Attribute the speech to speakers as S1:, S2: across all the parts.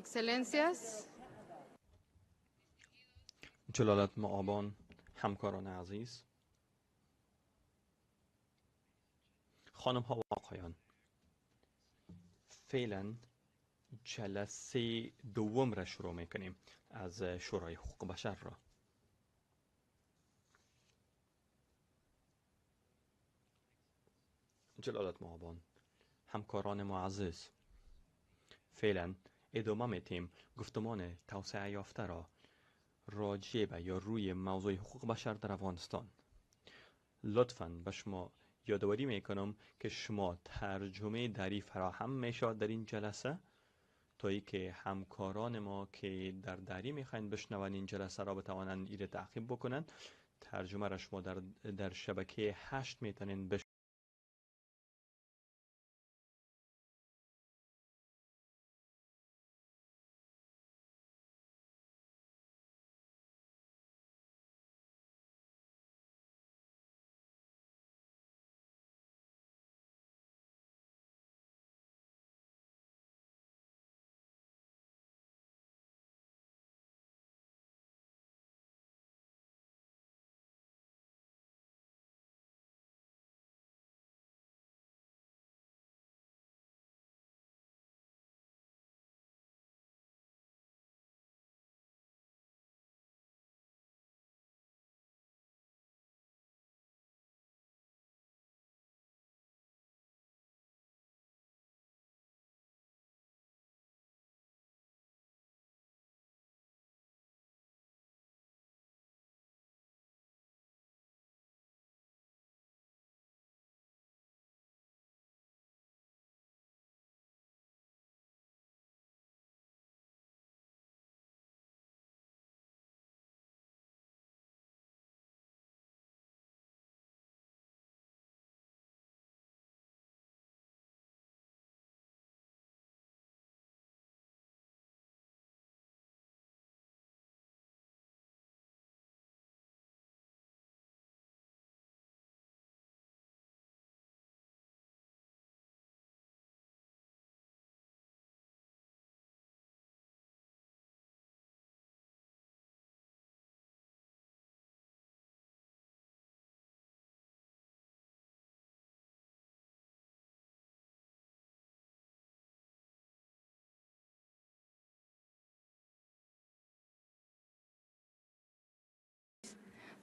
S1: Excellencias,
S2: جلالت مآبان، همکاران عزیز، خانم ها و آقایان، فعلا جلسه دوم را شروع میکنیم از شورای حقوق بشر را. جلالت مآبان، همکاران معزز، فعلا ادامه میتیم گفتمان توسعه یافته را راجع به یا روی موضوع حقوق بشر در افغانستان. لطفاً به شما یادآوری میکنم که شما ترجمه دری فراهم میشود در این جلسه تا ای که همکاران ما که در دری میخواین بشنون این جلسه را بتوانند ایره تعقیب بکنند. ترجمه را شما در شبکه 8 میتونین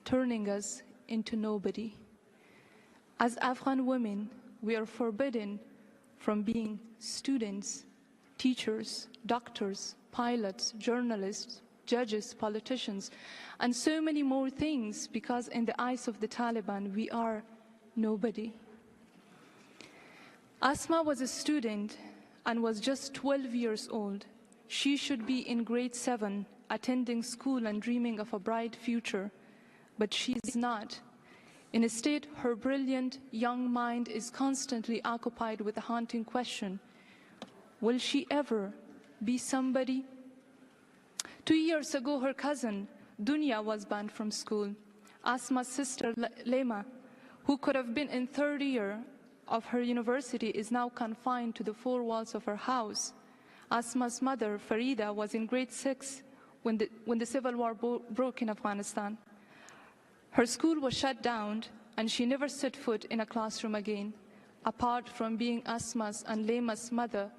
S3: turning us into nobody. As Afghan women, we are forbidden from being students, teachers, doctors, pilots, journalists, judges, politicians, and so many more things because in the eyes of the Taliban, we are nobody. Asma was a student and was just 12 years old. She should be in grade 7, attending school and dreaming of a bright future. But she's not. Instead, her brilliant young mind is constantly occupied with the haunting question, will she ever be somebody? 2 years ago, her cousin, Dunya, was banned from school. Asma's sister, Lema, who could have been in third year of her university, is now confined to the four walls of her house. Asma's mother, Farida, was in grade 6 when the civil war broke in Afghanistan. Her school was shut down, and she never set foot in a classroom again. Apart from being Asma's and Lema's mother,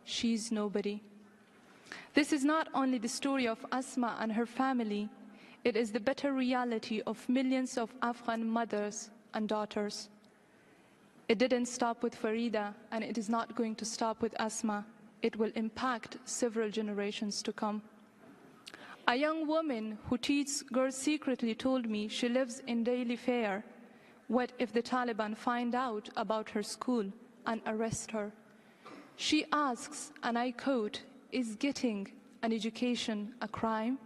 S3: she's nobody. This is not only the story of Asma and her family, it is the bitter reality of millions of Afghan mothers and daughters. It didn't stop with Farida, and it is not going to stop with Asma. It will impact several generations to come. A young woman who teaches girls secretly told me she lives in daily fear. What if the Taliban find out about her school and arrest her? She asks, and I quote, is getting an education a crime?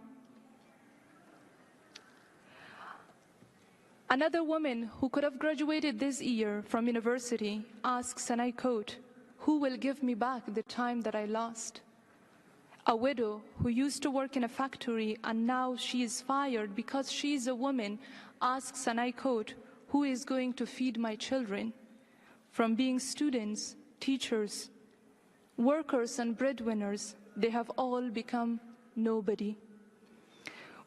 S3: Another woman who could have graduated this year from university asks, and I quote, who will give me back the time that I lost? A widow who used to work in a factory and now she is fired because she is a woman asks, and I quote, who is going to feed my children? From being students, teachers, workers and breadwinners, they have all become nobody.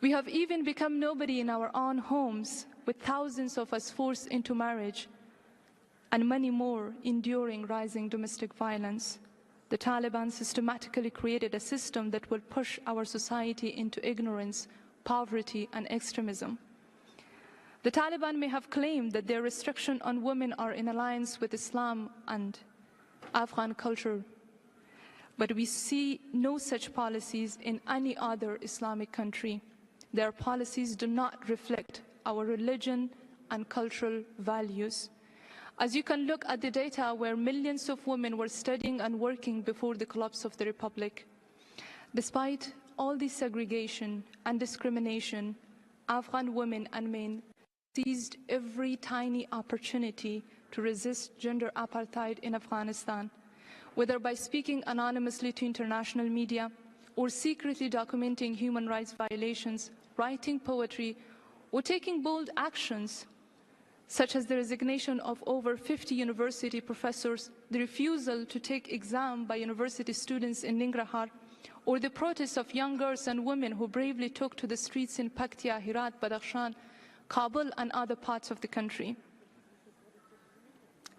S3: We have even become nobody in our own homes, with thousands of us forced into marriage and many more enduring rising domestic violence. The Taliban systematically created a system that will push our society into ignorance, poverty, and extremism. The Taliban may have claimed that their restrictions on women are in alliance with Islam and Afghan culture, but we see no such policies in any other Islamic country. Their policies do not reflect our religion and cultural values. As you can look at the data where millions of women were studying and working before the collapse of the Republic. Despite all this segregation and discrimination, Afghan women and men seized every tiny opportunity to resist gender apartheid in Afghanistan, whether by speaking anonymously to international media or secretly documenting human rights violations, writing poetry, or taking bold actions, such as the resignation of over 50 university professors, the refusal to take exam by university students in Nangarhar, or the protests of young girls and women who bravely took to the streets in Paktia, Herat, Badakhshan, Kabul, and other parts of the country.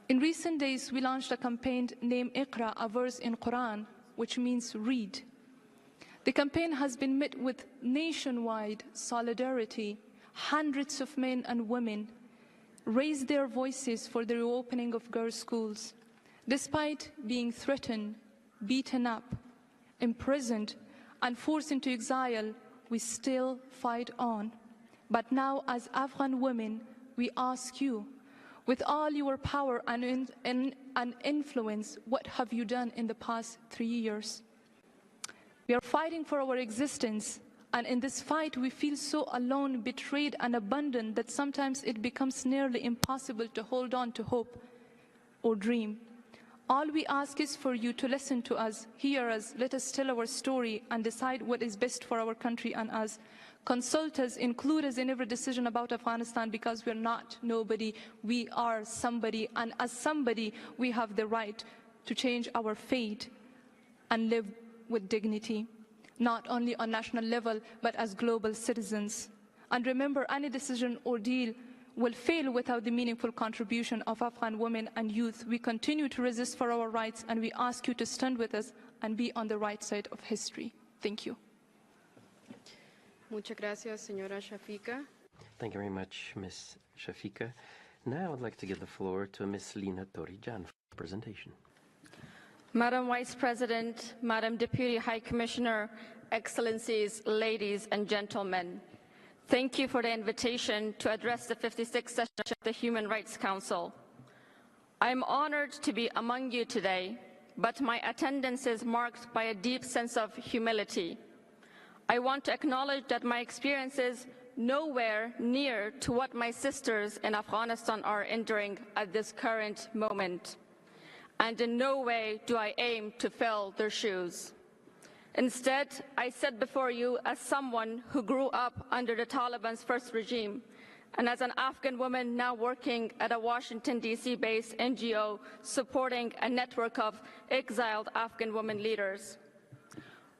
S3: In recent days, we launched a campaign named Iqra, a verse in Quran, which means read. The campaign has been met with nationwide solidarity. Hundreds of men and women raised their voices for the reopening of girls' schools. Despite being threatened, beaten up, imprisoned, and forced into exile, we still fight on. But now, as Afghan women, we ask you, with all your power and influence, what have you done in the past 3 years? We are fighting for our existence, and in this fight we feel so alone, betrayed, and abandoned that sometimes it becomes nearly impossible to hold on to hope or dream. All we ask is for you to listen to us, hear us, let us tell our story, and decide what is best for our country and us. Consult us, include us in every decision about Afghanistan, because we're not nobody, we are somebody, and as somebody, we have the right to change our fate and live with dignity, not only on national level, but as global citizens. And remember, any decision or deal will fail without the meaningful contribution of Afghan women and youth. We continue to resist for our rights, and we ask you to stand with us and be on the right side of history. Thank you.
S1: Muchas gracias, señora Shafika.
S4: Thank you very much, Ms. Shafika. Now I'd like to give the floor to Ms. Lina Torijan for the presentation.
S5: Madam Vice President, Madam Deputy High Commissioner, Excellencies, ladies and gentlemen, thank you for the invitation to address the 56th session of the Human Rights Council. I am honored to be among you today, but my attendance is marked by a deep sense of humility. I want to acknowledge that my experience is nowhere near to what my sisters in Afghanistan are enduring at this current moment, and in no way do I aim to fill their shoes. Instead, I sit before you as someone who grew up under the Taliban's first regime, and as an Afghan woman now working at a Washington, D.C.-based NGO supporting a network of exiled Afghan women leaders.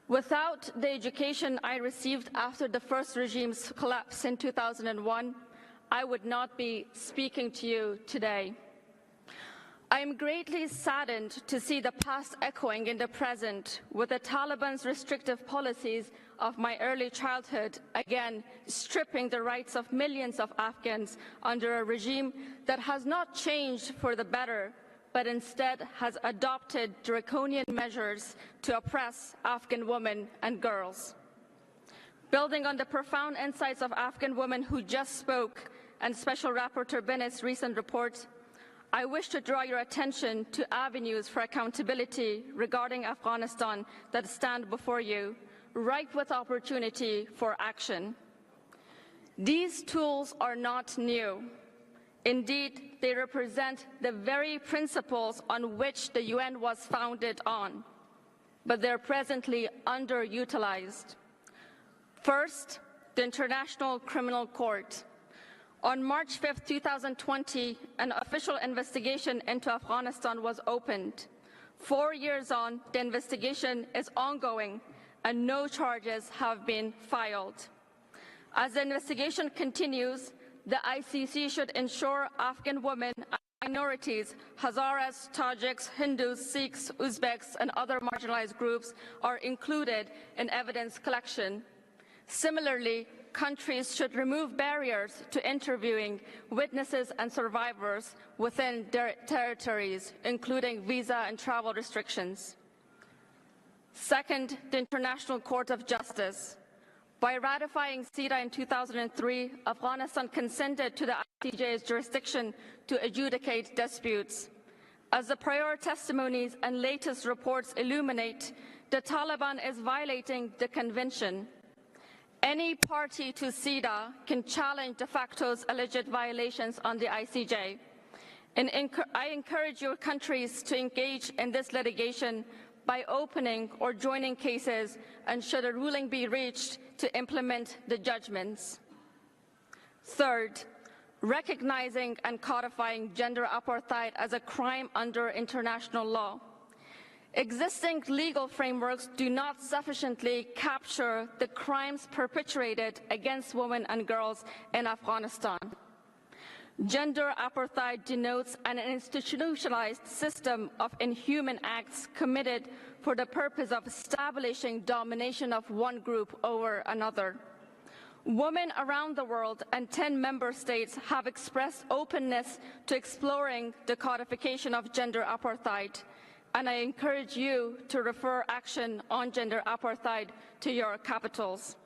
S5: Without the education I received after the first regime's collapse in 2001, I would not be speaking to you today. I am greatly saddened to see the past echoing in the present, with the Taliban's restrictive policies of my early childhood, again stripping the rights of millions of Afghans under a regime that has not changed for the better, but instead has adopted draconian measures to oppress Afghan women and girls. Building on the profound insights of Afghan women who just spoke and Special Rapporteur Bennett's recent report, I wish to draw your attention to avenues for accountability regarding Afghanistan that stand before you, ripe with opportunity for action. These tools are not new. Indeed, they represent the very principles on which the UN was founded on, but they're presently underutilized. First, the International Criminal Court. On March 5, 2020, an official investigation into Afghanistan was opened. 4 years on, the investigation is ongoing and no charges have been filed. As the investigation continues, the ICC should ensure Afghan women and minorities, Hazaras, Tajiks, Hindus, Sikhs, Uzbeks, and other marginalized groups are included in evidence collection. Similarly, countries should remove barriers to interviewing witnesses and survivors within their territories, including visa and travel restrictions. Second, the International Court of Justice. By ratifying CEDA in 2003, Afghanistan consented to the ICJ's jurisdiction to adjudicate disputes. As the prior testimonies and latest reports illuminate, the Taliban is violating the convention. Any party to CEDA can challenge de facto's alleged violations on the ICJ. And I encourage your countries to engage in this litigation by opening or joining cases, and should a ruling be reached, to implement the judgments. Third, recognizing and codifying gender apartheid as a crime under international law. Existing legal frameworks do not sufficiently capture the crimes perpetrated against women and girls in Afghanistan. Gender apartheid denotes an institutionalized system of inhuman acts committed for the purpose of establishing domination of one group over another. Women around the world and 10 member states have expressed openness to exploring the codification of gender apartheid, and I encourage you to refer action on gender apartheid to your capitals.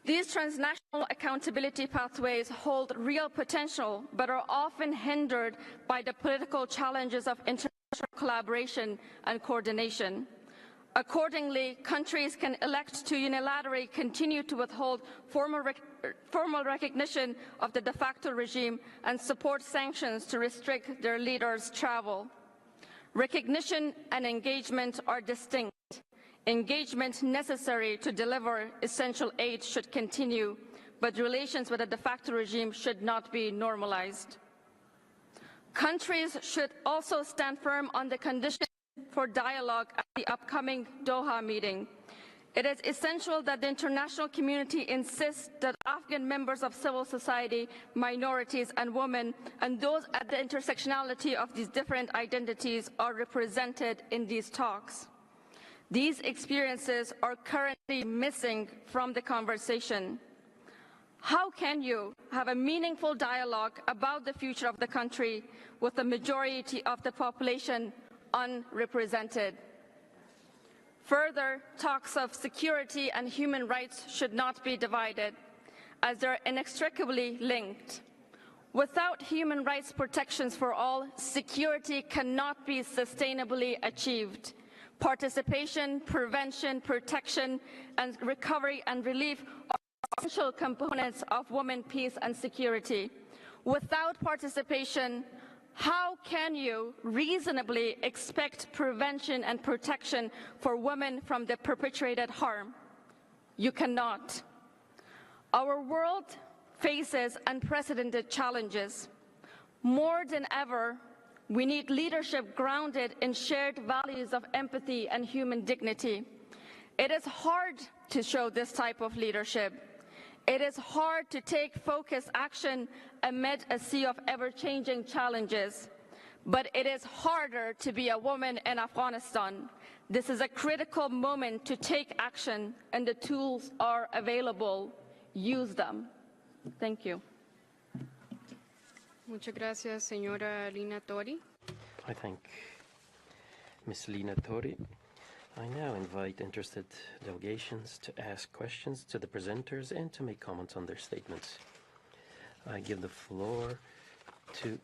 S5: These transnational accountability pathways hold real potential, but are often hindered by the political challenges of international collaboration and coordination. Accordingly, countries can elect to unilaterally continue to withhold formal recognition of the de facto regime and support sanctions to restrict their leaders' travel. Recognition and engagement are distinct. Engagement necessary to deliver essential aid should continue, but relations with a de facto regime should not be normalized. Countries should also stand firm on the conditions for dialogue at the upcoming Doha meeting. It is essential that the international community insists that Afghan members of civil society, minorities and women, and those at the intersectionality of these different identities are represented in these talks. These experiences are currently missing from the conversation. How can you have a meaningful dialogue about the future of the country with the majority of the population unrepresented? Further, talks of security and human rights should not be divided, as they're inextricably linked. Without human rights protections for all, security cannot be sustainably achieved. Participation, prevention, protection, and recovery and relief are essential components of women, peace, and security. Without participation, how can you reasonably expect prevention and protection for women from the perpetrated harm? You cannot. Our world faces unprecedented challenges. More than ever, we need leadership grounded in shared values of empathy and human dignity. It is hard to show this type of leadership. It is hard to take focused action amid a sea of ever-changing challenges. But it is harder to be a woman in Afghanistan. This is a critical moment to take action, and the tools are available. Use them. Thank you.
S1: Muchas gracias, señora Lina Tori.
S4: I thank Ms. Lina Tori. I now invite interested delegations to ask questions to the presenters and to make comments on their statements. I give the floor to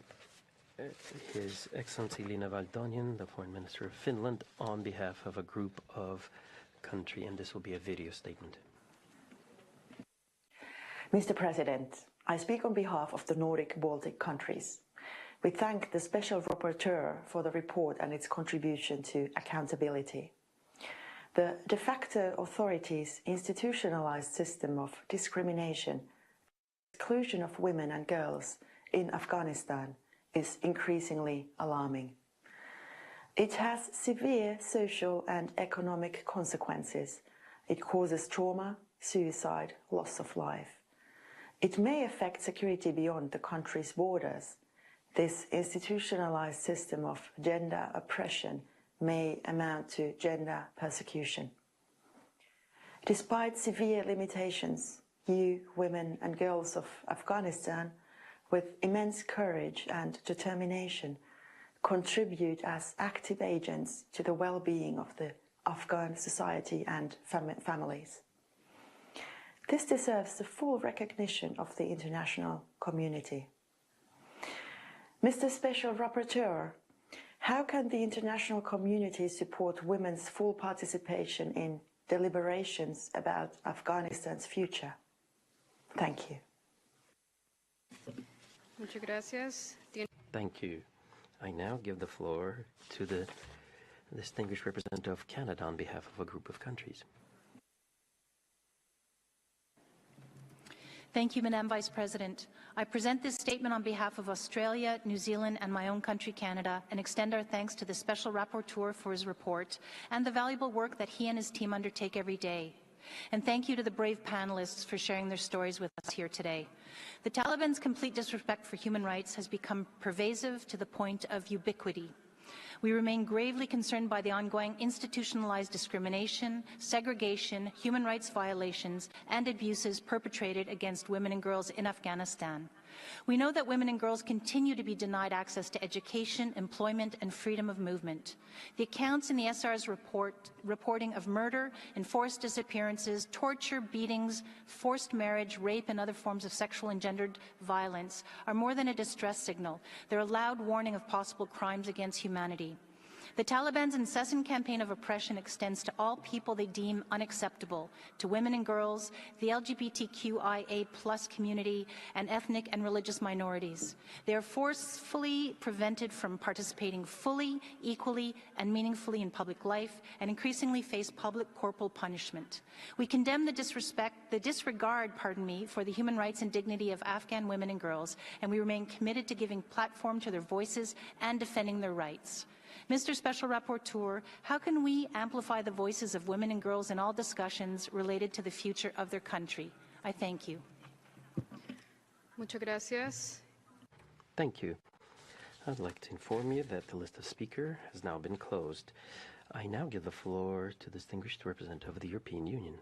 S4: His Excellency Lina Valdonian, the Foreign Minister of Finland, on behalf of a group of country, and this will be a video statement.
S6: Mr. President, I speak on behalf of the Nordic Baltic countries. We thank the Special Rapporteur for the report and its contribution to accountability. The de facto authorities' institutionalized system of discrimination, exclusion of women and girls in Afghanistan is increasingly alarming. It has severe social and economic consequences. It causes trauma, suicide, loss of life. It may affect security beyond the country's borders. This institutionalized system of gender oppression may amount to gender persecution. Despite severe limitations, you, women and girls of Afghanistan, with immense courage and determination, contribute as active agents to the well-being of the Afghan society and families. This deserves the full recognition of the international community. Mr. Special Rapporteur, how can the international community support women's full participation in deliberations about Afghanistan's future? Thank you.
S1: Muchas gracias.
S4: Thank you. I now give the floor to the distinguished representative of Canada on behalf of a group of countries.
S7: Thank you, Madam Vice President. I present this statement on behalf of Australia, New Zealand and my own country, Canada, and extend our thanks to the Special Rapporteur for his report and the valuable work that he and his team undertake every day. And thank you to the brave panelists for sharing their stories with us here today. The Taliban's complete disrespect for human rights has become pervasive to the point of ubiquity. We remain gravely concerned by the ongoing institutionalized discrimination, segregation, human rights violations, and abuses perpetrated against women and girls in Afghanistan. We know that women and girls continue to be denied access to education, employment, and freedom of movement. The accounts in the SR's reporting of murder, enforced disappearances, torture, beatings, forced marriage, rape, and other forms of sexual and gendered violence are more than a distress signal. They're a loud warning of possible crimes against humanity. The Taliban's incessant campaign of oppression extends to all people they deem unacceptable, to women and girls, the LGBTQIA+ community, and ethnic and religious minorities. They are forcefully prevented from participating fully, equally, and meaningfully in public life, and increasingly face public corporal punishment. We condemn the disregard for the human rights and dignity of Afghan women and girls, and we remain committed to giving platform to their voices and defending their rights. Mr. Special Rapporteur, how can we amplify the voices of women and girls in all discussions related to the future of their country? I thank you.
S1: Muchas gracias.
S4: Thank you. I'd like to inform you that the list of speakers has now been closed. I now give the floor to the distinguished representative of the European Union.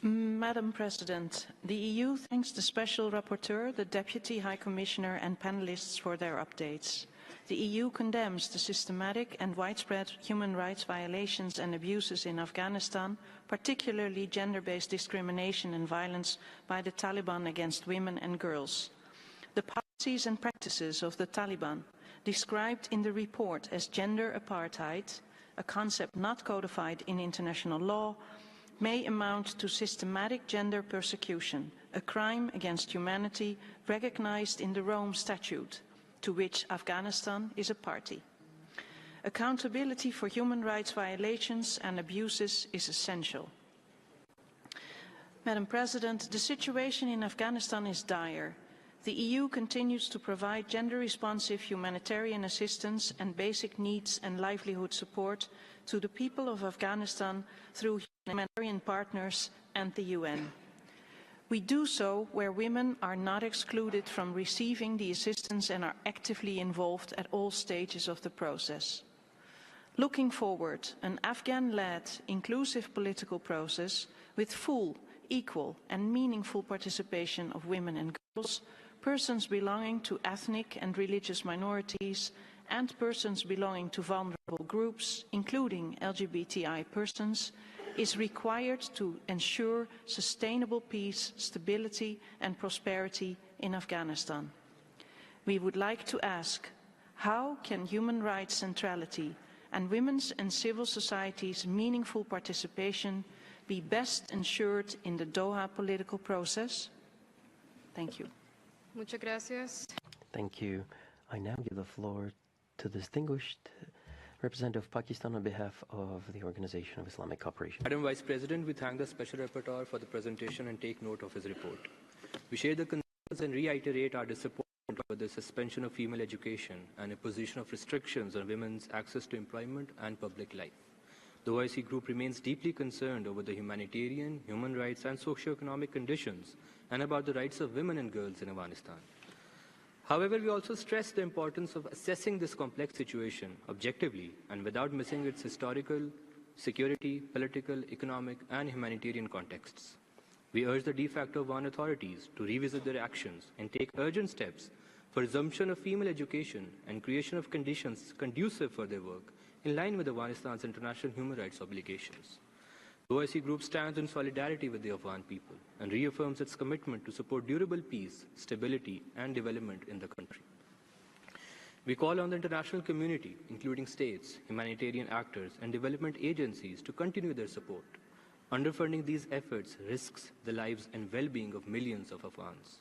S8: Madam President, the EU thanks the Special Rapporteur, the Deputy High Commissioner and panelists for their updates. The EU condemns the systematic and widespread human rights violations and abuses in Afghanistan, particularly gender-based discrimination and violence by the Taliban against women and girls. The policies and practices of the Taliban, described in the report as gender apartheid, a concept not codified in international law, may amount to systematic gender persecution, a crime against humanity recognized in the Rome Statute, to which Afghanistan is a party. Accountability for human rights violations and abuses is essential. Madam President, the situation in Afghanistan is dire. The EU continues to provide gender-responsive humanitarian assistance and basic needs and livelihood support to the people of Afghanistan through humanitarian partners and the UN. We do so where women are not excluded from receiving the assistance and are actively involved at all stages of the process. Looking forward, an Afghan-led, inclusive political process with full, equal and meaningful participation of women and girls, persons belonging to ethnic and religious minorities, and persons belonging to vulnerable groups, including LGBTI persons, is required to ensure sustainable peace, stability and prosperity in Afghanistan. We would like to ask, how can human rights centrality and women's and civil society's meaningful participation be best ensured in the Doha political process? Thank you.
S1: Muchas gracias.
S4: Thank you. I now give the floor to the distinguished representative of Pakistan on behalf of the Organization of Islamic Cooperation.
S9: Madam Vice President, we thank the Special Rapporteur for the presentation and take note of his report. We share the concerns and reiterate our disappointment for the suspension of female education and imposition of restrictions on women's access to employment and public life. The OIC Group remains deeply concerned over the humanitarian, human rights, and socio-economic conditions and about the rights of women and girls in Afghanistan. However, we also stress the importance of assessing this complex situation objectively and without missing its historical, security, political, economic, and humanitarian contexts. We urge the de facto Afghan authorities to revisit their actions and take urgent steps for resumption of female education and creation of conditions conducive for their work in line with Afghanistan's international human rights obligations. The OIC Group stands in solidarity with the Afghan people and reaffirms its commitment to support durable peace, stability, and development in the country. We call on the international community, including states, humanitarian actors, and development agencies to continue their support. Underfunding these efforts risks the lives and well-being of millions of Afghans.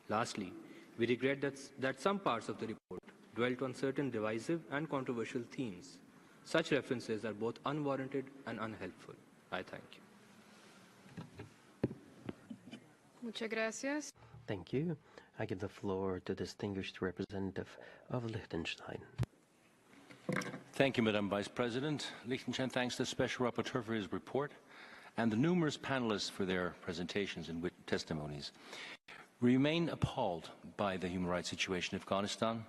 S9: Lastly, we regret that some parts of the report dwelt on certain divisive and controversial themes. Such references are both unwarranted and unhelpful. I thank you.
S1: Muchas gracias.
S4: Thank you. I give the floor to distinguished representative of Liechtenstein.
S10: Thank you, Madam Vice President. Liechtenstein thanks the Special Rapporteur for his report and the numerous panelists for their presentations and testimonies. We remain appalled by the human rights situation in Afghanistan.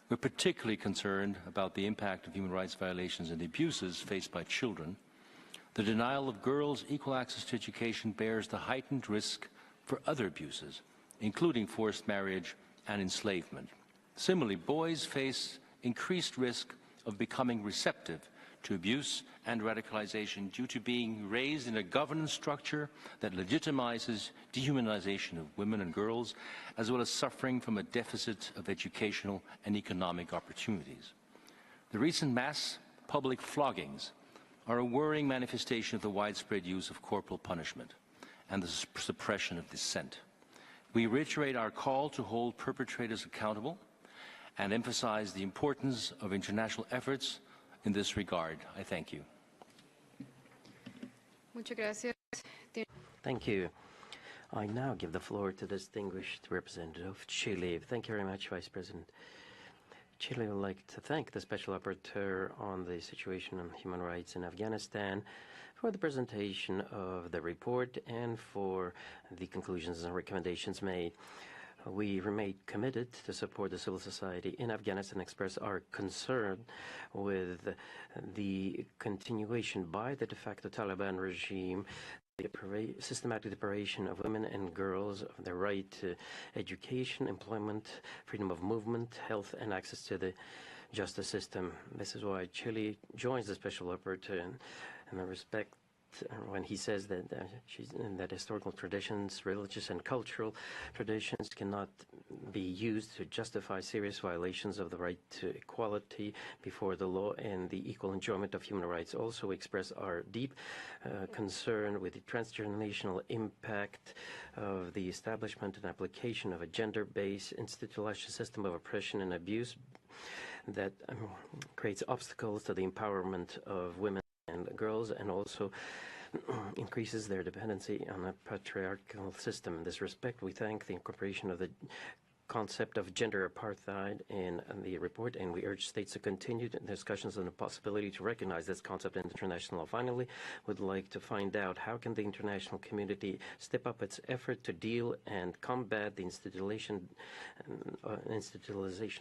S10: We're particularly concerned about the impact of human rights violations and abuses faced by children. The denial of girls' equal access to education bears the heightened risk for other abuses, including forced marriage and enslavement. Similarly, boys face increased risk of becoming receptive to abuse and radicalization due to being raised in a governance structure that legitimizes dehumanization of women and girls, as well as suffering from a deficit of educational and economic opportunities. The recent mass public floggings are a worrying manifestation of the widespread use of corporal punishment and the suppression of dissent. We reiterate our call to hold perpetrators accountable and emphasize the importance of international efforts in this regard. I thank you.
S1: Muchas gracias.
S4: Thank you. I now give the floor to the distinguished representative of Chile. Thank you very much, Vice President. Chile would like to thank the Special Rapporteur on the situation on human rights in Afghanistan for the presentation of the report and for the conclusions and recommendations made. We remain committed to support the civil society in Afghanistan and express our concern with the continuation by the de facto Taliban regime, the systematic deprivation of women and girls of their right to education, employment, freedom of movement, health, and access to the justice system. This is why Chile joins the Special Rapporteur in the respect when he says that that historical traditions, religious and cultural traditions cannot be used to justify serious violations of the right to equality before the law and the equal enjoyment of human rights. Also, we express our deep concern with the transgenerational impact of the establishment and application of a gender-based institutionalized system of oppression and abuse that creates obstacles to the empowerment of women and girls, and also increases their dependency on a patriarchal system. In this respect, we thank the incorporation of the concept of gender apartheid in the report, and we urge states to continue discussions on the possibility to recognize this concept in international law. Finally, we'd like to find out how can the international community step up its effort to deal and combat the institutionalization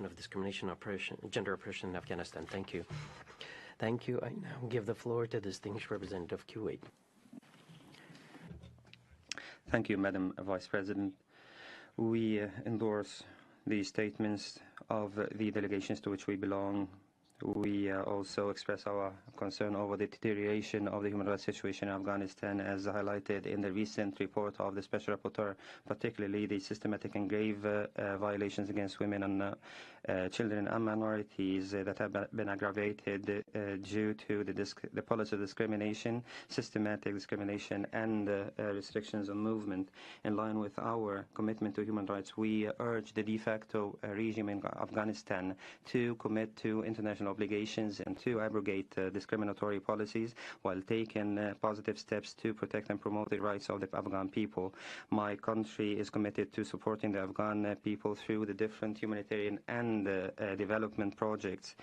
S4: of discrimination, oppression, gender oppression in Afghanistan. Thank you. Thank you. I now give the floor to the distinguished representative of Kuwait.
S11: Thank you, Madam Vice President. We endorse the statements of the delegations to which we belong. We also express our concern over the deterioration of the human rights situation in Afghanistan, as highlighted in the recent report of the Special Rapporteur, particularly the systematic and grave violations against women and children and minorities that have been aggravated due to the policy of discrimination, systematic discrimination, and restrictions on movement. In line with our commitment to human rights, we urge the de facto regime in Afghanistan to commit to international obligations and to abrogate discriminatory policies while taking positive steps to protect and promote the rights of the Afghan people. My country is committed to supporting the Afghan people through the different humanitarian and development projects.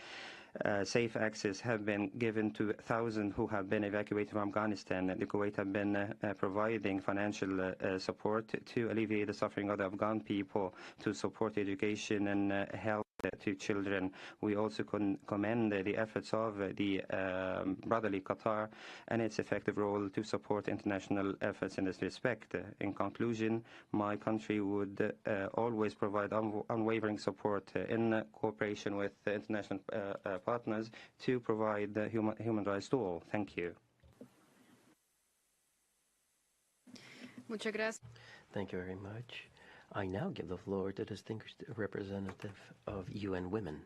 S11: Safe access have been given to thousands who have been evacuated from Afghanistan. The Kuwait have been providing financial support to alleviate the suffering of the Afghan people, to support education and health to children. We also commend the efforts of the brotherly Qatar and its effective role to support international efforts in this respect. In conclusion, my country would always provide unwavering support in cooperation with international partners to provide human rights to all. Thank you.
S1: Muchas gracias.
S4: Thank you very much. I now give the floor to the distinguished representative of UN Women.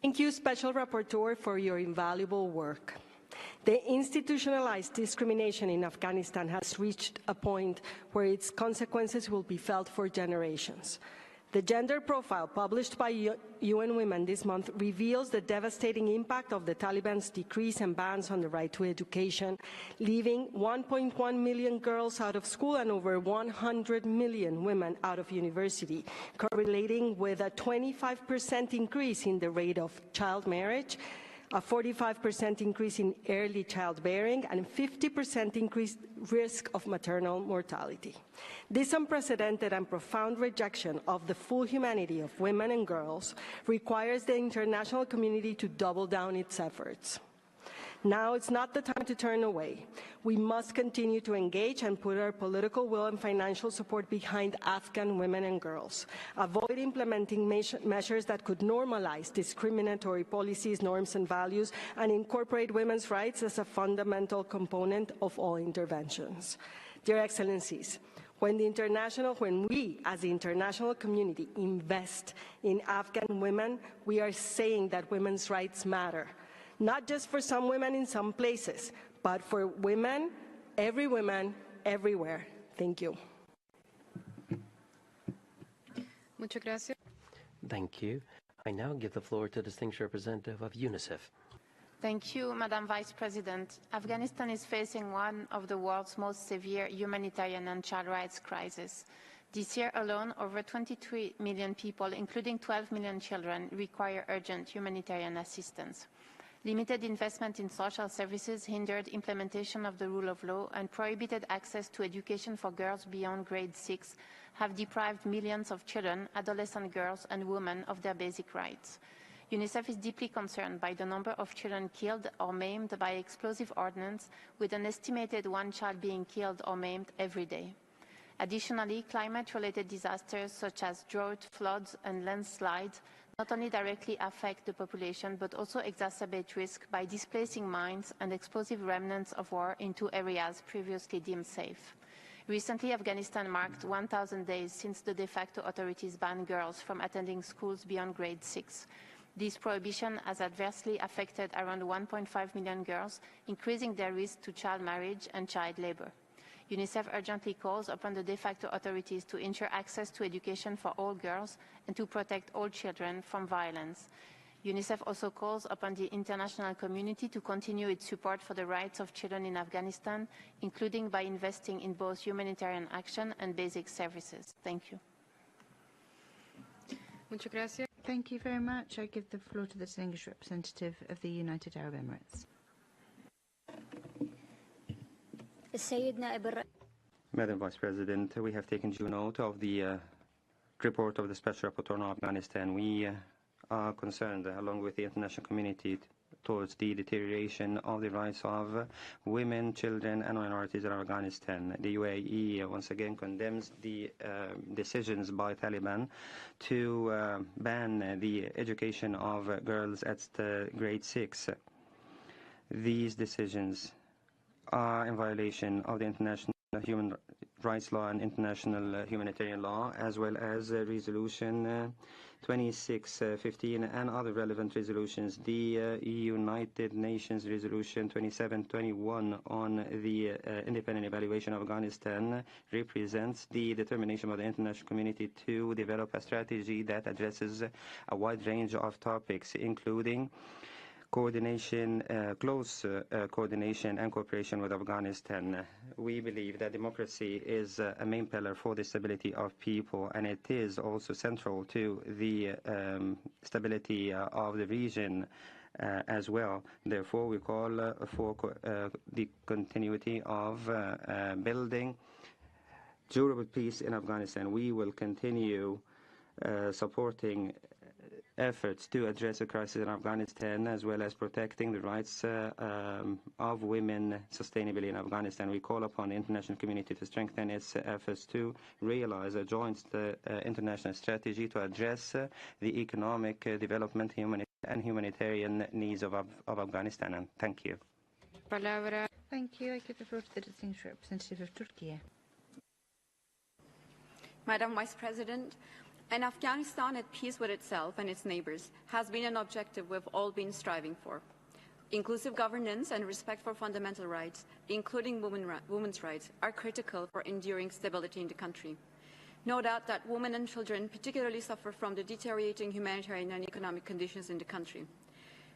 S12: Thank you, Special Rapporteur, for your invaluable work. The institutionalized discrimination in Afghanistan has reached a point where its consequences will be felt for generations. The gender profile published by UN Women this month reveals the devastating impact of the Taliban's decrees and bans on the right to education, leaving 1.1 million girls out of school and over 100 million women out of university, correlating with a 25% increase in the rate of child marriage, a 45% increase in early childbearing, and a 50% increased risk of maternal mortality. This unprecedented and profound rejection of the full humanity of women and girls requires the international community to double down its efforts. Now it's not the time to turn away. We must continue to engage and put our political will and financial support behind Afghan women and girls. Avoid implementing measures that could normalize discriminatory policies, norms, and values, and incorporate women's rights as a fundamental component of all interventions. Dear Excellencies, when we as the international community invest in Afghan women, we are saying that women's rights matter. Not just for some women in some places, but for women, everywhere. Thank you.
S1: Muchas gracias.
S4: Thank you. I now give the floor to the distinguished representative of UNICEF.
S13: Thank you, Madam Vice President. Afghanistan is facing one of the world's most severe humanitarian and child rights crises. This year alone, over 23 million people, including 12 million children, require urgent humanitarian assistance. Limited investment in social services hindered implementation of the rule of law, and prohibited access to education for girls beyond grade 6 have deprived millions of children, adolescent girls and women of their basic rights. UNICEF is deeply concerned by the number of children killed or maimed by explosive ordnance, with an estimated one child being killed or maimed every day. Additionally, climate-related disasters such as drought, floods and landslides not only directly affect the population, but also exacerbate risk by displacing mines and explosive remnants of war into areas previously deemed safe. Recently, Afghanistan marked 1,000 days since the de facto authorities banned girls from attending schools beyond grade 6. This prohibition has adversely affected around 1.5 million girls, increasing their risk to child marriage and child labor. UNICEF urgently calls upon the de facto authorities to ensure access to education for all girls and to protect all children from violence. UNICEF also calls upon the international community to continue its support for the rights of children in Afghanistan, including by investing in both humanitarian action and basic services. Thank you.
S1: Muchas gracias.
S14: Thank you very much. I give the floor to the distinguished representative of the United Arab Emirates.
S11: Madam Vice President, we have taken due note of the report of the Special Rapporteur on Afghanistan. We are concerned, along with the international community, towards the deterioration of the rights of women, children and minorities in Afghanistan. The UAE once again condemns the decisions by Taliban to ban the education of girls at grade 6. These decisions are in violation of the international human rights law and international humanitarian law, as well as Resolution 2615 and other relevant resolutions. The United Nations Resolution 2721 on the independent evaluation of Afghanistan represents the determination of the international community to develop a strategy that addresses a wide range of topics, including coordination, close coordination and cooperation with Afghanistan. We believe that democracy is a main pillar for the stability of people, and it is also central to the stability of the region as well. Therefore, we call for the continuity of building durable peace in Afghanistan. We will continue supporting efforts to address the crisis in Afghanistan, as well as protecting the rights of women sustainably in Afghanistan. We call upon the international community to strengthen its efforts to realize a joint international strategy to address the economic development and humanitarian needs of Afghanistan. And thank you.
S1: Palabra.
S14: Thank you. I give the floor to the distinguished representative of Turkey.
S5: Madam Vice President, an Afghanistan at peace with itself and its neighbors has been an objective we've all been striving for. Inclusive governance and respect for fundamental rights, including women's rights, are critical for enduring stability in the country. No doubt that women and children particularly suffer from the deteriorating humanitarian and economic conditions in the country.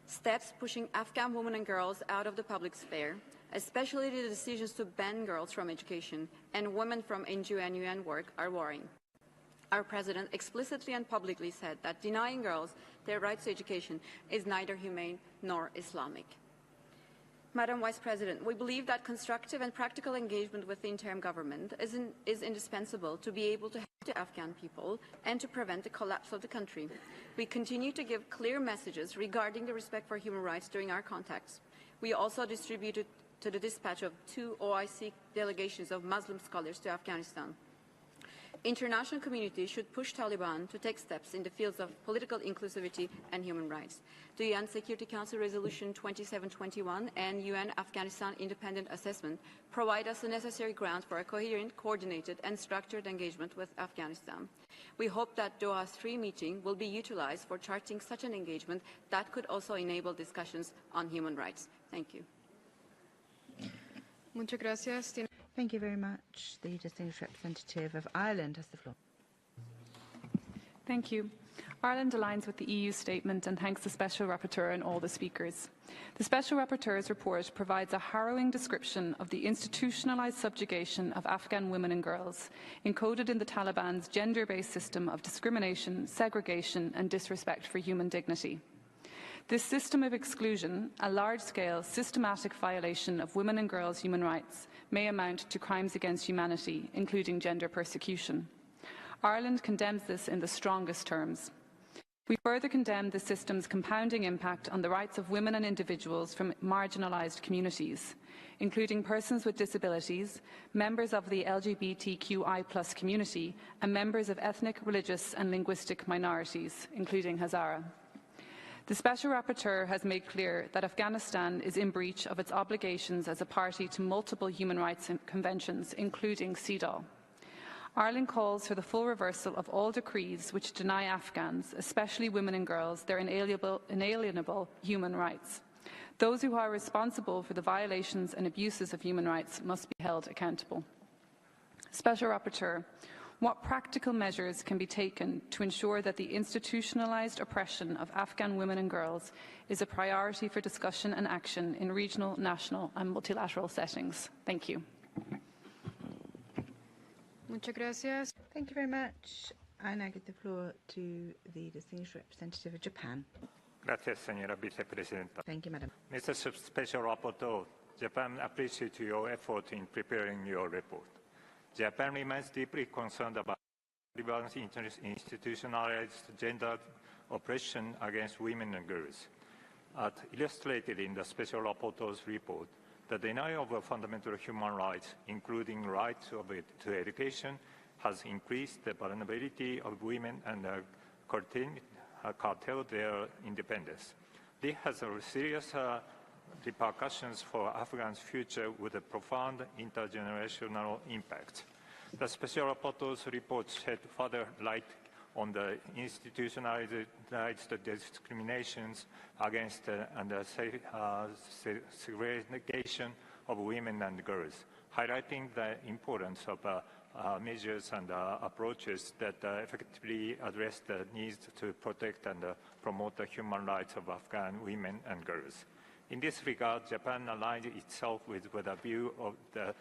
S5: Steps pushing Afghan women and girls out of the public sphere, especially the decisions to ban girls from education and women from NGO and UN work, are worrying. Our President explicitly and publicly said that denying girls their rights to education is neither humane nor Islamic. Madam Vice President, we believe that constructive and practical engagement with the interim government is indispensable to be able to help the Afghan people and to prevent the collapse of the country. We continue to give clear messages regarding the respect for human rights during our contacts. We also distributed to the dispatch of 2 OIC delegations of Muslim scholars to Afghanistan. International community should push Taliban to take steps in the fields of political inclusivity and human rights. The UN Security Council Resolution 2721 and UN Afghanistan Independent Assessment provide us the necessary grounds for a coherent, coordinated and structured engagement with Afghanistan. We hope that Doha's 3 meeting will be utilized for charting such an engagement that could also enable discussions on human rights. Thank you.
S1: Muchas gracias.
S14: Thank you very much. The distinguished representative of Ireland has the floor.
S15: Thank you. Ireland aligns with the EU statement and thanks the Special Rapporteur and all the speakers. The Special Rapporteur's report provides a harrowing description of the institutionalised subjugation of Afghan women and girls, encoded in the Taliban's gender-based system of discrimination, segregation and disrespect for human dignity. This system of exclusion, a large-scale, systematic violation of women and girls' human rights, may amount to crimes against humanity, including gender persecution. Ireland condemns this in the strongest terms. We further condemn the system's compounding impact on the rights of women and individuals from marginalised communities, including persons with disabilities, members of the LGBTQI+ community, and members of ethnic, religious and linguistic minorities, including Hazara. The Special Rapporteur has made clear that Afghanistan is in breach of its obligations as a party to multiple human rights conventions, including CEDAW. Ireland calls for the full reversal of all decrees which deny Afghans, especially women and girls, their inalienable human rights. Those who are responsible for the violations and abuses of human rights must be held accountable. Special Rapporteur, what practical measures can be taken to ensure that the institutionalised oppression of Afghan women and girls is a priority for discussion and action in regional, national and multilateral settings? Thank you.
S1: Muchas gracias.
S14: Thank you very much. I now give the floor to the distinguished representative of Japan.
S16: Gracias, señora vicepresidenta.
S14: Thank you, Madam.
S16: Mr. Special Rapporteur, Japan appreciates your effort in preparing your report. Japan remains deeply concerned about Taliban's institutionalized gender oppression against women and girls. As illustrated in the Special Rapporteur's report, the denial of fundamental human rights, including rights to education, has increased the vulnerability of women and curtailed their independence. This has serious repercussions for Afghan's future with a profound intergenerational impact. The Special Rapporteur's report shed further light on the institutionalized discriminations against and segregation of women and girls, highlighting the importance of measures and approaches that effectively address the needs to protect and promote the human rights of Afghan women and girls. In this regard, Japan aligned itself with a view of the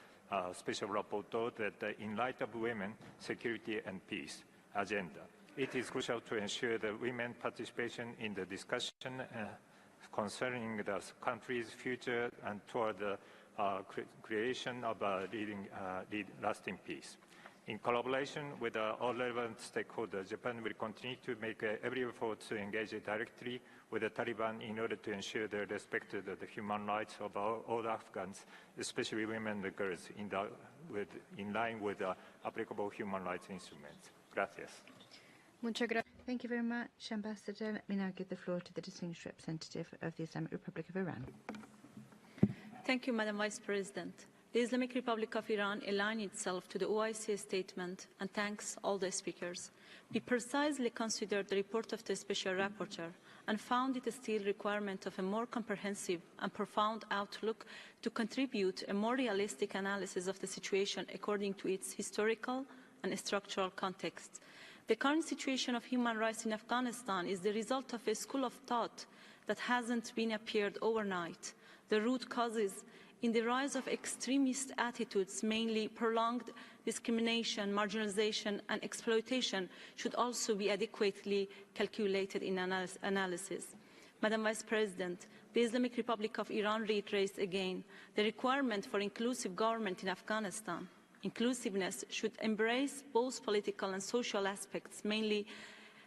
S16: Special Rapporteur that in light of women, security and peace agenda, it is crucial to ensure that women's participation in the discussion concerning the country's future and toward the creation of lasting peace. In collaboration with all relevant stakeholders, Japan will continue to make every effort to engage directly with the Taliban in order to ensure the respect of the human rights of all Afghans, especially women and girls, in line with applicable human rights instruments. Gracias.
S14: Thank you very much, Ambassador. Let me now give the floor to the distinguished representative of the Islamic Republic of Iran.
S17: Thank you, Madam Vice President. The Islamic Republic of Iran aligned itself to the OIC statement and thanks all the speakers. We precisely considered the report of the Special Rapporteur and found it a still requirement of a more comprehensive and profound outlook to contribute a more realistic analysis of the situation according to its historical and structural context. The current situation of human rights in Afghanistan is the result of a school of thought that hasn't been appeared overnight. The root causes in the rise of extremist attitudes, mainly prolonged discrimination, marginalization, and exploitation, should also be adequately calculated in analysis. Madam Vice President, the Islamic Republic of Iran reiterates again the requirement for inclusive government in Afghanistan. Inclusiveness should embrace both political and social aspects, mainly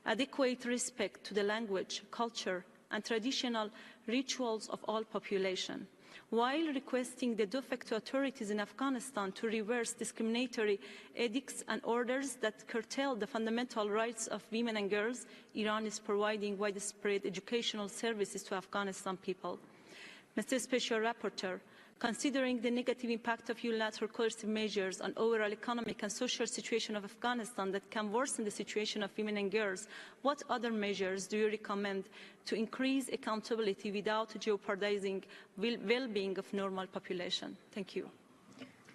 S17: adequate respect to the language, culture, and traditional rituals of all population, while requesting the de facto authorities in Afghanistan to reverse discriminatory edicts and orders that curtail the fundamental rights of women and girls. Iran is providing widespread educational services to Afghanistan people. Mr. Special Rapporteur, considering the negative impact of unilateral coercive measures on overall economic and social situation of Afghanistan that can worsen the situation of women and girls, what other measures do you recommend to increase accountability without jeopardizing well-being of normal population? Thank you.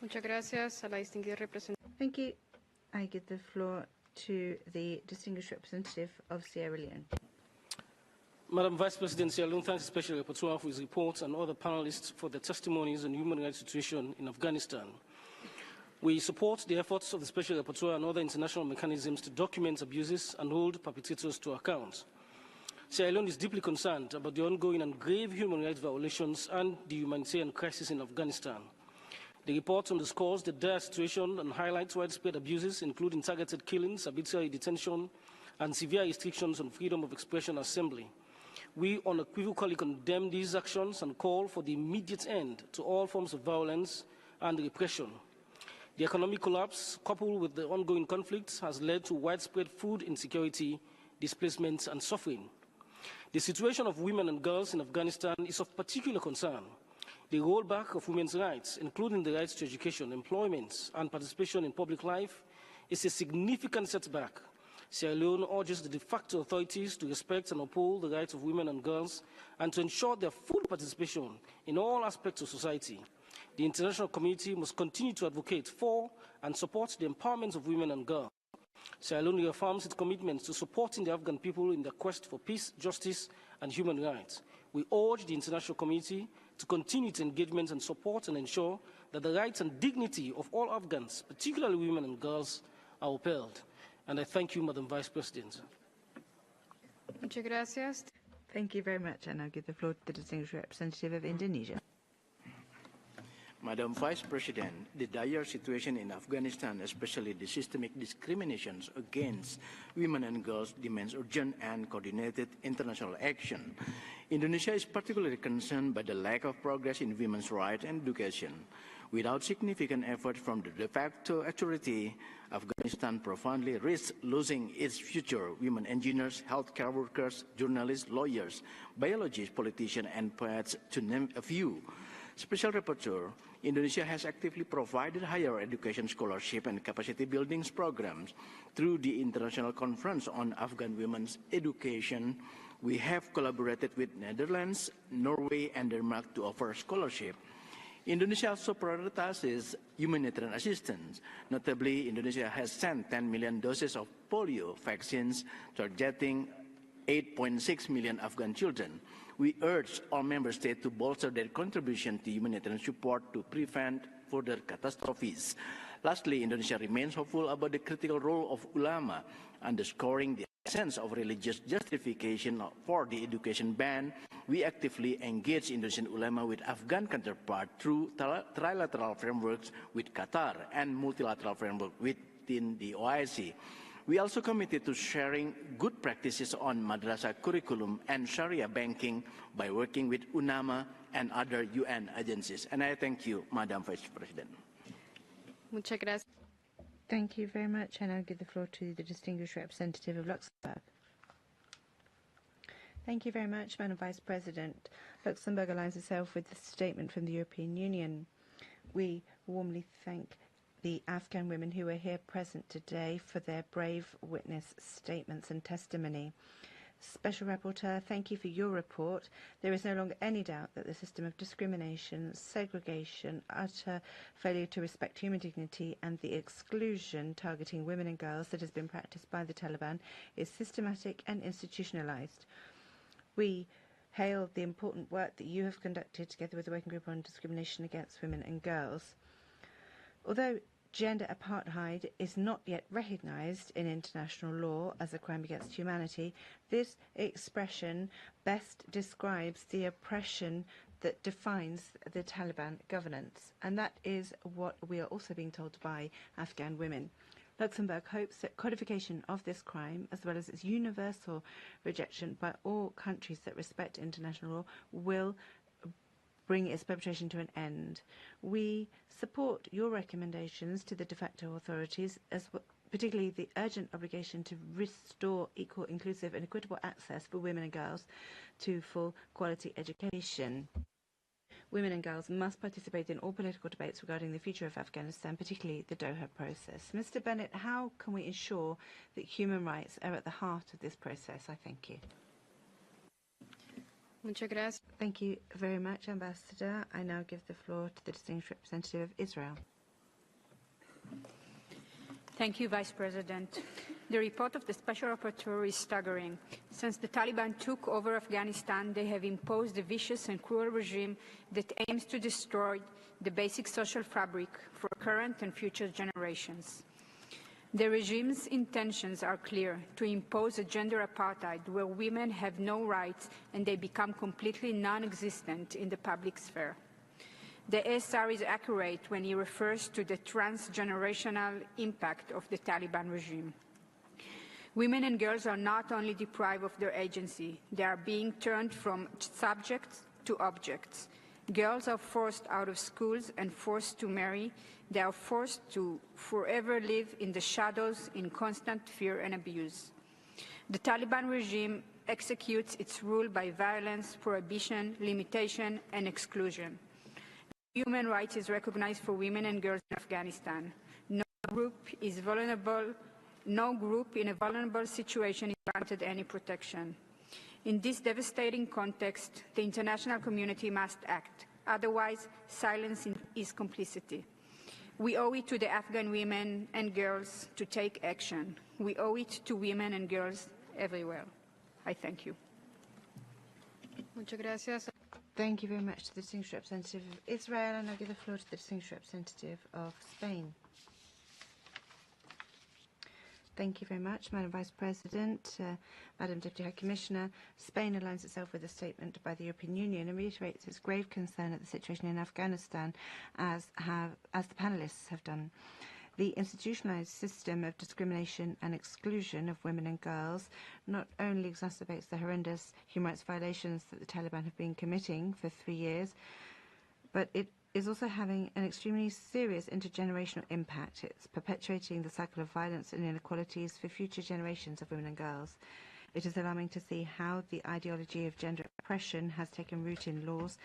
S1: Muchas gracias a la distinguida representante.
S14: Thank you. I give the floor to the distinguished representative of Sierra Leone.
S18: Madam Vice President, Sierra Leone thanks the Special Rapporteur for his report and other panelists for their testimonies on the human rights situation in Afghanistan. We support the efforts of the Special Rapporteur and other international mechanisms to document abuses and hold perpetrators to account. Sierra Leone is deeply concerned about the ongoing and grave human rights violations and the humanitarian crisis in Afghanistan. The report underscores the dire situation and highlights widespread abuses, including targeted killings, arbitrary detention, and severe restrictions on freedom of expression and assembly. We unequivocally condemn these actions and call for the immediate end to all forms of violence and repression. The economic collapse, coupled with the ongoing conflicts, has led to widespread food insecurity, displacement, and suffering. The situation of women and girls in Afghanistan is of particular concern. The rollback of women's rights, including the rights to education, employment, and participation in public life, is a significant setback. Sierra Leone urges the de facto authorities to respect and uphold the rights of women and girls and to ensure their full participation in all aspects of society. The international community must continue to advocate for and support the empowerment of women and girls. Sierra Leone reaffirms its commitment to supporting the Afghan people in their quest for peace, justice, and human rights. We urge the international community to continue its engagement and support and ensure that the rights and dignity of all Afghans, particularly women and girls, are upheld. And I thank you, Madam Vice President.
S1: Muchas gracias.
S14: Thank you very much. And I'll give the floor to the distinguished representative of Indonesia.
S19: Madam Vice President, the dire situation in Afghanistan, especially the systemic discriminations against women and girls, demands urgent and coordinated international action. Indonesia is particularly concerned by the lack of progress in women's rights and education. Without significant effort from the de facto authority, Afghanistan profoundly risks losing its future. Women engineers, healthcare workers, journalists, lawyers, biologists, politicians, and poets, to name a few. Special Rapporteur, Indonesia has actively provided higher education scholarship and capacity building programs through the International Conference on Afghan Women's Education. We have collaborated with Netherlands, Norway, and Denmark to offer scholarship. Indonesia also prioritizes humanitarian assistance. Notably, Indonesia has sent 10 million doses of polio vaccines, targeting 8.6 million Afghan children. We urge all member states to bolster their contribution to humanitarian support to prevent further catastrophes. Lastly, Indonesia remains hopeful about the critical role of ulama, underscoring the sense of religious justification for the education ban. We actively engage Indonesian ulama with Afghan counterpart through trilateral frameworks with Qatar and multilateral framework within the OIC. We also committed to sharing good practices on madrasah curriculum and Sharia banking by working with UNAMA and other UN agencies. And I thank you, Madam Vice President.
S1: Muchas gracias.
S14: Thank you very much, and I'll give the floor to the distinguished representative of Luxembourg. Thank you very much, Madam Vice President. Luxembourg aligns itself with the statement from the European Union. We warmly thank the Afghan women who are here present today for their brave witness statements and testimony. Special Rapporteur, thank you for your report. There is no longer any doubt that the system of discrimination, segregation, utter failure to respect human dignity and the exclusion targeting women and girls that has been practiced by the Taliban is systematic and institutionalized. We hail the important work that you have conducted together with the Working Group on Discrimination Against Women and Girls. Although gender apartheid is not yet recognized in international law as a crime against humanity, this expression best describes the oppression that defines the Taliban governance. And that is what we are also being told by Afghan women. Luxembourg hopes that codification of this crime, as well as its universal rejection by all countries that respect international law, will bring its perpetration to an end. We support your recommendations to the de facto authorities, particularly the urgent obligation to restore equal, inclusive and equitable access for women and girls to full quality education. Women and girls must participate in all political debates regarding the future of Afghanistan, particularly the Doha process. Mr. Bennett, how can we ensure that human rights are at the heart of this process? I thank you.
S1: Muchas gracias.
S14: Thank you very much, Ambassador. I now give the floor to the distinguished representative of Israel.
S20: Thank you, Vice President. The report of the Special Rapporteur is staggering. Since the Taliban took over Afghanistan, they have imposed a vicious and cruel regime that aims to destroy the basic social fabric for current and future generations. The regime's intentions are clear: to impose a gender apartheid where women have no rights and they become completely non-existent in the public sphere. The SR is accurate when he refers to the transgenerational impact of the Taliban regime. Women and girls are not only deprived of their agency, they are being turned from subjects to objects. Girls are forced out of schools and forced to marry. They are forced to forever live in the shadows in constant fear and abuse. The Taliban regime executes its rule by violence, prohibition, limitation, and exclusion. Human rights is recognized for women and girls in Afghanistan. No group in a vulnerable situation is granted any protection. In this devastating context, the international community must act. Otherwise, silence is complicity. We owe it to the Afghan women and girls to take action. We owe it to women and girls everywhere. I thank you.
S1: Muchas gracias.
S14: Thank you very much to the distinguished representative of Israel, and I give the floor to the distinguished representative of Spain. Thank you very much, Madam Vice President, Madam Deputy High Commissioner. Spain aligns itself with a statement by the European Union and reiterates its grave concern at the situation in Afghanistan, as the panelists have done. The institutionalized system of discrimination and exclusion of women and girls not only exacerbates the horrendous human rights violations that the Taliban have been committing for 3 years, but it is also having an extremely serious intergenerational impact. It's perpetuating the cycle of violence and inequalities for future generations of women and girls. It is alarming to see how the ideology of gender oppression has taken root in laws,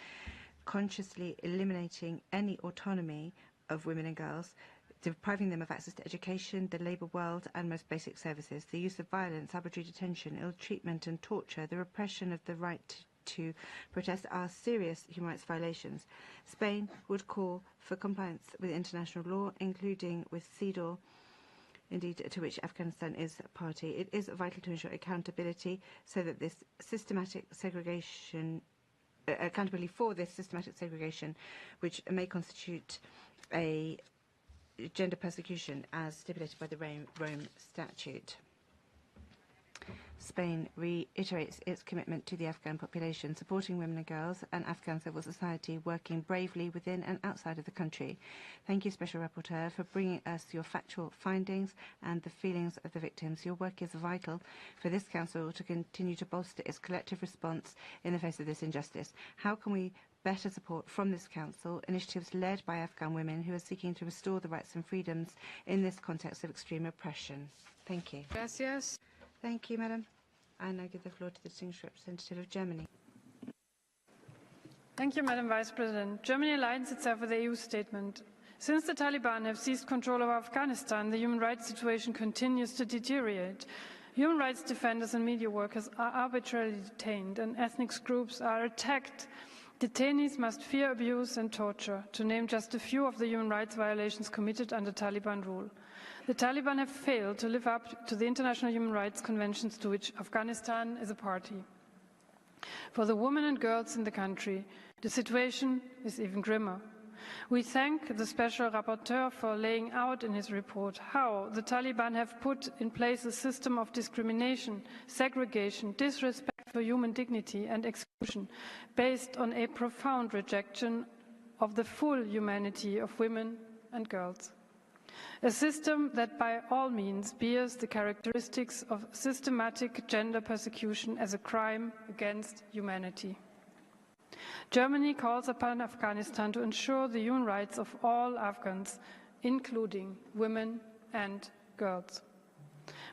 S14: consciously eliminating any autonomy of women and girls, depriving them of access to education, the labour world and most basic services, the use of violence, arbitrary detention, ill treatment and torture, the repression of the right to protest are serious human rights violations. Spain would call for compliance with international law, including with CEDAW, indeed to which Afghanistan is a party. It is vital to ensure accountability so that this systematic segregation, accountability for this systematic segregation, which may constitute a gender persecution as stipulated by the Rome Statute. Spain reiterates its commitment to the Afghan population, supporting women and girls and Afghan civil society working bravely within and outside of the country. Thank you, Special Rapporteur, for bringing us your factual findings and the feelings of the victims. Your work is vital for this Council to continue to bolster its collective response in the face of this injustice. How can we better support from this Council initiatives led by Afghan women who are seeking to restore the rights and freedoms in this context of extreme oppression? Thank you.
S1: Gracias.
S14: Thank you, Madam. I now give the floor to the distinguished representative of Germany.
S21: Thank you, Madam Vice President. Germany aligns itself with the EU statement. Since the Taliban have seized control of Afghanistan, the human rights situation continues to deteriorate. Human rights defenders and media workers are arbitrarily detained and ethnic groups are attacked. Detainees must fear abuse and torture, to name just a few of the human rights violations committed under Taliban rule. The Taliban have failed to live up to the international human rights conventions to which Afghanistan is a party. For the women and girls in the country, the situation is even grimmer. We thank the Special Rapporteur for laying out in his report how the Taliban have put in place a system of discrimination, segregation, disrespect for human dignity and exclusion based on a profound rejection of the full humanity of women and girls. A system that by all means bears the characteristics of systematic gender persecution as a crime against humanity. Germany calls upon Afghanistan to ensure the human rights of all Afghans, including women and girls.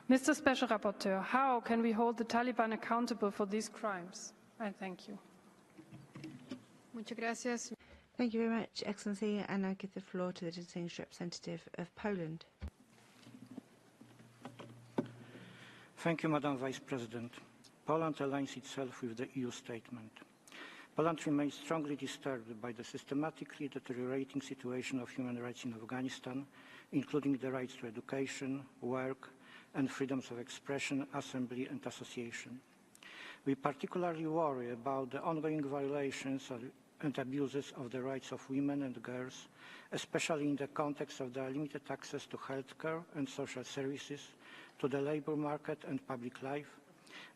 S21: Mr. Special Rapporteur, how can we hold the Taliban accountable for these crimes? I thank you.
S1: Muchas gracias.
S14: Thank you very much, Excellency, and I give the floor to the distinguished representative of Poland.
S22: Thank you, Madam Vice President. Poland aligns itself with the EU statement. Poland remains strongly disturbed by the systematically deteriorating situation of human rights in Afghanistan, including the rights to education, work, and freedoms of expression, assembly, and association. We particularly worry about the ongoing violations and abuses of the rights of women and girls, especially in the context of their limited access to healthcare and social services, to the labour market and public life,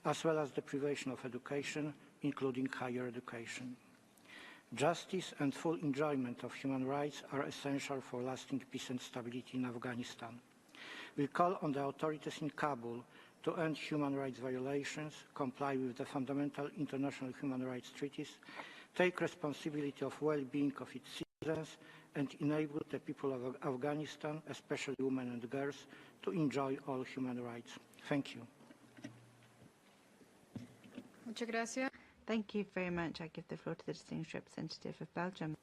S22: as well as the privation of education, including higher education. Justice and full enjoyment of human rights are essential for lasting peace and stability in Afghanistan. We call on the authorities in Kabul to end human rights violations, comply with the fundamental international human rights treaties, take responsibility of well-being of its citizens, and enable the people of Afghanistan, especially women and girls, to enjoy all human rights. Thank you.
S1: Muchas gracias.
S14: Thank you very much. I give the floor to the distinguished representative of Belgium.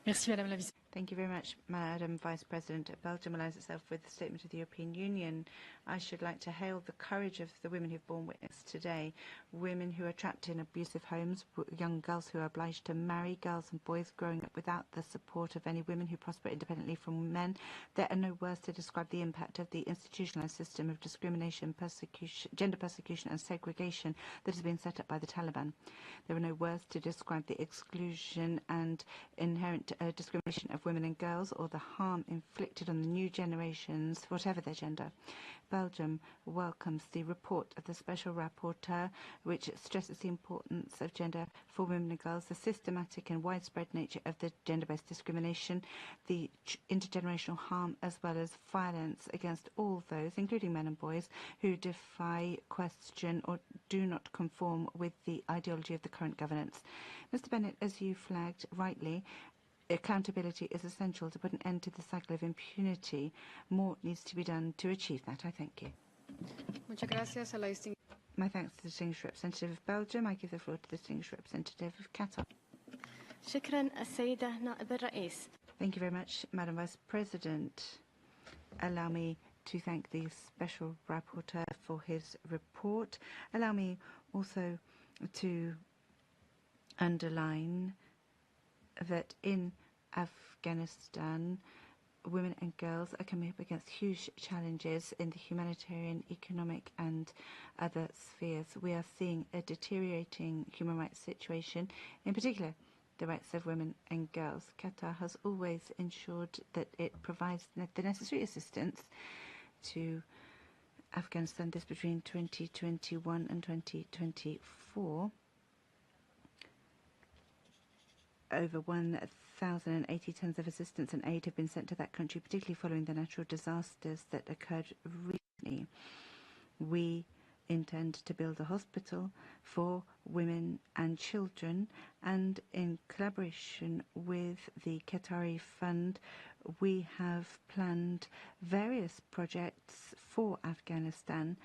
S23: Merci, Madame la Vice.
S14: Thank you very much, Madam Vice President. Belgium aligns itself with the statement of the European Union. I should like to hail the courage of the women who've borne witness today. Women who are trapped in abusive homes, young girls who are obliged to marry, girls and boys growing up without the support of any women who prosper independently from men. There are no words to describe the impact of the institutionalized system of discrimination, persecution, gender persecution and segregation that has been set up by the Taliban. There are no words to describe the exclusion and inherent discrimination of women and girls, or the harm inflicted on the new generations, whatever their gender. Belgium welcomes the report of the Special Rapporteur, which stresses the importance of gender for women and girls, the systematic and widespread nature of the gender-based discrimination, the intergenerational harm, as well as violence against all those, including men and boys, who defy, question, or do not conform with the ideology of the current governance. Mr. Bennett, as you flagged rightly, accountability is essential to put an end to the cycle of impunity. More needs to be done to achieve that. I thank you.
S1: Muchas gracias a la
S14: My thanks to the distinguished representative of Belgium. I give the floor to the distinguished representative of Qatar.
S2: شكرا السيدة نائب الرئيس.
S14: Thank you very much, Madam Vice President. Allow me to thank the Special Rapporteur for his report. Allow me also to underline that in Afghanistan, women and girls are coming up against huge challenges in the humanitarian, economic and other spheres. We are seeing a deteriorating human rights situation, in particular the rights of women and girls. Qatar has always ensured that it provides the necessary assistance to Afghanistan. This between 2021 and 2024. Over 1,080 tons of assistance and aid have been sent to that country, particularly following the natural disasters that occurred recently. We intend to build a hospital for women and children, and in collaboration with the Qatari Fund, we have planned various projects for Afghanistan.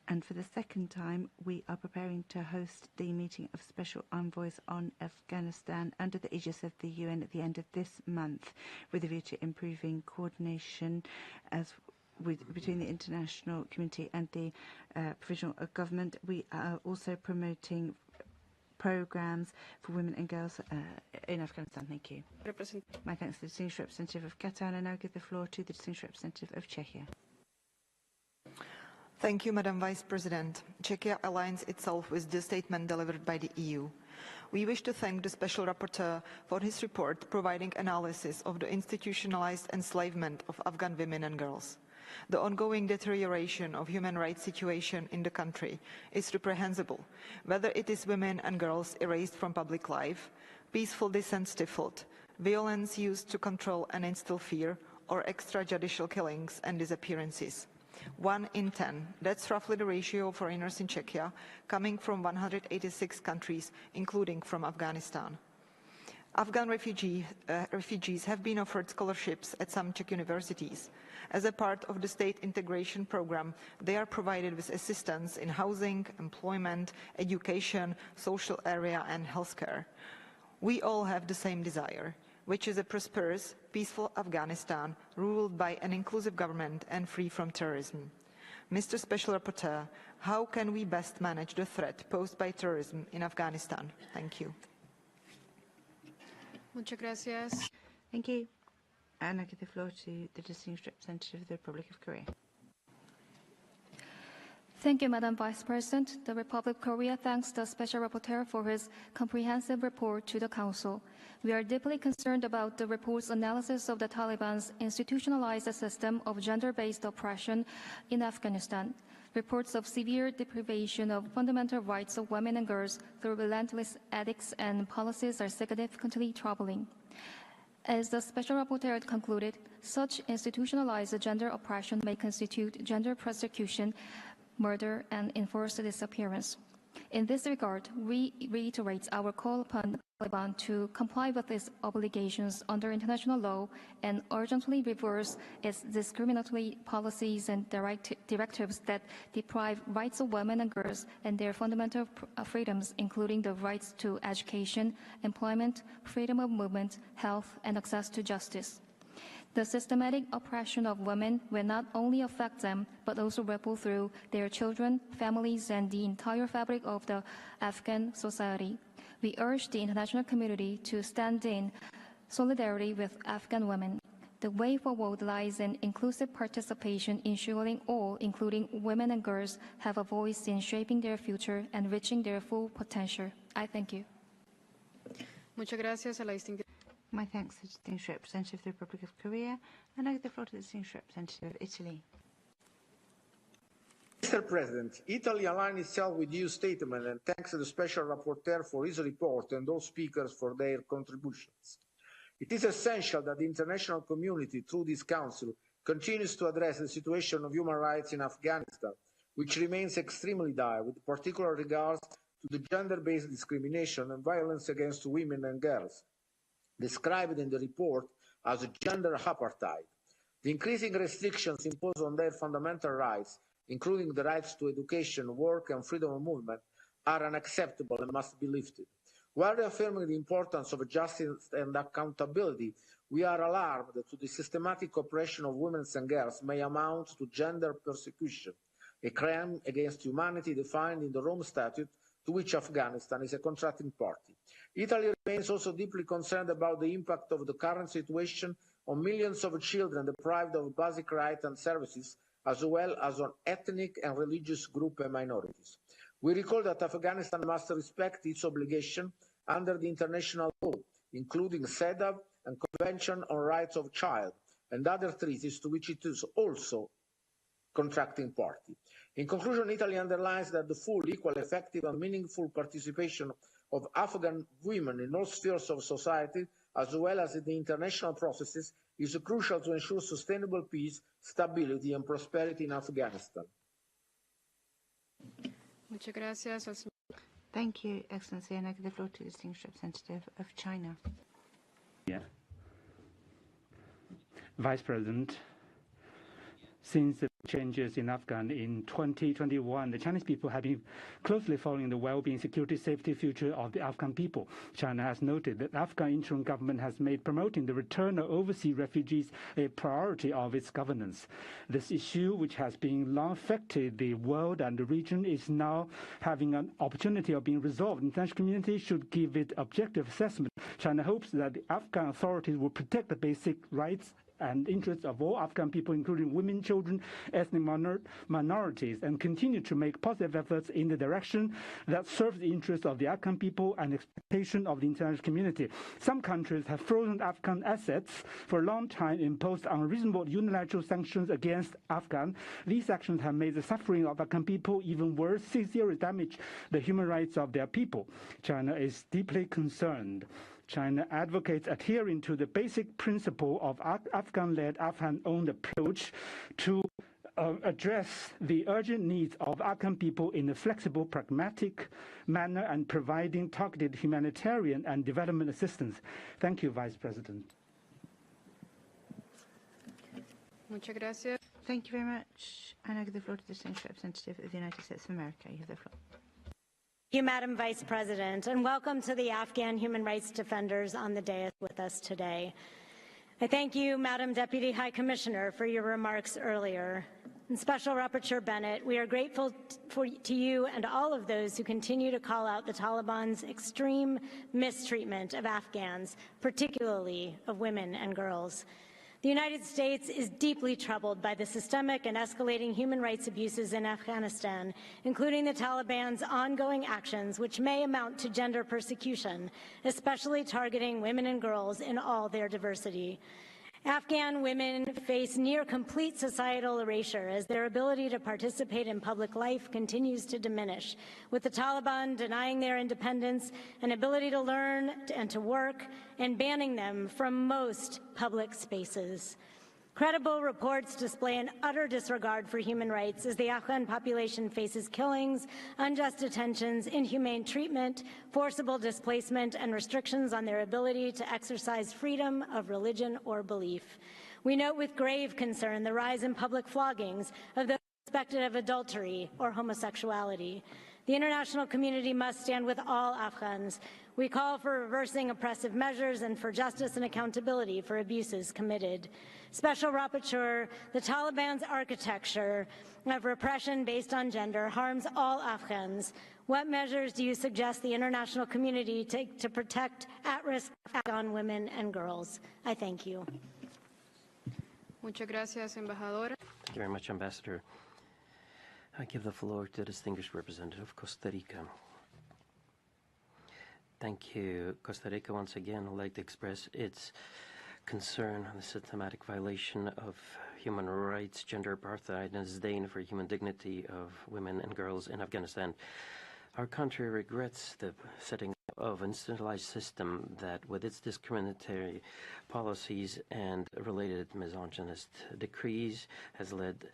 S14: And for the second time, we are preparing to host the meeting of special envoys on Afghanistan under the aegis of the UN at the end of this month, with a view to improving coordination between the international community and the provisional government. We are also promoting programs for women and girls in Afghanistan. Thank you. My thanks to the distinguished representative of Qatar, and I now give the floor to the distinguished representative of Czechia.
S3: Thank you, Madam Vice President. Czechia aligns itself with the statement delivered by the EU. We wish to thank the Special Rapporteur for his report providing analysis of the institutionalized enslavement of Afghan women and girls. The ongoing deterioration of human rights situation in the country is reprehensible, whether it is women and girls erased from public life, peaceful dissent stifled, violence used to control and instill fear, or extrajudicial killings and disappearances. 1 in 10, that's roughly the ratio of foreigners in Czechia, coming from 186 countries, including from Afghanistan. Afghan refugees have been offered scholarships at some Czech universities. As a part of the state integration program, they are provided with assistance in housing, employment, education, social area and healthcare. We all have the same desire, which is a prosperous, peaceful Afghanistan ruled by an inclusive government and free from terrorism. Mr. Special Rapporteur, how can we best manage the threat posed by terrorism in Afghanistan? Thank you.
S1: Muchas gracias.
S14: Thank you. And I give the floor to the distinguished representative of the Republic of Korea.
S5: Thank you, Madam Vice President. The Republic of Korea thanks the Special Rapporteur for his comprehensive report to the Council. We are deeply concerned about the report's analysis of the Taliban's institutionalized system of gender-based oppression in Afghanistan. Reports of severe deprivation of fundamental rights of women and girls through relentless edicts and policies are significantly troubling. As the Special Rapporteur concluded, such institutionalized gender oppression may constitute gender persecution, murder, and enforced disappearance. In this regard, we reiterate our call upon the Taliban to comply with its obligations under international law and urgently reverse its discriminatory policies and directives that deprive rights of women and girls and their fundamental freedoms, including the rights to education, employment, freedom of movement, health, and access to justice. The systematic oppression of women will not only affect them, but also ripple through their children, families, and the entire fabric of the Afghan society. We urge the international community to stand in solidarity with Afghan women. The way forward lies in inclusive participation, ensuring all, including women and girls, have a voice in shaping their future and reaching their full potential. I thank you.
S1: Muchas gracias a la distinguida.
S14: My thanks to the distinguished representative of the Republic of Korea, and I give the floor to the distinguished representative of Italy.
S6: Mr. President, Italy aligned itself with the EU statement and thanks to the Special Rapporteur for his report and all speakers for their contributions. It is essential that the international community, through this Council, continues to address the situation of human rights in Afghanistan, which remains extremely dire, with particular regards to the gender-based discrimination and violence against women and girls, described in the report as gender apartheid. The increasing restrictions imposed on their fundamental rights including the rights to education, work, and freedom of movement, are unacceptable and must be lifted. While reaffirming the importance of justice and accountability, we are alarmed that the systematic oppression of women and girls may amount to gender persecution, a crime against humanity defined in the Rome Statute, to which Afghanistan is a contracting party. Italy remains also deeply concerned about the impact of the current situation on millions of children deprived of basic rights and services, as well as on ethnic and religious groups and minorities. We recall that Afghanistan must respect its obligation under the international law, including CEDAW and Convention on Rights of Child, and other treaties to which it is also contracting party. In conclusion, Italy underlines that the full, equal, effective and meaningful participation of Afghan women in all spheres of society, as well as in the international processes, is crucial to ensure sustainable peace, stability and prosperity in Afghanistan.
S1: Muchas gracias.
S14: Thank you, Excellency. And I give the floor to the distinguished representative of China.
S7: Yeah. Vice President, since the changes in Afghan in 2021, the Chinese people have been closely following the well-being, security, safety, future of the Afghan people. China has noted that the Afghan interim government has made promoting the return of overseas refugees a priority of its governance. This issue, which has been long affected the world and the region, is now having an opportunity of being resolved. The international community should give it objective assessment. China hopes that the Afghan authorities will protect the basic rights and interests of all Afghan people, including women, children, ethnic minorities, and continue to make positive efforts in the direction that serves the interests of the Afghan people and expectation of the international community. Some countries have frozen Afghan assets for a long time, imposed unreasonable unilateral sanctions against Afghan. These actions have made the suffering of Afghan people even worse, seriously damage the human rights of their people. China is deeply concerned. China advocates adhering to the basic principle of Afghan-led, Afghan-owned approach to address the urgent needs of Afghan people in a flexible, pragmatic manner and providing targeted humanitarian and development assistance. Thank you, Vice President.
S1: Muchas gracias.
S14: Thank you very much. And I give the floor to the distinguished representative of the United States of America. You have the floor.
S8: Thank you, Madam Vice President, and welcome to the Afghan human rights defenders on the dais with us today. I thank you, Madam Deputy High Commissioner, for your remarks earlier. And Special Rapporteur Bennett, we are grateful to you and all of those who continue to call out the Taliban's extreme mistreatment of Afghans, particularly of women and girls. The United States is deeply troubled by the systemic and escalating human rights abuses in Afghanistan, including the Taliban's ongoing actions, which may amount to gender persecution, especially targeting women and girls in all their diversity. Afghan women face near complete societal erasure as their ability to participate in public life continues to diminish, with the Taliban denying their independence and ability to learn and to work and banning them from most public spaces. Credible reports display an utter disregard for human rights as the Afghan population faces killings, unjust detentions, inhumane treatment, forcible displacement, and restrictions on their ability to exercise freedom of religion or belief. We note with grave concern the rise in public floggings of those suspected of adultery or homosexuality. The international community must stand with all Afghans. We call for reversing oppressive measures and for justice and accountability for abuses committed. Special Rapporteur, the Taliban's architecture of repression based on gender harms all Afghans. What measures do you suggest the international community take to protect at-risk Afghan women and girls? I thank you.
S1: Muchas gracias, Embajadora.
S4: Thank you very much, Ambassador. I give the floor to the distinguished representative of Costa Rica. Thank you. Costa Rica once again would like to express its concern on the systematic violation of human rights, gender apartheid, and disdain for human dignity of women and girls in Afghanistan. Our country regrets the setting up of an institutionalized system that, with its discriminatory policies and related misogynist decrees, has led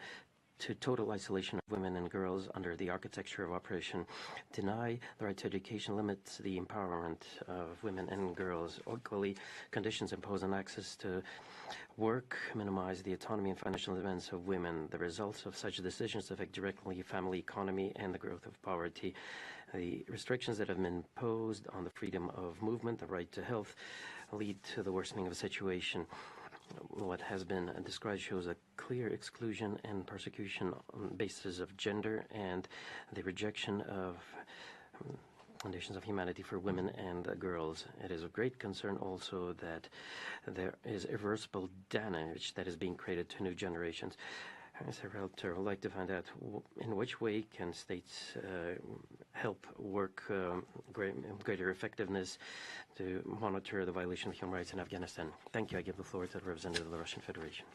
S4: to total isolation of women and girls under the architecture of oppression, deny the right to education, limits the empowerment of women and girls. Equally, conditions impose on access to work, minimize the autonomy and financial independence of women. The results of such decisions affect directly family economy and the growth of poverty. The restrictions that have been imposed on the freedom of movement, the right to health, lead to the worsening of the situation. What has been described shows a clear exclusion and persecution on the basis of gender and the rejection of conditions of humanity for women and girls. It is of great concern also that there is irreversible damage that is being created to new generations. As a realtor, I'd like to find out in which way can states help work greater effectiveness to monitor the violation of human rights in Afghanistan. Thank you. I give the floor to the representative of the Russian Federation.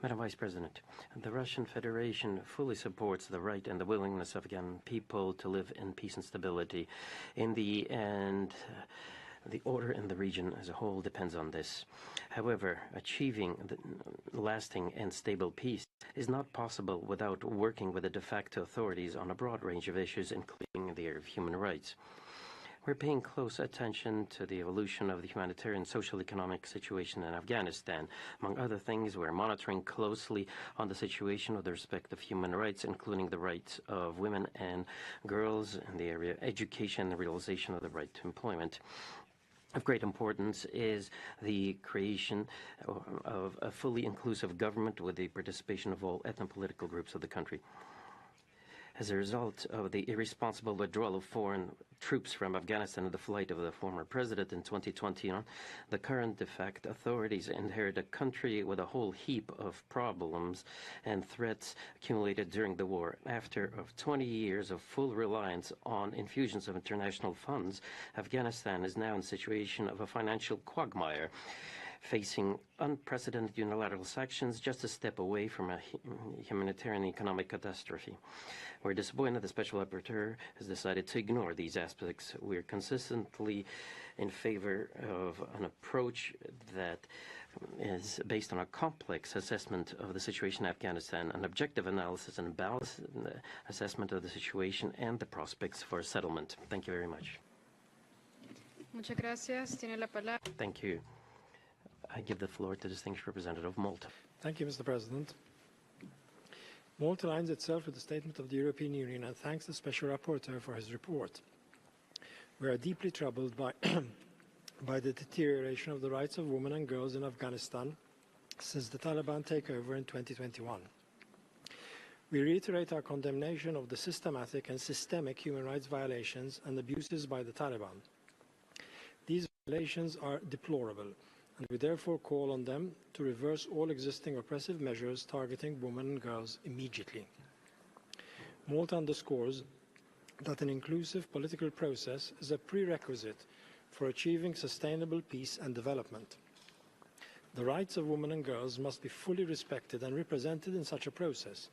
S4: Madam Vice President, the Russian Federation fully supports the right and the willingness of Afghan people to live in peace and stability. In the end, the order in the region as a whole depends on this. However, achieving the lasting and stable peace is not possible without working with the de facto authorities on a broad range of issues, including the area of human rights. We're paying close attention to the evolution of the humanitarian and social economic situation in Afghanistan. Among other things, we're monitoring closely on the situation with respect of human rights, including the rights of women and girls in the area of education and the realization of the right to employment. Of great importance is the creation of a fully inclusive government with the participation of all ethno-political groups of the country. As a result of the irresponsible withdrawal of foreign troops from Afghanistan and the flight of the former president in 2020, the current de facto authorities inherit a country with a whole heap of problems and threats accumulated during the war. After 20 years of full reliance on infusions of international funds, Afghanistan is now in a situation of a financial quagmire, facing unprecedented unilateral sanctions just a step away from a humanitarian economic catastrophe. We're disappointed the Special Rapporteur has decided to ignore these aspects. We're consistently in favor of an approach that is based on a complex assessment of the situation in Afghanistan, an objective analysis and balanced assessment of the situation and the prospects for settlement. Thank you very much.
S1: Muchas gracias. Tiene la palabra.
S4: Thank you. I give the floor to the distinguished representative of Malta.
S9: Thank you, Mr. President. Malta aligns itself with the statement of the European Union and thanks the Special Rapporteur for his report. We are deeply troubled by, by the deterioration of the rights of women and girls in Afghanistan since the Taliban takeover in 2021. We reiterate our condemnation of the systematic and systemic human rights violations and abuses by the Taliban. These violations are deplorable, and we therefore call on them to reverse all existing oppressive measures targeting women and girls immediately. Malta underscores that an inclusive political process is a prerequisite for achieving sustainable peace and development. The rights of women and girls must be fully respected and represented in such a process,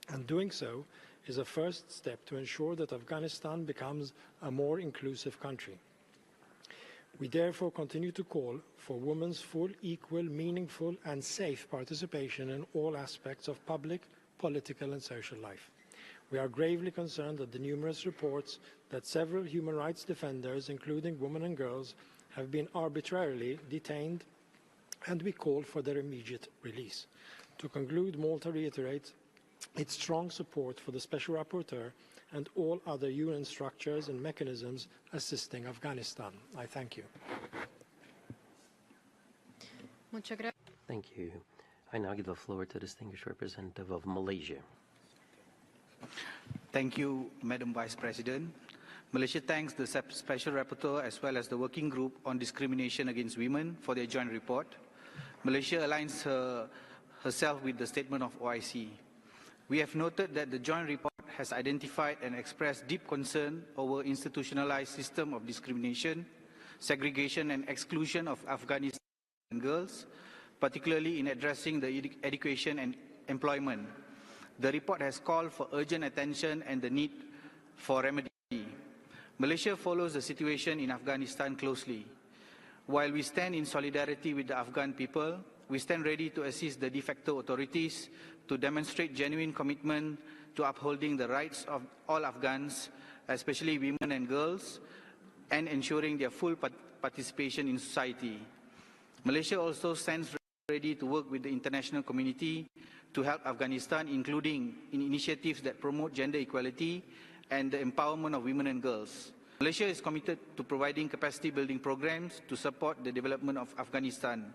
S9: and doing so is a first step to ensure that Afghanistan becomes a more inclusive country. We therefore continue to call for women's full, equal, meaningful and safe participation in all aspects of public, political and social life. We are gravely concerned at the numerous reports that several human rights defenders, including women and girls, have been arbitrarily detained, and we call for their immediate release. To conclude, Malta reiterates its strong support for the Special Rapporteur and all other UN structures and mechanisms assisting Afghanistan. I thank you.
S4: Thank you. I now give the floor to the distinguished representative of Malaysia.
S10: Thank you, Madam Vice President. Malaysia thanks the Special Rapporteur as well as the Working Group on Discrimination Against Women for their joint report. Malaysia aligns herself with the statement of OIC. We have noted that the joint report has identified and expressed deep concern over institutionalized system of discrimination, segregation and exclusion of Afghanistan girls, particularly in addressing the education and employment. The report has called for urgent attention and the need for remedy. Malaysia follows the situation in Afghanistan closely. While we stand in solidarity with the Afghan people, we stand ready to assist the de facto authorities to demonstrate genuine commitment to upholding the rights of all Afghans, especially women and girls, and ensuring their full participation in society. Malaysia also stands ready to work with the international community to help Afghanistan, including in initiatives that promote gender equality and the empowerment of women and girls. Malaysia is committed to providing capacity building programs to support the development of Afghanistan.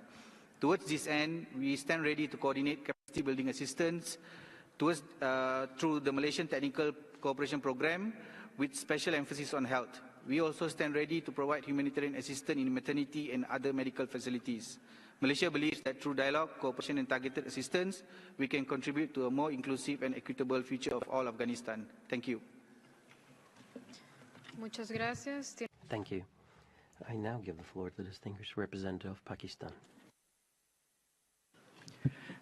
S10: Towards this end, we stand ready to coordinate capacity building assistance through the Malaysian Technical Cooperation Program with special emphasis on health. We also stand ready to provide humanitarian assistance in maternity and other medical facilities. Malaysia believes that through dialogue, cooperation and targeted assistance, we can contribute to a more inclusive and equitable future of all Afghanistan. Thank you.
S1: Muchas gracias.
S4: Thank you. I now give the floor to the distinguished representative of Pakistan.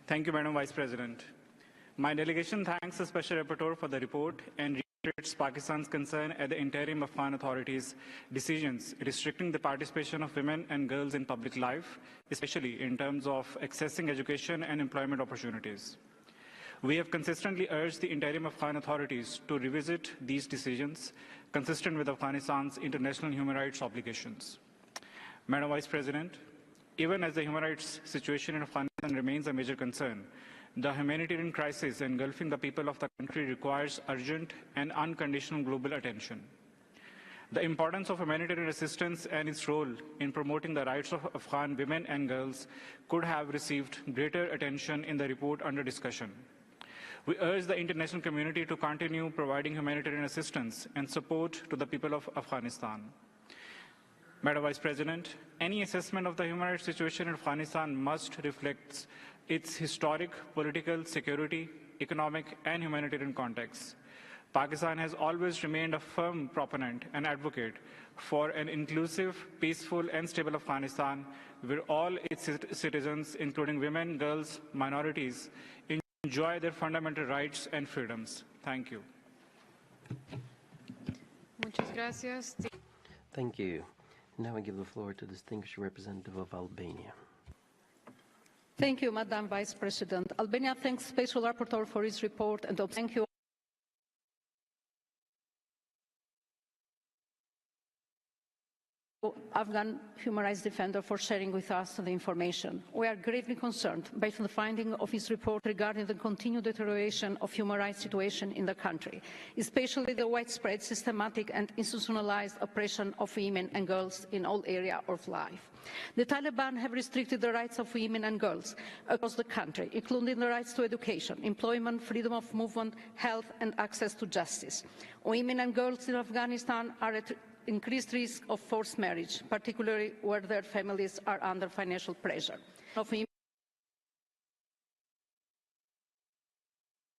S11: Thank you, Madam Vice President. My delegation thanks the Special Rapporteur for the report and reiterates Pakistan's concern at the interim Afghan authorities' decisions restricting the participation of women and girls in public life, especially in terms of accessing education and employment opportunities. We have consistently urged the interim Afghan authorities to revisit these decisions consistent with Afghanistan's international human rights obligations. Madam Vice President, even as the human rights situation in Afghanistan remains a major concern, the humanitarian crisis engulfing the people of the country requires urgent and unconditional global attention. The importance of humanitarian assistance and its role in promoting the rights of Afghan women and girls could have received greater attention in the report under discussion. We urge the international community to continue providing humanitarian assistance and support to the people of Afghanistan. Madam Vice President, any assessment of the human rights situation in Afghanistan must reflect its historic, political, security, economic, and humanitarian context. Pakistan has always remained a firm proponent and advocate for an inclusive, peaceful, and stable Afghanistan where all its citizens, including women, girls, minorities, enjoy their fundamental rights and freedoms. Thank you.
S1: Muchas gracias.
S4: Thank you. Now I give the floor to the distinguished representative of Albania.
S12: Thank you, Madam Vice President. Albania thanks Special Rapporteur for his report and thank you Afghan human rights defender for sharing with us the information. We are greatly concerned by the finding of his report regarding the continued deterioration of human rights situation in the country, especially the widespread, systematic and institutionalized oppression of women and girls in all areas of life. The Taliban have restricted the rights of women and girls across the country, including the rights to education, employment, freedom of movement, health and access to justice. Women and girls in Afghanistan are at increased risk of forced marriage, particularly where their families are under financial pressure.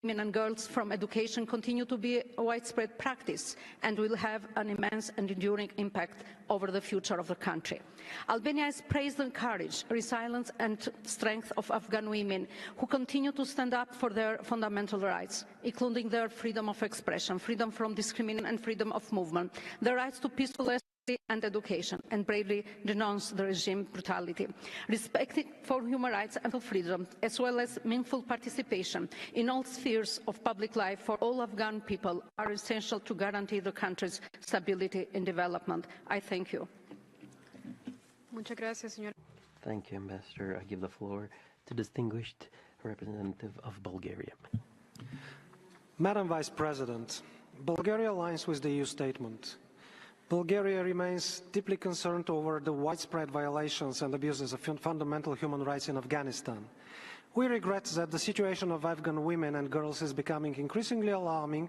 S12: Women and girls from education continue to be a widespread practice and will have an immense and enduring impact over the future of the country. Albania has praised the courage, resilience and strength of Afghan women who continue to stand up for their fundamental rights, including their freedom of expression, freedom from discrimination and freedom of movement, the rights to peaceful and education, and bravely denounce the regime brutality. Respect for human rights and freedom, as well as meaningful participation in all spheres of public life for all Afghan people, are essential to guarantee the country's stability and development. I thank you.
S1: Muchas gracias, señor.
S4: Thank you, Ambassador. I give the floor to distinguished representative of Bulgaria.
S13: Madam Vice President, Bulgaria aligns with the EU statement. Bulgaria remains deeply concerned over the widespread violations and abuses of fundamental human rights in Afghanistan. We regret that the situation of Afghan women and girls is becoming increasingly alarming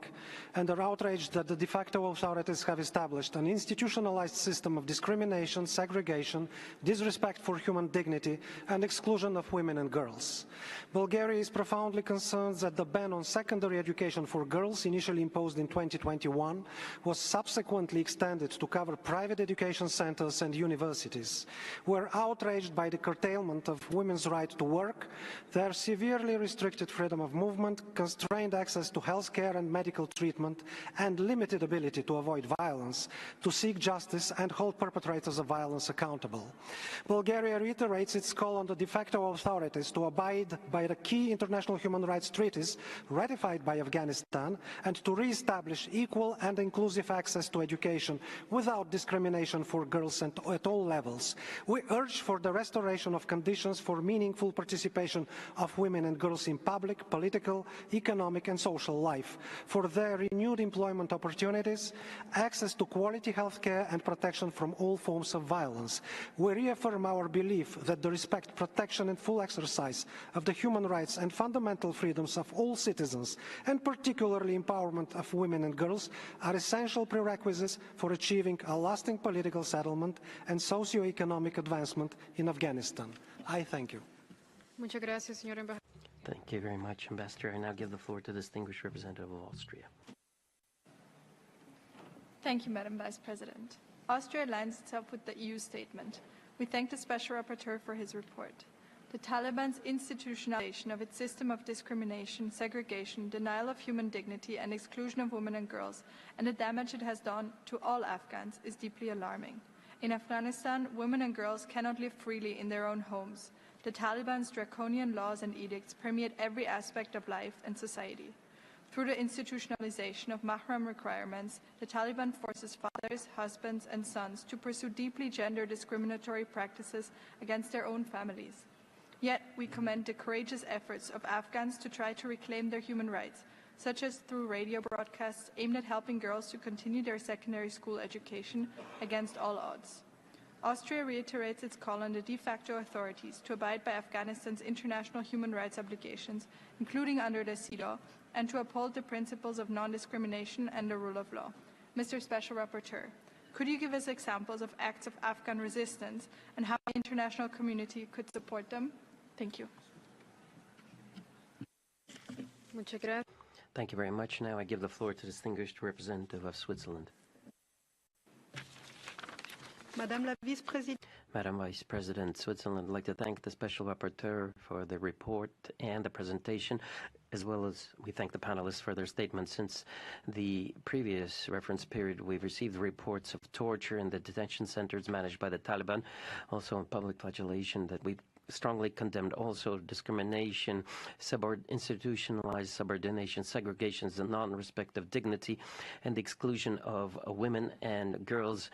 S13: and are outraged that the de facto authorities have established an institutionalized system of discrimination, segregation, disrespect for human dignity and exclusion of women and girls. Bulgaria is profoundly concerned that the ban on secondary education for girls, initially imposed in 2021, was subsequently extended to cover private education centers and universities. We are outraged by the curtailment of women's right to work, Their severely restricted freedom of movement, constrained access to health care and medical treatment, and limited ability to avoid violence, to seek justice and hold perpetrators of violence accountable. Bulgaria reiterates its call on the de facto authorities to abide by the key international human rights treaties ratified by Afghanistan and to re-establish equal and inclusive access to education without discrimination for girls at all levels. We urge for the restoration of conditions for meaningful participation of women and girls in public, political, economic and social life, for their renewed employment opportunities, access to quality health care and protection from all forms of violence. We reaffirm our belief that the respect, protection and full exercise of the human rights and fundamental freedoms of all citizens, and particularly empowerment of women and girls, are essential prerequisites for achieving a lasting political settlement and socio-economic advancement in Afghanistan. I thank you.
S1: Muchas gracias, señor embajador.
S4: Thank you very much, Ambassador. I now give the floor to the distinguished representative of Austria.
S15: Thank you, Madam Vice President. Austria aligns itself with the EU statement. We thank the Special Rapporteur for his report. The Taliban's institutionalization of its system of discrimination, segregation, denial of human dignity, and exclusion of women and girls, and the damage it has done to all Afghans, is deeply alarming. In Afghanistan, women and girls cannot live freely in their own homes. The Taliban's draconian laws and edicts permeate every aspect of life and society. Through the institutionalization of mahram requirements, the Taliban forces fathers, husbands, and sons to pursue deeply gender discriminatory practices against their own families. Yet, we commend the courageous efforts of Afghans to try to reclaim their human rights, such as through radio broadcasts aimed at helping girls to continue their secondary school education against all odds. Austria reiterates its call on the de facto authorities to abide by Afghanistan's international human rights obligations, including under the CEDAW, and to uphold the principles of non-discrimination and the rule of law. Mr. Special Rapporteur, could you give us examples of acts of Afghan resistance and how the international community could support them? Thank you.
S1: Muchas gracias.
S4: Thank you very much. Now I give the floor to the distinguished representative of Switzerland.
S16: Madame la Vice-Présidente.
S4: Madam Vice President, Switzerland would like to thank the Special Rapporteur for the report and the presentation, as well as we thank the panelists for their statements. Since the previous reference period, we've received reports of torture in the detention centers managed by the Taliban, also in public flagellation that we've strongly condemned, also discrimination, institutionalized subordination, segregations, and non-respect of dignity, and the exclusion of women and girls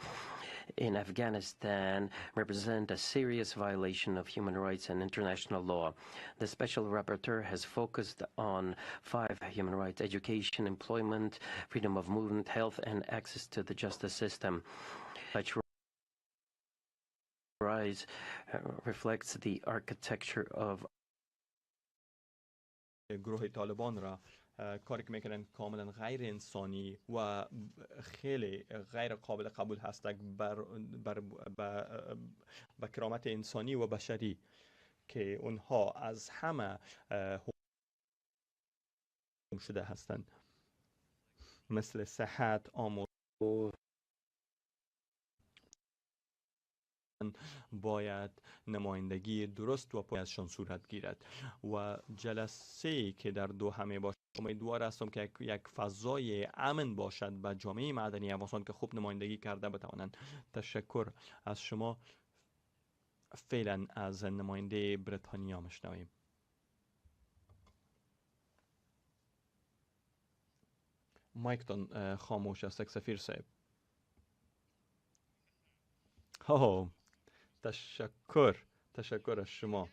S4: in Afghanistan represent a serious violation of human rights and international law. The Special Rapporteur has focused on 5 human rights: education, employment, freedom of movement, health, and access to the justice system. Such rise reflects the architecture of
S17: گروه طالبان را کاری که میکنن کاملا غیر انسانی و خیلی غیر قابل قبول هست بر کرامت انسانی و بشری که اونها از همه شده هستند، مثل صحت، آموزش. باید نمایندگی درست و پایشان صورت گیرد و جلسه که در دوحه می باشد امیدوار هستم که یک فضای امن باشد به جامعه مدنی افغانستان که خوب نمایندگی کرده بتوانند. تشکر از شما. فعلا از نماینده بریتانیا میشنویم. مایکتون خاموش است سفیر صاحب. تشکر از شما.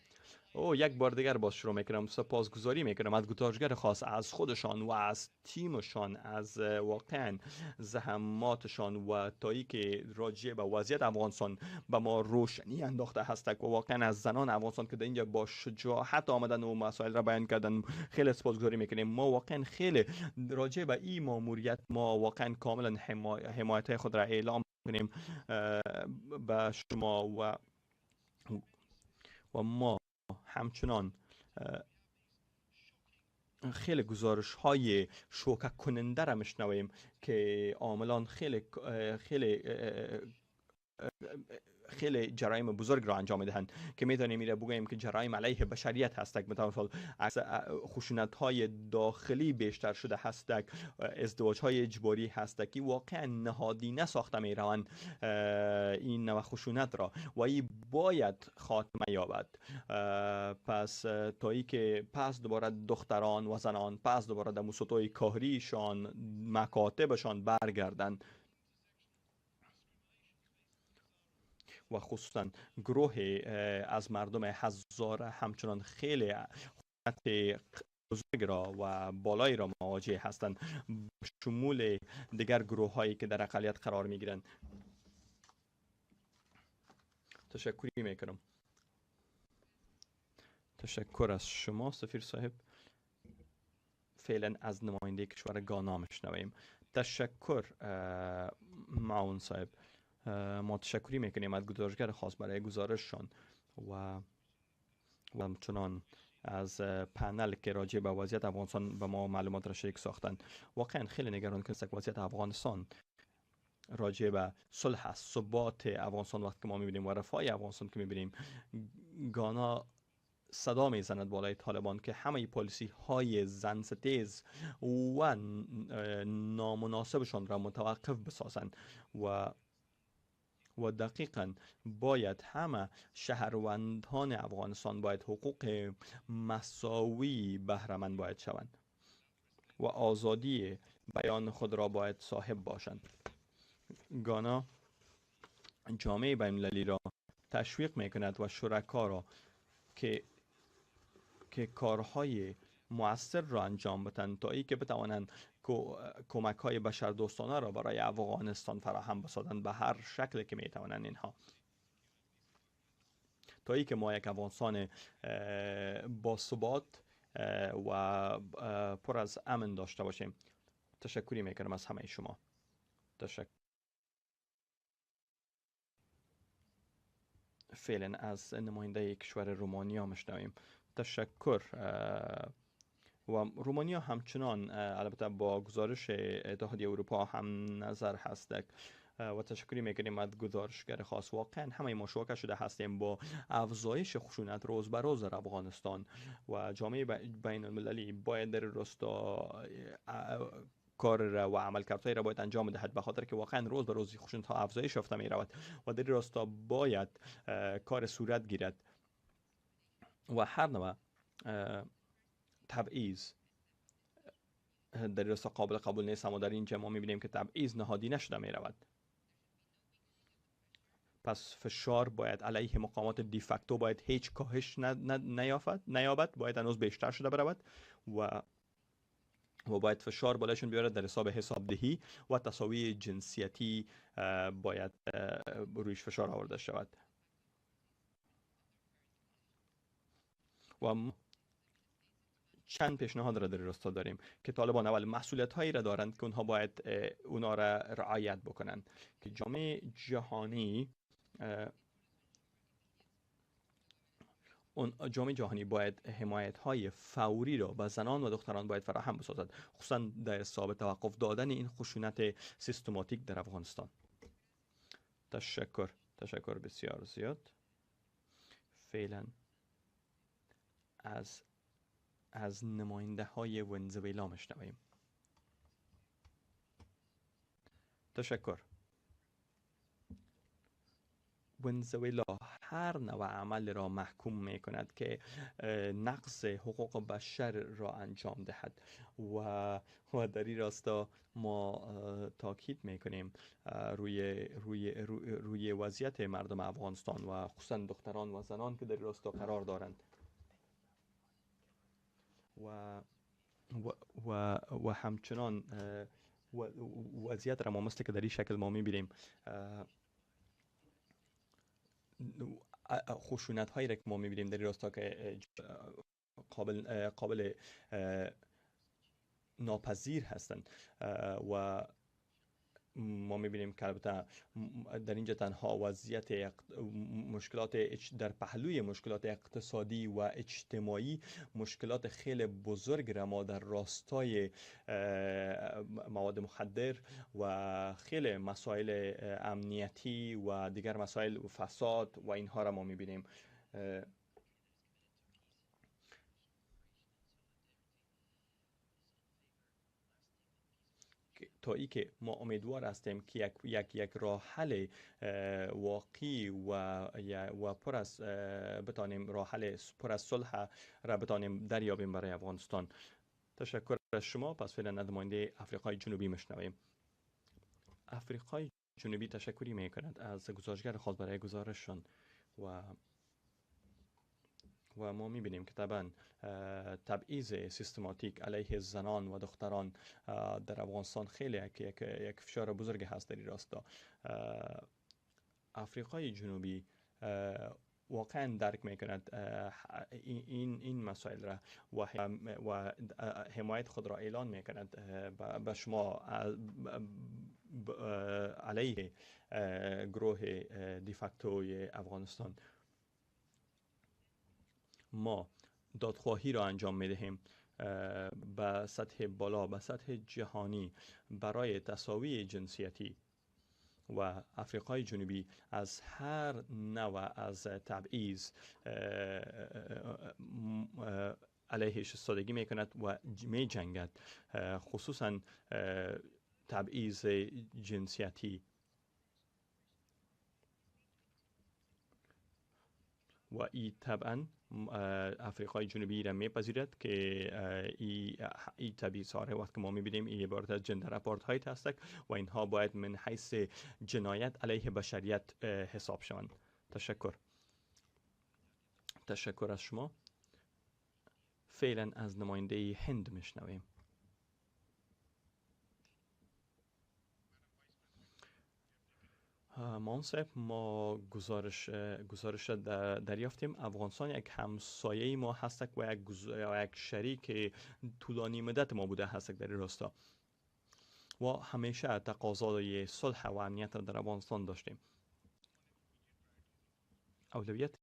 S17: یک بار دیگر باز شروع میکنم. سپاسگزاری میکنم از گزارشگر خاص، از خودشان و از تیمشان، از واقعا زحماتشان و تایی که راجع به وضعیت افغانستان به ما روشنی انداخته هستند و واقعا از زنان افغانستان که در اینجا با شجاعت آمدن و مسائل را بیان کردن خیلی سپاسگزاری میکنیم. ما واقعا خیلی راجع به این ماموریت ما واقعا کاملا حمایت خود را اعلام کنیم به شما و ما همچنان خیلی گزارش های شوکه کننده را میشنویم که عاملان خیلی خیلی جرایم بزرگ را انجام میدهند که میتونیم میره بگوییم که جرایم علیه بشریت هستند. مثلا خشونت های داخلی بیشتر شده هستند، ازدواج های اجباری هستند که واقعا نهادینه ساخته میروند این نوع خشونت را و این باید خاتمه یابد. پس تایی که پس دوباره دختران و زنان پس دوباره در موسطای کاریشان مکاتبشان برگردن و خصوصا گروه از مردم هزاره همچنان خیلی خشونت بزرگ را و بالایی را مواجه هستند، شمول دیگر گروه هایی که در اقلیت قرار می گیرند. تشکری میکنم. تشکر از شما سفیر صاحب. فعلا از نماینده کشور گانا میشنویم. تشکر معاون صاحب. ما تشکری میکنیم از گزارشگر خاص برای گزارششان و همچنان از پنل که راجع به وضعیت افغانستان به ما معلومات را شریک ساختن. واقعا خیلی نگران کننده وضعیت افغانستان راجع به صلح است، ثبات افغانستان وقتی که ما میبینیم و رفاه افغانستان که میبینیم. گانا صدا میزند بالای طالبان که همه پالیسی های زنستیز و نامناسبشان را متوقف بسازند و دقیقا باید همه شهروندان افغانستان باید حقوق مساوی بهره‌مند باید شوند و آزادی بیان خود را باید صاحب باشند. گانا جامعه بین‌المللی را تشویق میکند و شرکا را که کارهای مؤثر را انجام بدهند تا ای که بتوانند کمک های بشردوستانه را برای افغانستان فراهم بسازند به هر شکلی که میتوانند اینها، تا ای که ما یک افغانستان با ثبات و پر از امن داشته باشیم. تشکری میکنم از همه شما. تشکر. فعلا از نماینده کشور رومانیا میشنویم. تشکر. و رومانیا همچنان البته با گزارش اتحادیه اروپا هم نظر هست و تشکری میکنیم از گزارشگر خاص. واقعا همه ما شوکه شده هستیم با افزایش خشونت روز به روز در افغانستان و جامعه بین المللی باید در راستا کار و عملکردهای را باید انجام دهد، به خاطر که واقعا روز به روز خشونت ها افزایش یافته می رود و در راستا باید کار صورت گیرد و هر نوع تبعیض در راستا قابل قبول نیست. اما در اینجا ما میبینیم که تبعیض نهادینه شده می رود. پس فشار باید علیه مقامات دیفکتو باید هیچ کاهش نیابد، باید هنوز بیشتر شده برود و باید فشار بالایشون بیارد در حسابدهی و تساوی جنسیتی باید رویش فشار آورده شود. و چند پیشنهاد را در راستا داریم که طالبان اول مسئولیت هایی را دارند که اونها باید اونا را رعایت بکنند، که جامعه جهانی باید حمایت های فوری را به زنان و دختران باید فراهم بسازد، خصوصا در حساب توقف دادن این خشونت سیستماتیک در افغانستان. تشکر بسیار زیاد. فعلا از نماینده های ونزوئلا میشنویم. تشکر. ونزوئلا هر نوع عمل را محکوم می کند که نقض حقوق بشر را انجام دهد و در این راستا ما تاکید می کنیم روی وضعیت مردم افغانستان و خصوصا دختران و زنان که در این راستا قرار دارند و همچنان وضعیت را ما مثل که در این شکل ما می بینیم. خشونت هایی را که ما میبینیم در این راستا که قابل ناپذیر هستند و ما میبینیم که البته در اینجا تنها وضعیت مشکلات در پهلوی مشکلات اقتصادی و اجتماعی مشکلات خیلی بزرگ را ما در راستای مواد مخدر و خیلی مسائل امنیتی و دیگر مسائل فساد و اینها را ما میبینیم. تا ای که ما امیدوار هستیم که یک راه حل واقعی و پر از بتانیم راه حل پر از صلح را بتانیم دریابیم برای افغانستان. تشکر از شما. پس فعلا نماینده آفریقای جنوبی میشنویم. آفریقای جنوبی تشکری میکند از گزارشگر خود برای گزارششان و ما میبینیم که طبعا تبعیض سیستماتیک علیه زنان و دختران در افغانستان خیلی یک فشار بزرگ هست در این راستا. آفریقای جنوبی واقعا درک میکند این مسائل را و حمایت خود را اعلان میکند به شما علیه گروه دیفکتوی افغانستان. ما دادخواهی را انجام میدهیم به سطح بالا، به سطح جهانی برای تساوی جنسیتی و آفریقای جنوبی از هر نوع از تبعیض علیهش ایستادگی میکند و می جنگد، خصوصا تبعیض جنسیتی. و ای طبعا آفریقای جنوبی را میپذیرد که ای تبعیض ها وقت که ما میبینیم این عبارت از جندر اپارتهاید هست و اینها باید من حیث جنایت علیه بشریت حساب شوند. تشکر از شما. فعلا از نماینده هند میشنویم. منصف ما گزارش دریافتیم. افغانستان یک همسایه ما هست و یک شریک طولانی مدت ما بوده هست در این راستا و همیشه تقاضای صلح و امنیت در افغانستان داشتیم. اولویت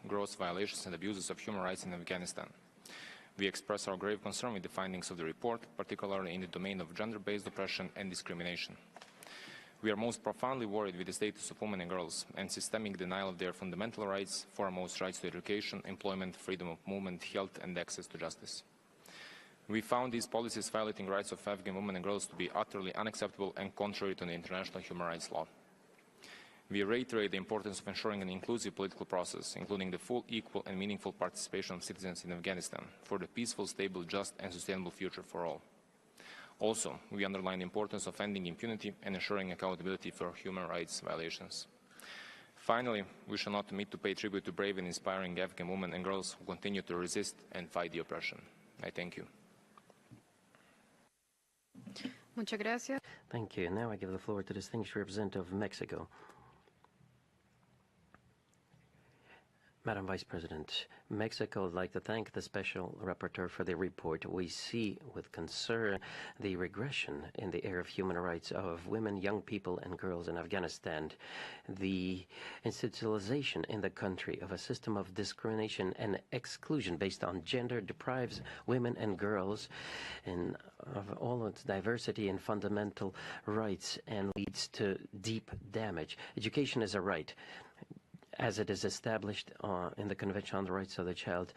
S18: gross violations and abuses of human rights in Afghanistan. We express our grave concern with the findings of the report, particularly in the domain of gender-based oppression and discrimination. We are most profoundly worried with the status of women and girls and systemic denial of their fundamental rights, foremost rights to education, employment, freedom of movement, health, and access to justice. We found these policies violating rights of Afghan women and girls to be utterly unacceptable and contrary to the international human rights law. We reiterate the importance of ensuring an inclusive political process, including the full, equal, and meaningful participation of citizens in Afghanistan for the peaceful, stable, just, and sustainable future for all. Also, we underline the importance of ending impunity and ensuring accountability for human rights violations. Finally, we shall not omit to pay tribute to brave and inspiring Afghan women and girls who continue to resist and fight the oppression. I thank you.
S1: Muchas gracias.
S4: Thank you. Now I give the floor to the distinguished representative of Mexico. Madam Vice President, Mexico would like to thank the Special Rapporteur for the report. We see with concern the regression in the area of human rights of women, young people, and girls in Afghanistan. The institutionalization in the country of a system of discrimination and exclusion based on gender deprives women and girls of all its diversity and fundamental rights and leads to deep damage. Education is a right, as it is established in the Convention on the Rights of the Child.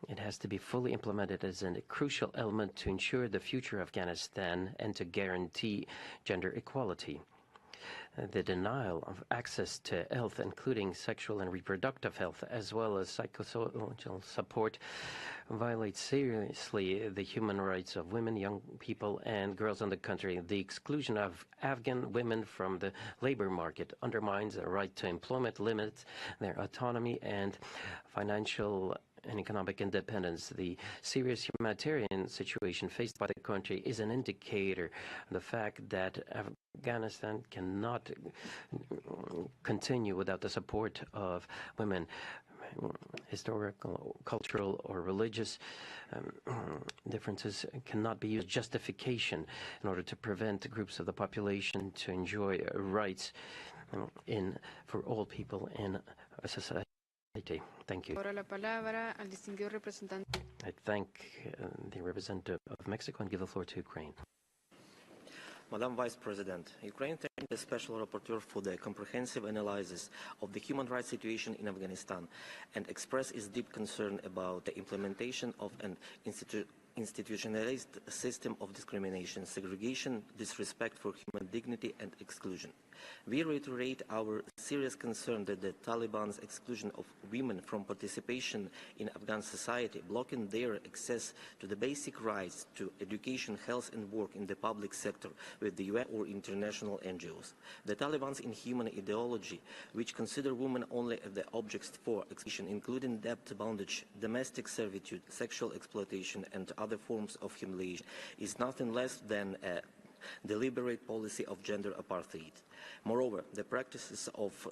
S4: It has to be fully implemented as a crucial element to ensure the future of Afghanistan and to guarantee gender equality. The denial of access to health, including sexual and reproductive health, as well as psychosocial support, violates seriously the human rights of women, young people, and girls in the country. The exclusion of Afghan women from the labor market undermines their right to employment, limits their autonomy and financial and economic independence. The serious humanitarian situation faced by the country is an indicator of the fact that Afghanistan cannot continue without the support of women. Historical, cultural, or religious differences cannot be used as justification in order to prevent groups of the population to enjoy rights for all people in a society. Thank you.
S1: Ahora la palabra al distinguido representante.
S4: I thank the representative of Mexico and give the floor to Ukraine.
S19: Madam Vice President, Ukraine thanks the Special Rapporteur for the comprehensive analysis of the human rights situation in Afghanistan and express its deep concern about the implementation of an institutionalized system of discrimination, segregation, disrespect for human dignity, and exclusion. We reiterate our serious concern that the Taliban's exclusion of women from participation in Afghan society, blocking their access to the basic rights to education, health, and work in the public sector with the UN or international NGOs. The Taliban's inhuman ideology, which consider women only as the objects for exploitation, including debt, bondage, domestic servitude, sexual exploitation, and other forms of humiliation, is nothing less than a deliberate policy of gender apartheid. Moreover, the practices of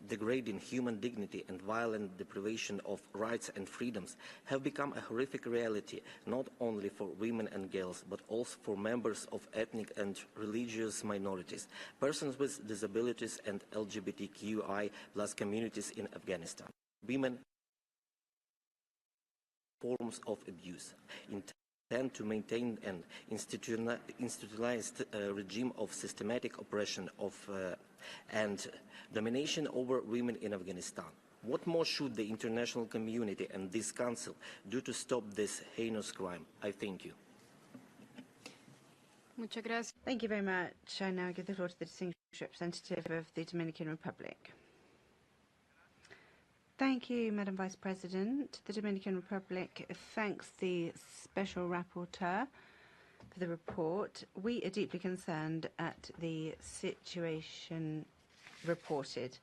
S19: degrading human dignity and violent deprivation of rights and freedoms have become a horrific reality not only for women and girls, but also for members of ethnic and religious minorities, persons with disabilities, and LGBTQI+ communities in Afghanistan. Women forms of abuse intend to maintain an institutionalized regime of systematic oppression and domination over women in Afghanistan. What more should the international community and this Council do to stop this heinous crime? I thank you.
S1: Muchas gracias.
S14: Thank you very much. I now give the floor to the distinguished representative of the Dominican Republic. Thank you, Madam Vice President. The Dominican Republic thanks the Special Rapporteur for the report. We are deeply concerned at the situation reported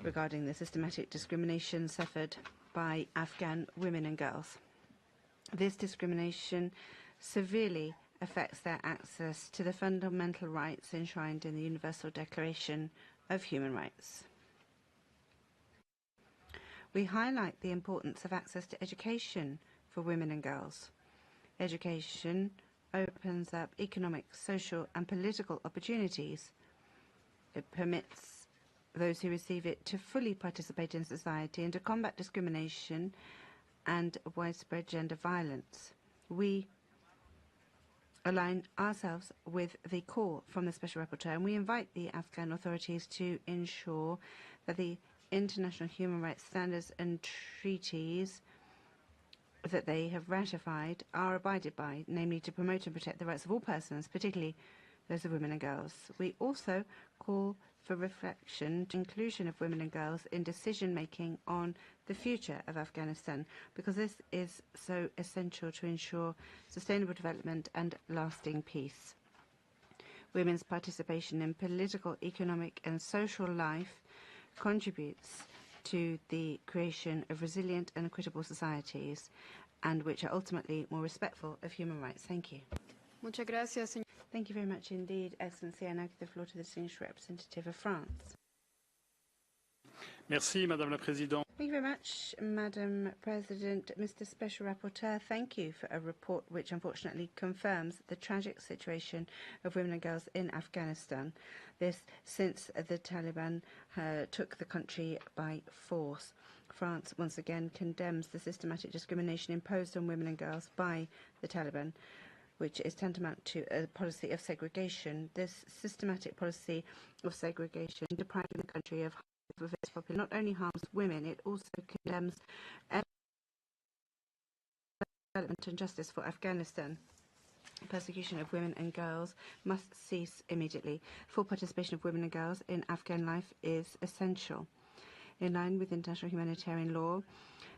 S14: regarding the systematic discrimination suffered by Afghan women and girls. This discrimination severely affects their access to the fundamental rights enshrined in the Universal Declaration of Human Rights. We highlight the importance of access to education for women and girls. Education opens up economic, social, and political opportunities. It permits those who receive it to fully participate in society and to combat discrimination and widespread gender violence. We align ourselves with the call from the Special Rapporteur, and we invite the Afghan authorities to ensure that the international human rights standards and treaties that they have ratified are abided by, namely to promote and protect the rights of all persons, particularly those of women and girls. We also call for reflection to inclusion of women and girls in decision-making on the future of Afghanistan, because this is so essential to ensure sustainable development and lasting peace. Women's participation in political, economic and social life contributes to the creation of resilient and equitable societies, and which are ultimately more respectful of human rights. Thank you.
S1: Muchas gracias, señor.
S14: Thank you very much indeed, Excellency. I now give the floor to the distinguished representative of France.
S20: Merci, Madame la Présidente.
S14: Thank you very much, Madam President. Mr. Special Rapporteur, thank you for a report which unfortunately confirms the tragic situation of women and girls in Afghanistan. This since the Taliban took the country by force. France once again condemns the systematic discrimination imposed on women and girls by the Taliban, which is tantamount to a policy of segregation. This systematic policy of segregation, depriving the country of its population, not only harms women, it also condemns development and justice for Afghanistan. Persecution of women and girls must cease immediately. Full participation of women and girls in Afghan life is essential. In line with international humanitarian law,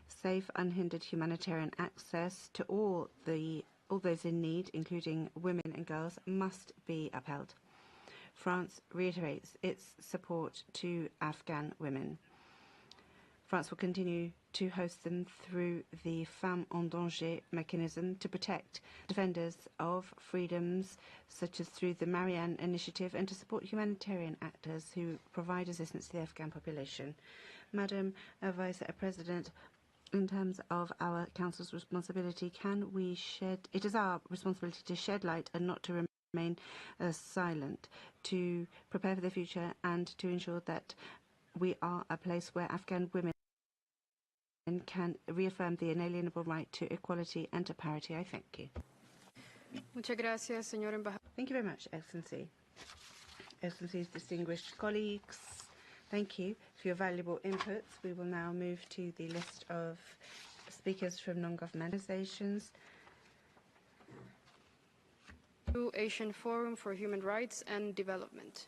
S14: safe, unhindered humanitarian access to all those in need, including women and girls, must be upheld. France reiterates its support to Afghan women. France will continue to host them through the Femmes en Danger mechanism to protect defenders of freedoms, such as through the Marianne Initiative, and to support humanitarian actors who provide assistance to the Afghan population. Madam Vice President, in terms of our Council's responsibility, it is our responsibility to shed light and not to remain silent, to prepare for the future and to ensure that we are a place where Afghan women can reaffirm the inalienable right to equality and to parity. I thank you.
S1: Muchas gracias, señor embajador.
S14: Thank you very much, Excellency. Excellencies, distinguished colleagues, thank you for your valuable inputs. We will now move to the list of speakers from non-governmental organizations.
S1: Asian Forum for Human Rights and Development.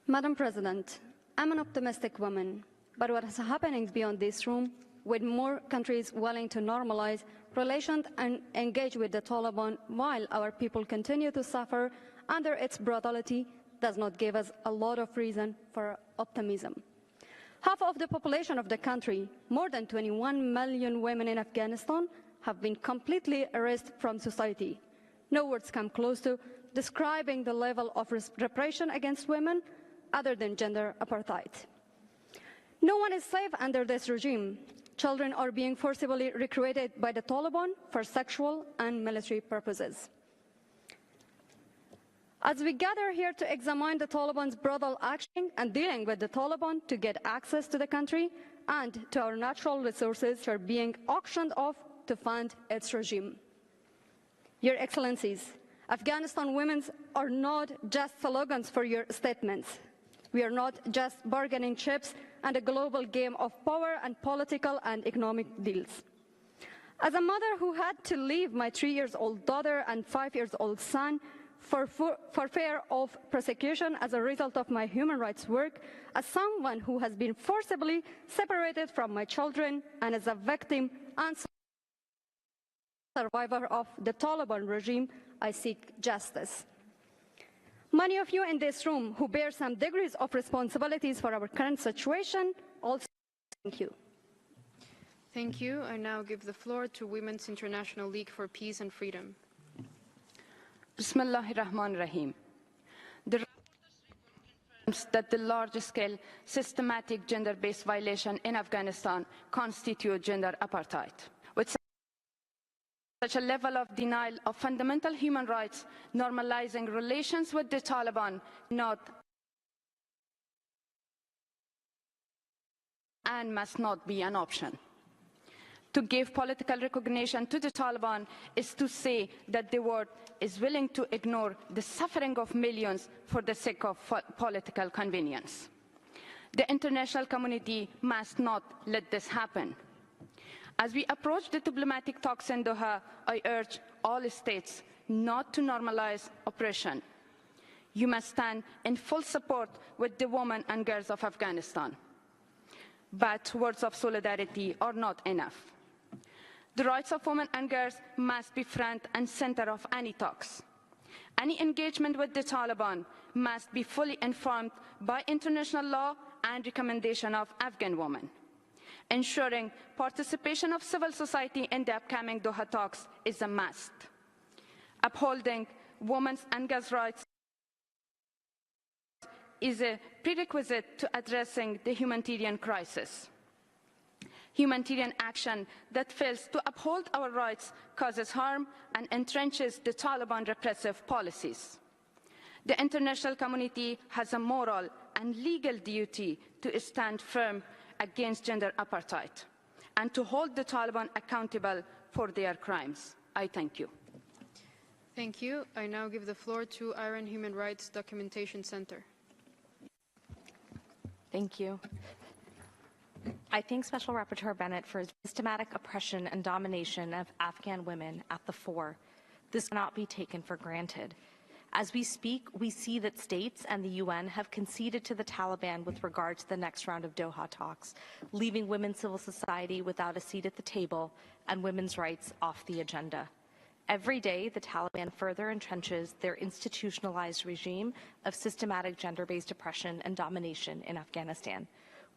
S5: Madam President, I'm an optimistic woman, but what is happening beyond this room, with more countries willing to normalize relations and engage with the Taliban while our people continue to suffer under its brutality, does not give us a lot of reason for optimism. Half of the population of the country, more than 21 million women in Afghanistan, have been completely erased from society. No words come close to describing the level of repression against women other than gender apartheid. No one is safe under this regime. Children are being forcibly recruited by the Taliban for sexual and military purposes. As we gather here to examine the Taliban's brutal action and dealing with the Taliban to get access to the country and to our natural resources are being auctioned off to fund its regime. Your Excellencies, Afghanistan women are not just slogans for your statements. We are not just bargaining chips and a global game of power and political and economic deals. As a mother who had to leave my 3-year-old daughter and 5-year-old son for fear of persecution as a result of my human rights work, as someone who has been forcibly separated from my children, and as a victim and survivor of the Taliban regime, I seek justice. Many of you in this room who bear some degrees of responsibilities for our current situation, also thank you.
S1: Thank you. I now give the floor to Women's International League for Peace and Freedom.
S21: Bismillahir-Rahmanir-Rahim. The confirms that the large-scale systematic gender-based violation in Afghanistan constitute gender apartheid. With such a level of denial of fundamental human rights, normalizing relations with the Taliban not and must not be an option. To give political recognition to the Taliban is to say that the world is willing to ignore the suffering of millions for the sake of political convenience. The international community must not let this happen. As we approach the diplomatic talks in Doha, I urge all states not to normalize oppression. You must stand in full support with the women and girls of Afghanistan. But words of solidarity are not enough. The rights of women and girls must be front and center of any talks. Any engagement with the Taliban must be fully informed by international law and recommendation of Afghan women. Ensuring participation of civil society in the upcoming Doha talks is a must. Upholding women's and girls' rights is a prerequisite to addressing the humanitarian crisis. Humanitarian action that fails to uphold our rights causes harm and entrenches the Taliban repressive policies. The international community has a moral and legal duty to stand firm against gender apartheid and to hold the Taliban accountable for their crimes. I thank you.
S1: Thank you. I now give the floor to Iran Human Rights Documentation Center.
S20: Thank you. I thank Special Rapporteur Bennett for his systematic oppression and domination of Afghan women at the fore. This cannot be taken for granted. As we speak, we see that states and the UN have conceded to the Taliban with regard to the next round of Doha talks, leaving women's civil society without a seat at the table and women's rights off the agenda. Every day, the Taliban further entrenches their institutionalized regime of systematic gender-based oppression and domination in Afghanistan.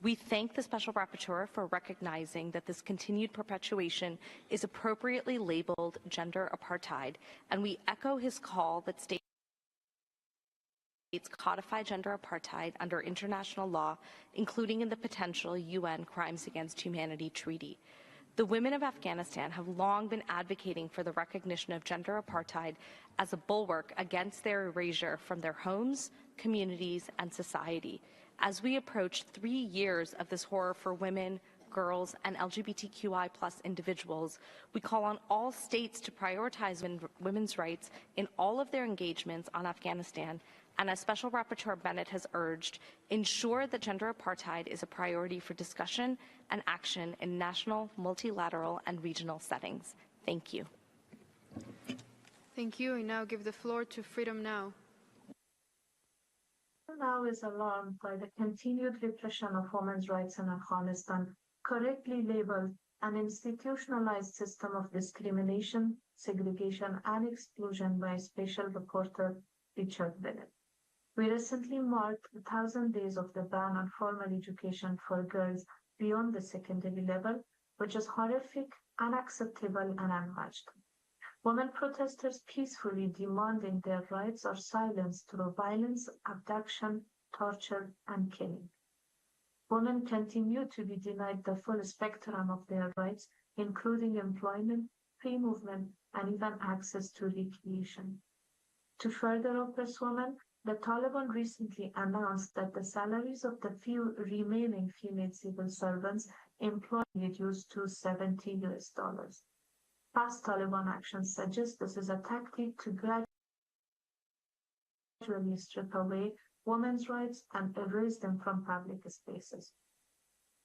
S20: We thank the Special Rapporteur for recognizing that this continued perpetuation is appropriately labeled gender apartheid, and we echo his call that states codify gender apartheid under international law, including in the potential UN Crimes Against Humanity Treaty. The women of Afghanistan have long been advocating for the recognition of gender apartheid as a bulwark against their erasure from their homes, communities, and society. As we approach 3 years of this horror for women, girls, and LGBTQI+ individuals, we call on all states to prioritize women's rights in all of their engagements on Afghanistan, and as Special Rapporteur Bennett has urged, ensure that gender apartheid is a priority for discussion and action in national, multilateral, and regional settings. Thank you.
S1: Thank you. I now give the floor to Freedom Now.
S22: Now is alarmed by the continued repression of women's rights in Afghanistan, correctly labeled an institutionalized system of discrimination, segregation, and exclusion by Special Rapporteur Richard Bennett. We recently marked 1,000 days of the ban on formal education for girls beyond the secondary level, which is horrific, unacceptable, and unmatched. Women protesters peacefully demanding their rights are silenced through violence, abduction, torture, and killing. Women continue to be denied the full spectrum of their rights, including employment, free movement, and even access to recreation. To further oppress women, the Taliban recently announced that the salaries of the few remaining female civil servants employed reduced to $70 US. Past Taliban actions suggest this is a tactic to gradually strip away women's rights and erase them from public spaces.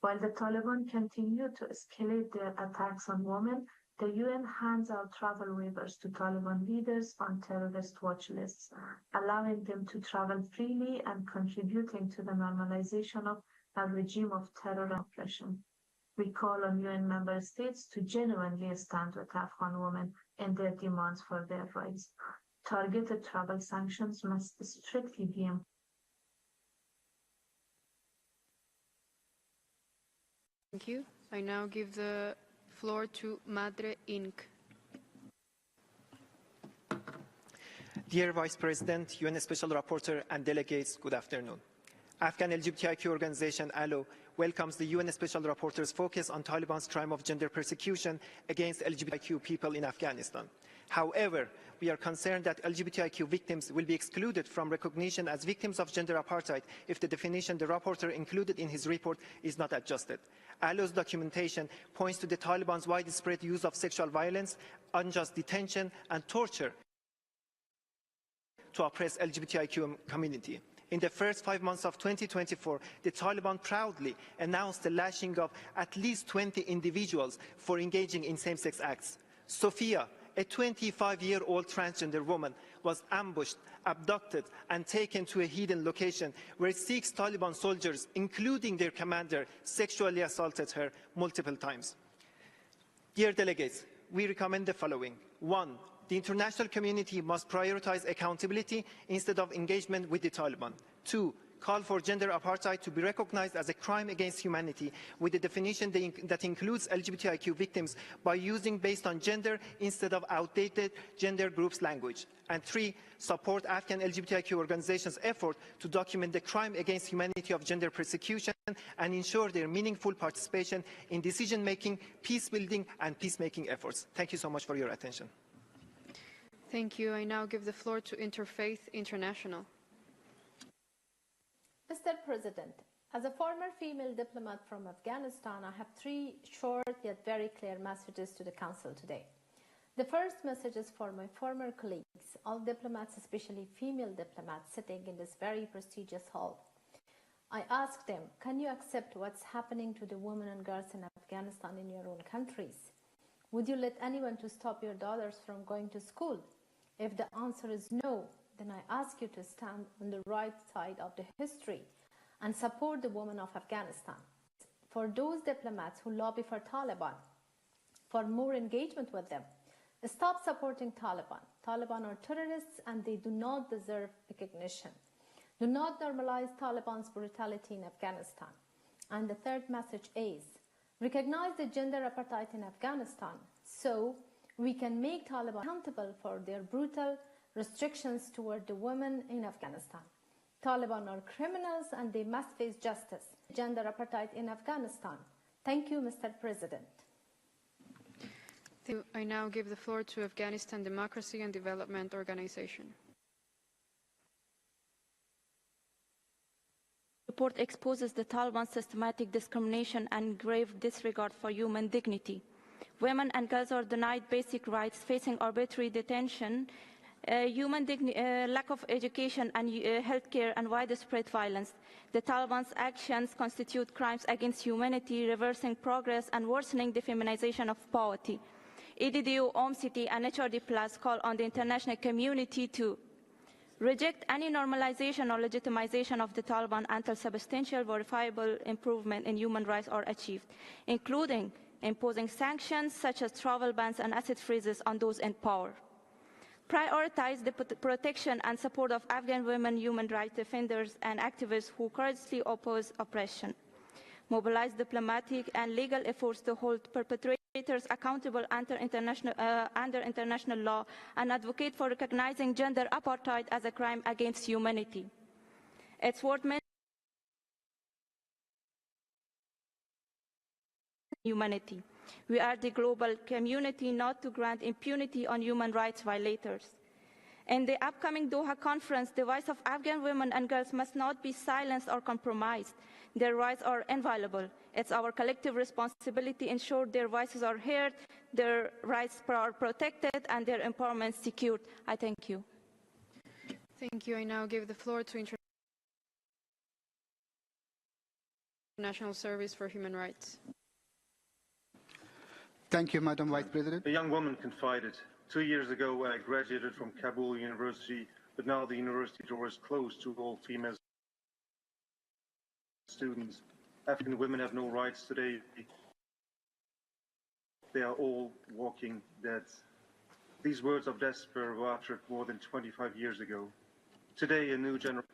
S22: While the Taliban continue to escalate their attacks on women, the UN hands out travel waivers to Taliban leaders on terrorist watch lists, allowing them to travel freely and contributing to the normalization of a regime of terror and oppression. We call on UN member states to genuinely stand with Afghan women in their demands for their rights. Targeted travel sanctions must strictly be imposed.
S1: Thank you. I now give the floor to Madre Inc.
S23: Dear Vice President, UN Special Rapporteur, and delegates, good afternoon.
S2: Afghan LGBTIQ organization ALO welcomes the UN Special Rapporteur's focus on Taliban's crime of gender persecution against LGBTIQ people in Afghanistan. However, we are concerned that LGBTIQ victims will be excluded from recognition as victims of gender apartheid if the definition the rapporteur included in his report is not adjusted. ALO's documentation points to the Taliban's widespread use of sexual violence, unjust detention, and torture to oppress LGBTIQ community. In the first 5 months of 2024, the Taliban proudly announced the lashing of at least 20 individuals for engaging in same-sex acts. Sophia, a 25-year-old transgender woman, was ambushed, abducted, and taken to a hidden location where 6 Taliban soldiers, including their commander, sexually assaulted her multiple times. Dear delegates, we recommend the following. 1. The international community must prioritize accountability instead of engagement with the Taliban. 2. Call for gender apartheid to be recognized as a crime against humanity with a definition that includes LGBTIQ victims by using based on gender instead of outdated gender groups language. And 3. Support Afghan LGBTIQ organizations' effort to document the crime against humanity of gender persecution and ensure their meaningful participation in decision-making, peace-building, and peacemaking efforts. Thank you so much for your attention.
S1: Thank you. I now give the floor to Interfaith International.
S3: Mr. President, as a former female diplomat from Afghanistan, I have 3 short yet very clear messages to the Council today. The first message is for my former colleagues, all diplomats, especially female diplomats, sitting in this very prestigious hall. I ask them, can you accept what's happening to the women and girls in Afghanistan in your own countries? Would you let anyone to stop your daughters from going to school? If the answer is no, then I ask you to stand on the right side of the history and support the women of Afghanistan. For those diplomats who lobby for Taliban, for more engagement with them, stop supporting Taliban. Taliban are terrorists and they do not deserve recognition. Do not normalize Taliban's brutality in Afghanistan. And the third message is, recognize the gender apartheid in Afghanistan so we can make Taliban accountable for their brutal restrictions toward the women in Afghanistan. Taliban are criminals and they must face justice. Gender apartheid in Afghanistan. Thank you, Mr. President.
S1: I now give the floor to Afghanistan Democracy and Development Organization.
S5: The report exposes the Taliban's systematic discrimination and grave disregard for human dignity. Women and girls are denied basic rights, facing arbitrary detention, lack of education and health care, and widespread violence. The Taliban's actions constitute crimes against humanity, reversing progress and worsening the feminization of poverty. EDDU, OMCT, and HRD Plus call on the international community to reject any normalization or legitimization of the Taliban until substantial, verifiable improvement in human rights are achieved, including imposing sanctions such as travel bans and asset freezes on those in power. Prioritize the protection and support of Afghan women, human rights defenders, and activists who courageously oppose oppression. Mobilize diplomatic and legal efforts to hold perpetrators accountable under international law and advocate for recognizing gender apartheid as a crime against humanity. It's worth mentioning humanity. We urge the global community not to grant impunity on human rights violators. In the upcoming Doha conference, the voice of Afghan women and girls must not be silenced or compromised. Their rights are inviolable. It's our collective responsibility to ensure their voices are heard, their rights are protected, and their empowerment secured. I thank you.
S1: Thank you. I now give the floor to International Service for Human Rights.
S23: Thank you, Madam Vice President.
S24: A young woman confided, 2 years ago I graduated from Kabul University, but now the university door is closed to all female students. Afghan women have no rights today. They are all walking dead. These words of despair were uttered more than 25 years ago. Today, a new generation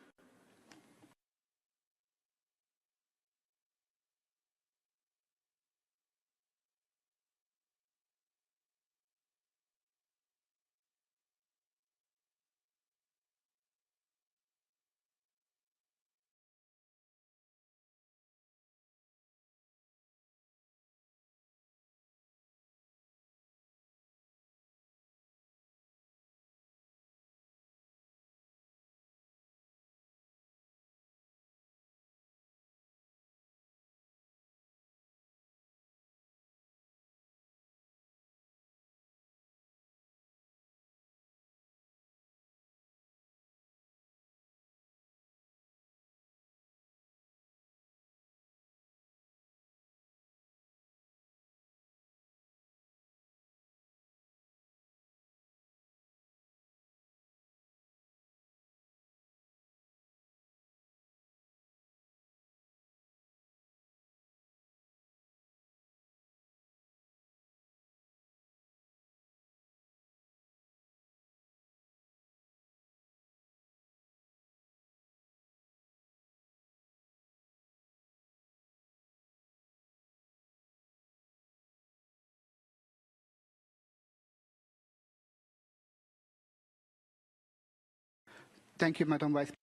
S6: Thank you, Madam Vice President.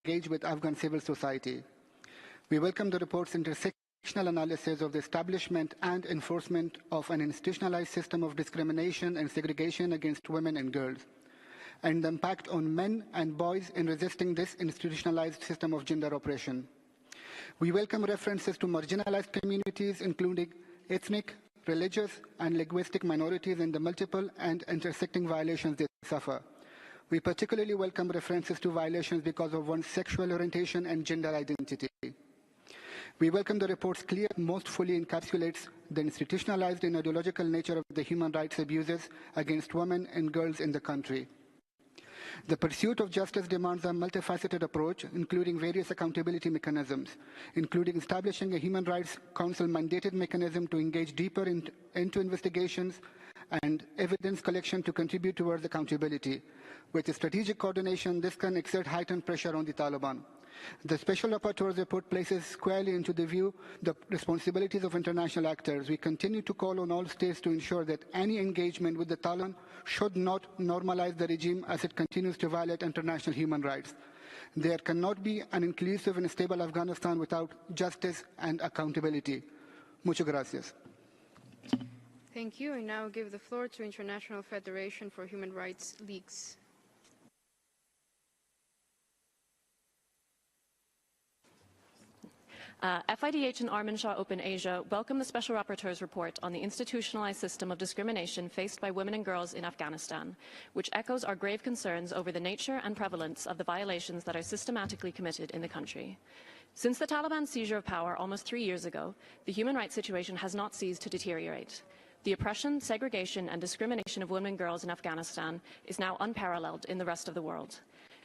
S6: Engage with Afghan civil society. We welcome the report's intersectional analysis of the establishment and enforcement of an institutionalized system of discrimination and segregation against women and girls, and the impact on men and boys in resisting this institutionalized system of gender oppression. We welcome references to marginalized communities, including ethnic, religious, and linguistic minorities, and the multiple and intersecting violations they suffer. We particularly welcome references to violations because of one's sexual orientation and gender identity. We welcome the report's clear and most fully encapsulates the institutionalized and ideological nature of the human rights abuses against women and girls in the country. The pursuit of justice demands a multifaceted approach, including various accountability mechanisms, including establishing a Human Rights Council mandated mechanism to engage deeper into investigations and evidence collection to contribute towards accountability. With strategic coordination, this can exert heightened pressure on the Taliban. The Special Rapporteur's report places squarely into the view the responsibilities of international actors. We continue to call on all states to ensure that any engagement with the Taliban should not normalize the regime as it continues to violate international human rights. There cannot be an inclusive and stable Afghanistan without justice and accountability. Muchas gracias.
S1: Thank you. I now give the floor to International Federation for Human Rights Leagues.
S7: FIDH and Armin Shah Open Asia welcome the Special Rapporteur's report on the institutionalized system of discrimination faced by women and girls in Afghanistan, which echoes our grave concerns over the nature and prevalence of the violations that are systematically committed in the country. Since the Taliban seizure of power almost 3 years ago, the human rights situation has not ceased to deteriorate. The oppression, segregation, and discrimination of women and girls in Afghanistan is now unparalleled in the rest of the world.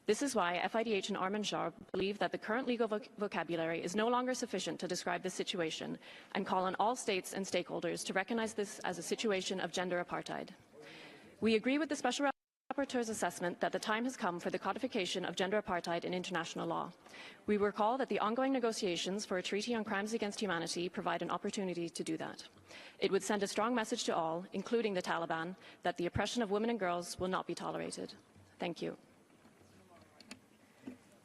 S7: This is why FIDH and Armin Shah believe that the current legal vocabulary is no longer sufficient to describe this situation and call on all states and stakeholders to recognize this as a situation of gender apartheid. We agree with the Special Rapporteur's assessment that the time has come for the codification of gender apartheid in international law. We recall that the ongoing negotiations for a treaty on crimes against humanity provide an opportunity to do that. It would send a strong message to all, including the Taliban, that the oppression of women and girls will not be tolerated. Thank you.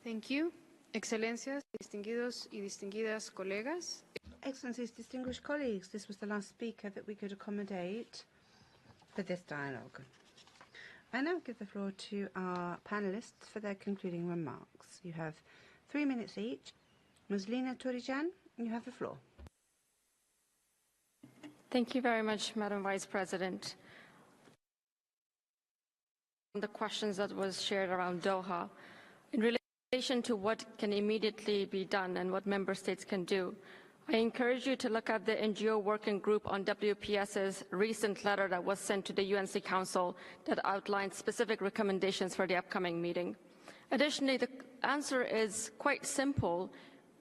S1: Thank you. Excelencias, distinguidos y distinguidas colegas.
S14: Excellencies, distinguished colleagues, this was the last speaker that we could accommodate for this dialogue. I now give the floor to our panelists for their concluding remarks. You have 3 minutes each. Ms. Lina Turijan, you have the floor.
S5: Thank you very much, Madam Vice President. The questions that was shared around Doha, in relation to what can immediately be done and what member states can do, I encourage you to look at the NGO working group on WPS's recent letter that was sent to the UNC Council that outlines specific recommendations for the upcoming meeting. Additionally, the answer is quite simple.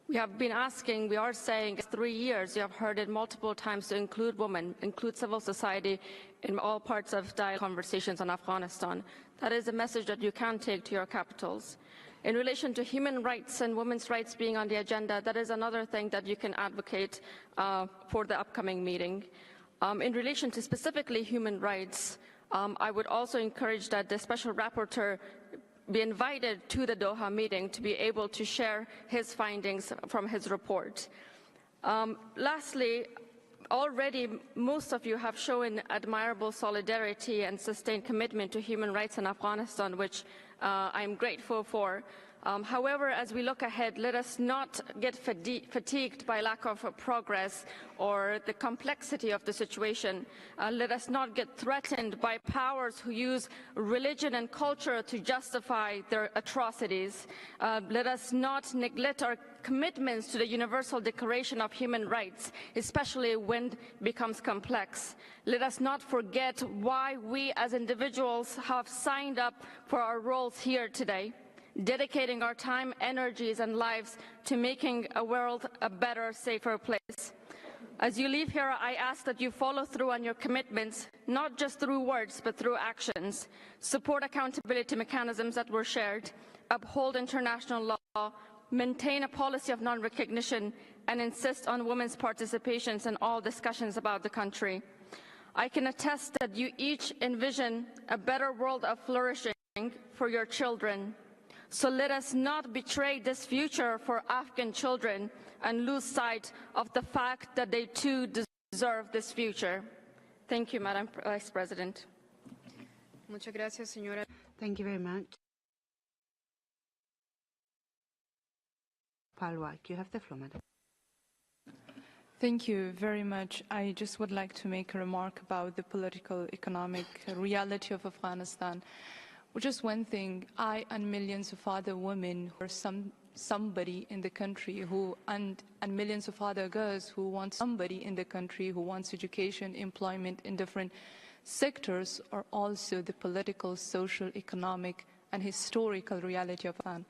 S5: We have been asking, we are saying 3 years, you have heard it multiple times, to include women, include civil society in all parts of dialogue conversations on Afghanistan. That is a message that you can take to your capitals. In relation to human rights and women's rights being on the agenda, that is another thing that you can advocate for the upcoming meeting. In relation to specifically human rights, I would also encourage that the Special Rapporteur be invited to the Doha meeting to be able to share his findings from his report. Lastly, already most of you have shown admirable solidarity and sustained commitment to human rights in Afghanistan, which I'm grateful for. However, as we look ahead, let us not get fatigued by lack of progress or the complexity of the situation. Let us not get threatened by powers who use religion and culture to justify their atrocities. Let us not neglect our commitments to the Universal Declaration of Human Rights, especially when it becomes complex. Let us not forget why we as individuals have signed up for our roles here today, dedicating our time, energies, and lives to making a world a better, safer place. As you leave here, I ask that you follow through on your commitments, not just through words, but through actions. Support accountability mechanisms that were shared, uphold international law, maintain a policy of non-recognition, and insist on women's participation in all discussions about the country. I can attest that you each envision a better world of flourishing for your children. So let us not betray this future for Afghan children and lose sight of the fact that they too deserve this future. Thank you, Madam Vice President.
S1: Muchas gracias, señora.
S14: Thank you very much. Palwak, you have the floor, madam.
S8: Thank you very much. I just would like to make a remark about the political, economic reality of Afghanistan. Which is one thing, I and millions of other women or somebody in the country who, and millions of other girls who want somebody in the country who wants education, employment in different sectors are also the political, social, economic, and historical reality of Afghanistan.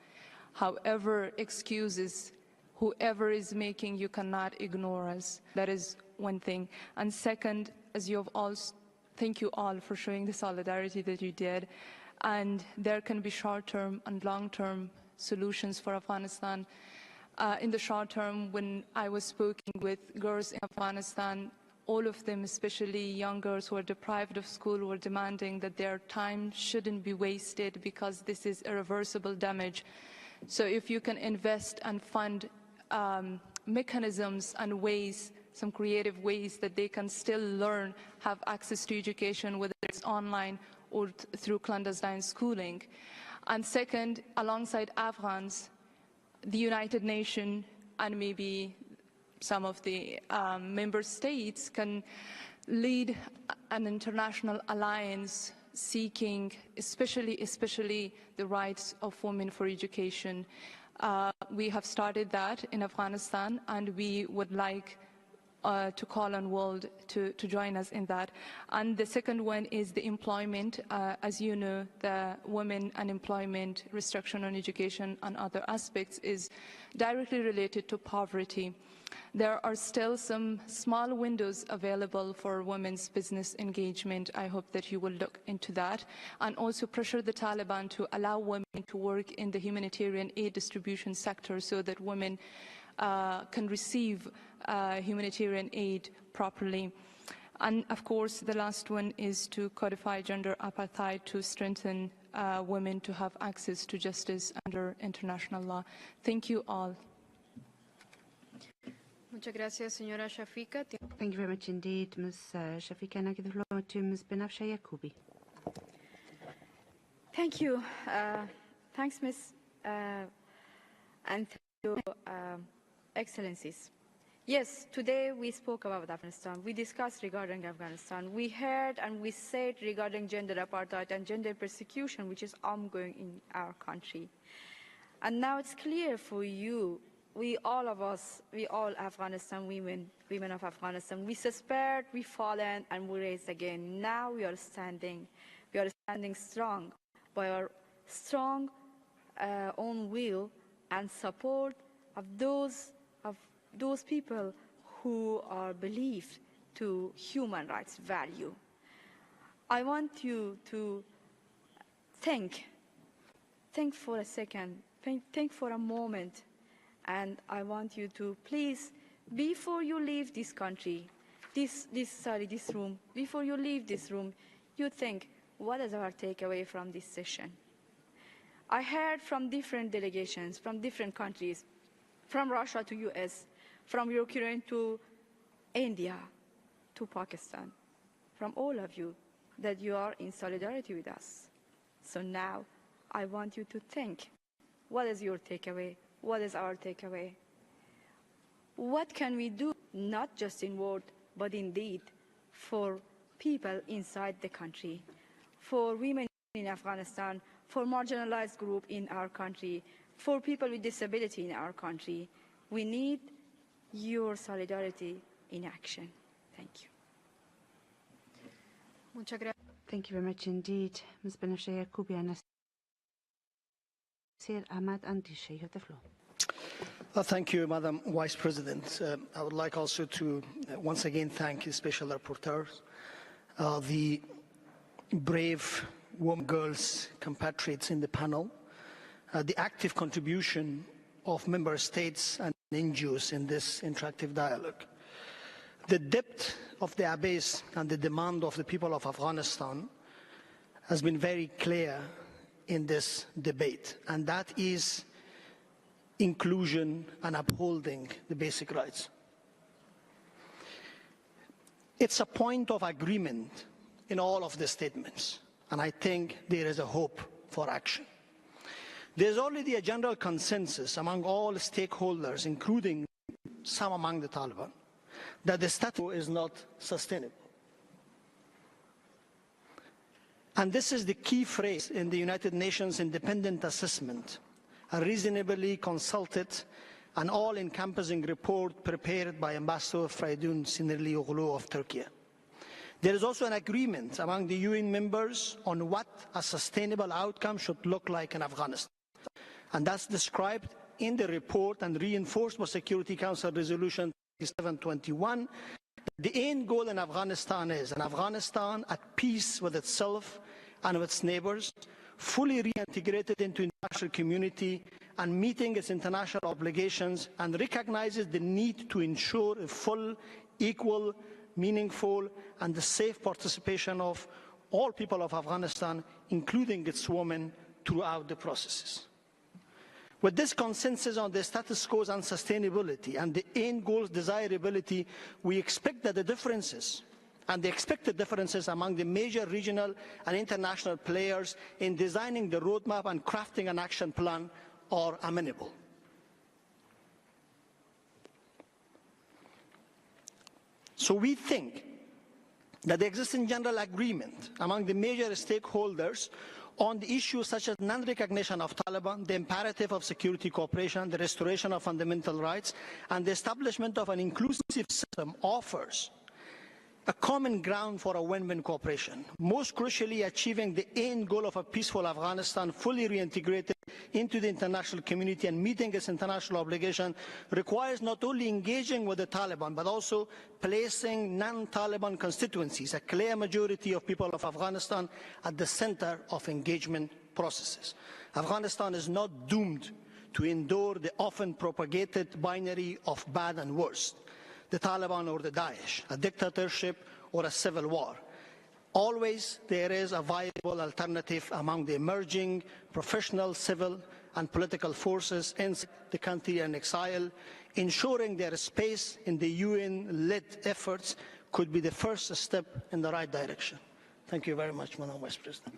S8: However, excuses, whoever is making, you cannot ignore us. That is one thing. And second, as you have all, thank you all for showing the solidarity that you did. And there can be short-term and long-term solutions for Afghanistan. In the short term, when I was speaking with girls in Afghanistan, all of them, especially young girls who are deprived of school, were demanding that their time shouldn't be wasted because this is irreversible damage. So if you can invest and fund mechanisms and ways, some creative ways that they can still learn, have access to education, whether it's online or through clandestine schooling. And second, alongside Afghans, the United Nations and maybe some of the member states can lead an international alliance seeking especially the rights of women for education. We have started that in Afghanistan, and we would like to call on world to join us in that. And the second one is the employment. As you know, the women unemployment, restriction on education and other aspects is directly related to poverty. There are still some small windows available for women's business engagement. I hope that you will look into that and also pressure the Taliban to allow women to work in the humanitarian aid distribution sector so that women can receive humanitarian aid properly. And of course, the last one is to codify gender apartheid to strengthen women to have access to justice under international law. Thank you all.
S1: Muchas gracias, señora Shafika.
S14: Thank you very much indeed, Ms. Shafika. And I give the floor to Ms. Benafsha Yakubi.
S9: Thank you. Thanks, Ms. And thank you, Excellencies. Yes, today we spoke about Afghanistan. We discussed regarding Afghanistan. We heard and we said regarding gender apartheid and gender persecution, which is ongoing in our country. And now it's clear for you, we all Afghanistan women of Afghanistan, we suspect, we fallen, and we raised again. Now we are standing strong by our strong own will and support of those people who are believed to human rights value. I want you to think for a second, think for a moment, and I want you to please, before you leave this country, this room, before you leave this room, you think, what is our takeaway from this session? I heard from different delegations, from different countries, from Russia to US, from Ukraine to India to Pakistan, from all of you, that you are in solidarity with us. So now I want you to think, what is your takeaway? What is our takeaway? What can we do, not just in word, but in deed, for people inside the country, for women in Afghanistan, for marginalized groups in our country, for people with disability in our country? We need your solidarity in action. Thank you.
S14: Thank you very much indeed, Ms. Benafsha Yakubi. And Nasir Ahmad Andishe, you have the floor.
S10: Thank you, Madam Vice President. I would like also to once again thank the Special Rapporteur, the brave women, girls, compatriots in the panel, the active contribution of member states and NGOs in this interactive dialogue. The depth of the abyss and the demand of the people of Afghanistan has been very clear in this debate, and that is inclusion and upholding the basic rights. It's a point of agreement in all of the statements, and I think there is a hope for action. There's already a general consensus among all stakeholders, including some among the Taliban, that the status quo is not sustainable. And this is the key phrase in the United Nations independent assessment, a reasonably consulted and all-encompassing report prepared by Ambassador Faridun Sinirlioglu of Turkey. There is also an agreement among the UN members on what a sustainable outcome should look like in Afghanistan. And that's described in the report and reinforced by Security Council Resolution 721. The end goal in Afghanistan is an Afghanistan at peace with itself and with its neighbors, fully reintegrated into the international community and meeting its international obligations, and recognizes the need to ensure a full, equal, meaningful and the safe participation of all people of Afghanistan, including its women, throughout the processes. With this consensus on the status quo's unsustainability and the end goal's desirability, we expect that the differences and the expected differences among the major regional and international players in designing the roadmap and crafting an action plan are amenable. So we think that the existing general agreement among the major stakeholders on the issues such as non-recognition of Taliban, the imperative of security cooperation, the restoration of fundamental rights, and the establishment of an inclusive system offers a common ground for a win-win cooperation. Most crucially, achieving the end goal of a peaceful Afghanistan fully reintegrated into the international community and meeting its international obligation requires not only engaging with the Taliban, but also placing non-Taliban constituencies, a clear majority of people of Afghanistan, at the center of engagement processes. Afghanistan is not doomed to endure the often propagated binary of bad and worse, the Taliban or the Daesh, a dictatorship or a civil war. Always there is a viable alternative among the emerging professional, civil and political forces in the country and exile. Ensuring their space in the UN-led efforts could be the first step in the right direction. Thank you very much, Madam Vice President.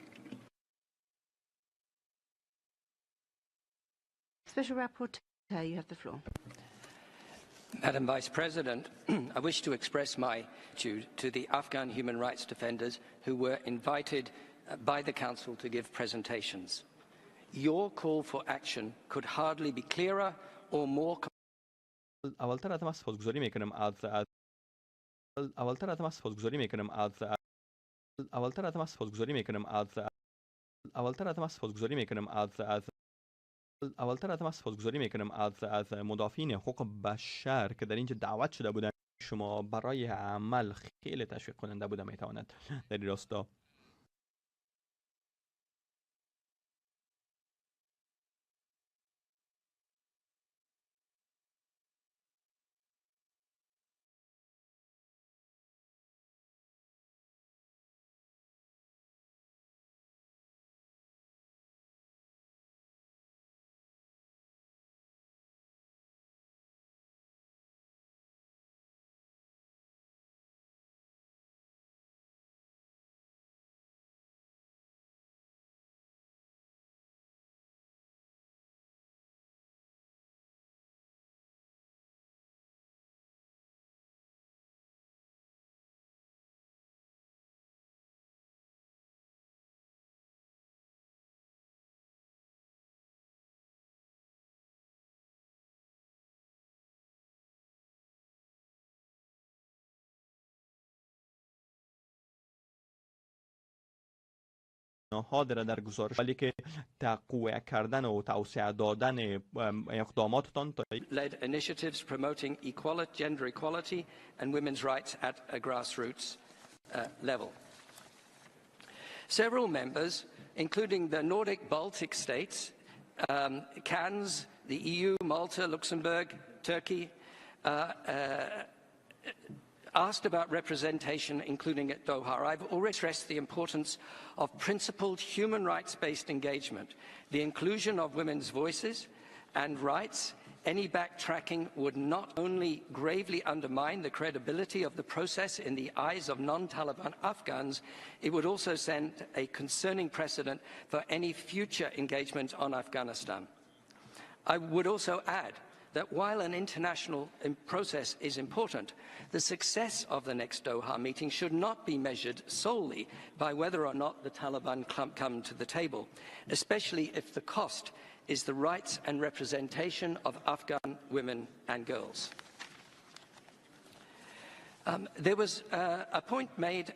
S14: Special Rapporteur, you have the floor.
S11: Madam Vice President, I wish to express my gratitude to the Afghan human rights defenders who were invited by the Council to give presentations. Your call for action could hardly be clearer or more.
S17: اولتر از ما سپاسگزاری میکنم از مدافعین حقوق بشر که در اینجا دعوت شده بودن شما برای عمل خیلی تشویق کننده بوده. میتواند در این راستا ها در گزارش ولی که تقویت کردن و توسعه دادن اقداماتتان
S11: led initiatives promoting equality, gender equality and women's rights at a grassroots level. Several members, including the Nordic Baltic states, CANS, the EU, Malta, Luxembourg, Turkey, asked about representation, including at Doha, I've already stressed the importance of principled human rights-based engagement, the inclusion of women's voices and rights. Any backtracking would not only gravely undermine the credibility of the process in the eyes of non-Taliban Afghans, it would also send a concerning precedent for any future engagement on Afghanistan. I would also add that while an international process is important, the success of the next Doha meeting should not be measured solely by whether or not the Taliban come to the table, especially if the cost is the rights and representation of Afghan women and girls. There was a point made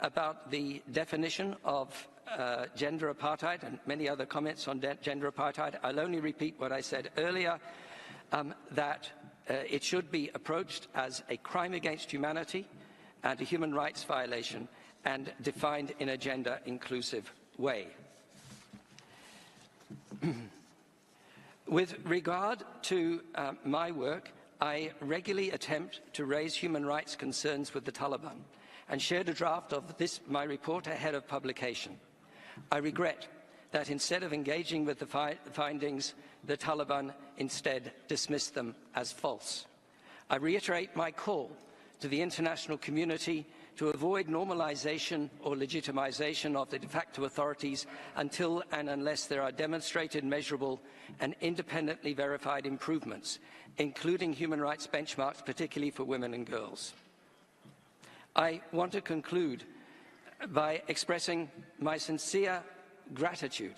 S11: about the definition of gender apartheid and many other comments on gender apartheid. I'll only repeat what I said earlier, that it should be approached as a crime against humanity and a human rights violation and defined in a gender-inclusive way. With regard to my work, I regularly attempt to raise human rights concerns with the Taliban and shared a draft of my report ahead of publication. I regret that instead of engaging with the findings, the Taliban instead dismissed them as false. I reiterate my call to the international community to avoid normalization or legitimization of the de facto authorities until and unless there are demonstrated, measurable and independently verified improvements, including human rights benchmarks, particularly for women and girls. I want to conclude by expressing my sincere gratitude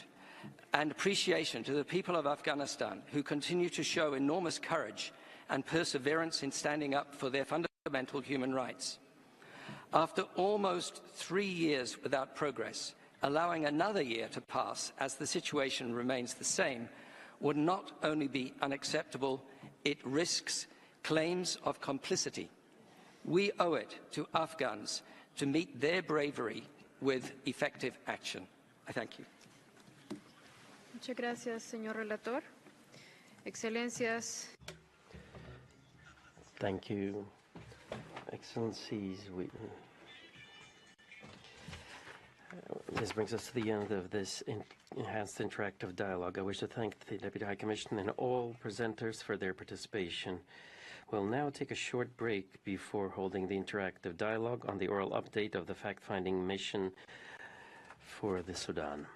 S11: and appreciation to the people of Afghanistan who continue to show enormous courage and perseverance in standing up for their fundamental human rights. After almost 3 years without progress, allowing another year to pass as the situation remains the same would not only be unacceptable, it risks claims of complicity. We owe it to Afghans to meet their bravery with effective action. I thank you.
S1: Muchas gracias, señor relator. Excelencias.
S4: Thank you, Excellencies. This brings us to the end of this enhanced interactive dialogue. I wish to thank the Deputy High Commissioner and all presenters for their participation. We'll now take a short break before holding the interactive dialogue on the oral update of the fact-finding mission for the Sudan.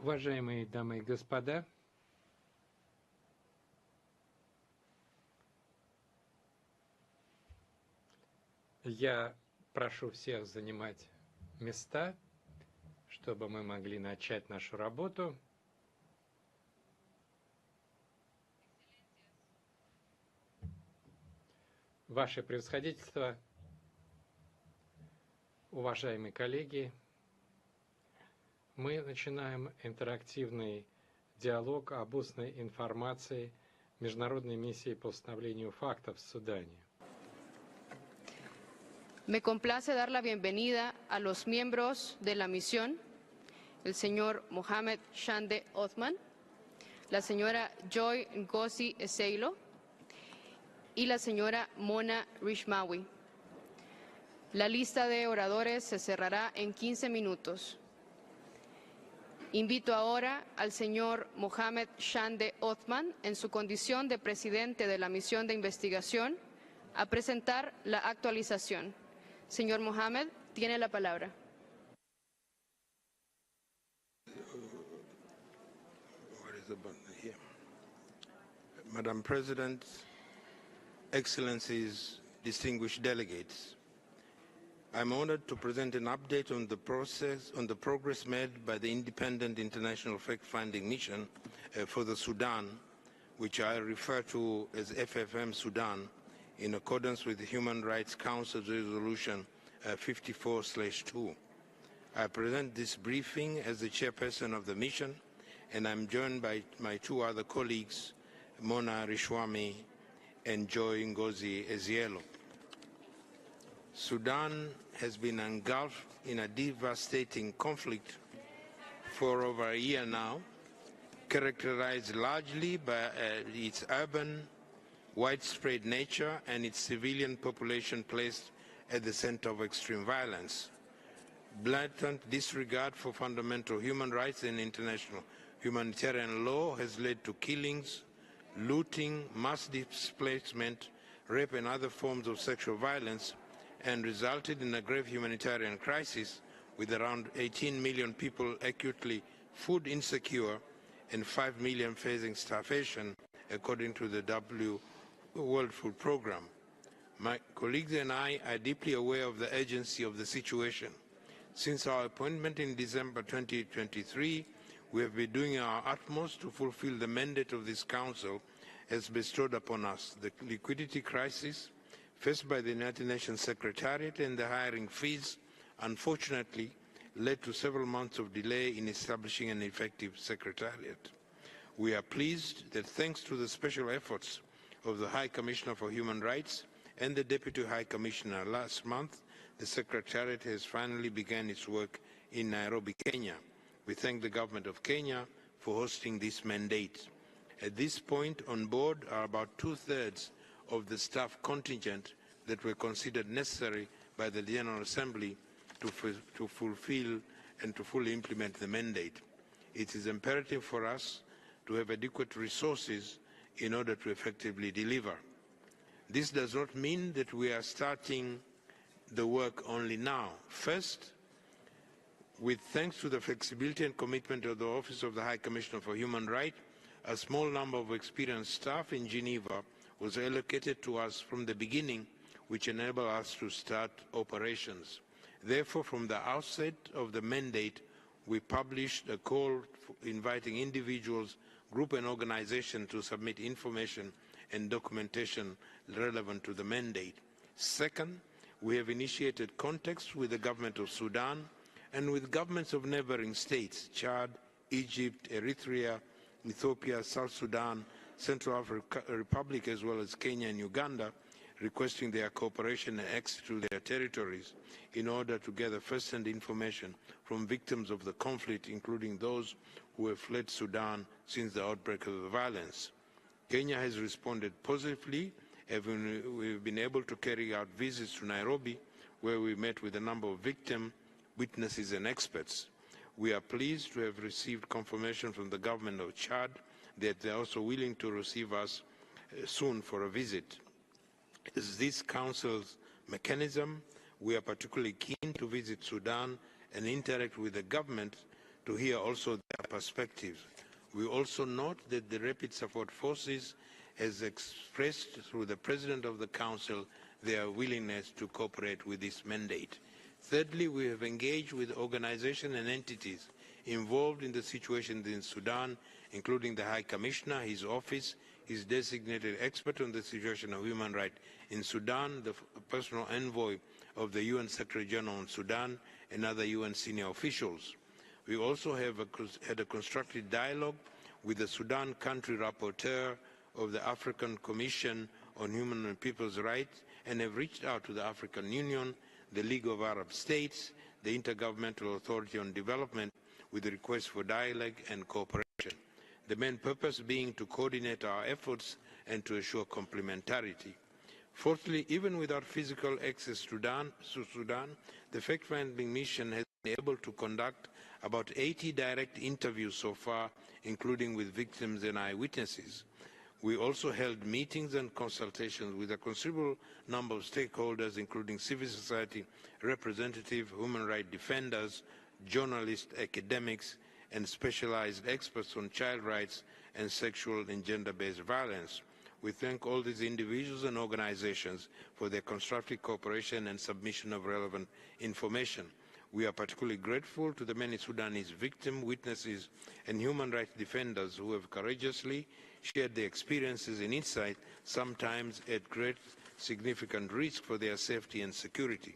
S12: Уважаемые дамы и господа, я прошу всех занимать места, чтобы мы могли начать нашу работу. Ваше превосходительство, уважаемые коллеги, мы начинаем интерактивный диалог об устной информации Международной миссии по установлению фактов в Судане.
S1: Me complace dar la bienvenida a los miembros de la misión, el señor Mohamed Shande Othman, la señora Joy Ngozi Eseilo y la señora Mona Rishmawi. La lista de oradores se cerrará en 15 minutos. Invito ahora al señor Mohamed Shande Othman, en su condición de presidente de la misión de investigación, a presentar la actualización. Señor Mohamed, tiene la palabra.
S13: Madam President, Excellencies, distinguished delegates, I'm honored to present an update on the progress made by the Independent International Fact-Finding Mission for the Sudan, which I refer to as FFM Sudan, in accordance with the Human Rights Council's Resolution 54/2. I present this briefing as the chairperson of the mission, and I'm joined by my two other colleagues, Mona Rishwami and Joy Ngozi Ezielo. Sudan has been engulfed in a devastating conflict for over a year now, characterized largely by its urban, widespread nature and its civilian population placed at the center of extreme violence. Blatant disregard for fundamental human rights and international humanitarian law has led to killings, looting, mass displacement, rape and other forms of sexual violence, and resulted in a grave humanitarian crisis with around 18 million people acutely food insecure and 5 million facing starvation, according to the World Food Programme. My colleagues and I are deeply aware of the urgency of the situation. Since our appointment in December 2023, we have been doing our utmost to fulfill the mandate of this Council as bestowed upon us. The liquidity crisis faced by the United Nations Secretariat and the hiring freeze, unfortunately, led to several months of delay in establishing an effective Secretariat. We are pleased that thanks to the special efforts of the High Commissioner for Human Rights and the Deputy High Commissioner last month, the Secretariat has finally begun its work in Nairobi, Kenya. We thank the Government of Kenya for hosting this mandate. At this point, on board are about 2/3 of the staff contingent that were considered necessary by the General Assembly to fulfill and to fully implement the mandate. It is imperative for us to have adequate resources in order to effectively deliver. This does not mean that we are starting the work only now. First, with thanks to the flexibility and commitment of the Office of the High Commissioner for Human Rights, a small number of experienced staff in Geneva was allocated to us from the beginning, which enabled us to start operations. Therefore, from the outset of the mandate, we published a call inviting individuals, groups and organizations to submit information and documentation relevant to the mandate. Second, we have initiated contacts with the government of Sudan and with governments of neighboring states, Chad, Egypt, Eritrea, Ethiopia, South Sudan, Central African Republic, as well as Kenya and Uganda, requesting their cooperation and access to their territories in order to gather first-hand information from victims of the conflict, including those who have fled Sudan since the outbreak of the violence. Kenya has responded positively, and we've been able to carry out visits to Nairobi, where we met with a number of victims, witnesses and experts. We are pleased to have received confirmation from the government of Chad that they are also willing to receive us soon for a visit. As this Council's mechanism, we are particularly keen to visit Sudan and interact with the government to hear also their perspectives. We also note that the Rapid Support Forces has expressed through the President of the Council their willingness to cooperate with this mandate. Thirdly, we have engaged with organizations and entities involved in the situation in Sudan, including the High Commissioner, his office, his designated expert on the situation of human rights in Sudan, the personal envoy of the UN Secretary General in Sudan, and other UN senior officials. We also have had a constructive dialogue with the Sudan country rapporteur of the African Commission on Human and People's Rights, and have reached out to the African Union, the League of Arab States, the Intergovernmental Authority on Development, with a request for dialogue and cooperation. The main purpose being to coordinate our efforts and to assure complementarity. Fourthly, even without physical access to Sudan, the fact-finding mission has been able to conduct about 80 direct interviews so far, including with victims and eyewitnesses. We also held meetings and consultations with a considerable number of stakeholders, including civil society representatives, human rights defenders, journalists, academics, and specialized experts on child rights and sexual and gender-based violence. We thank all these individuals and organizations for their constructive cooperation and submission of relevant information. We are particularly grateful to the many Sudanese victims, witnesses, and human rights defenders who have courageously shared their experiences and insight, sometimes at great significant risk for their safety and security.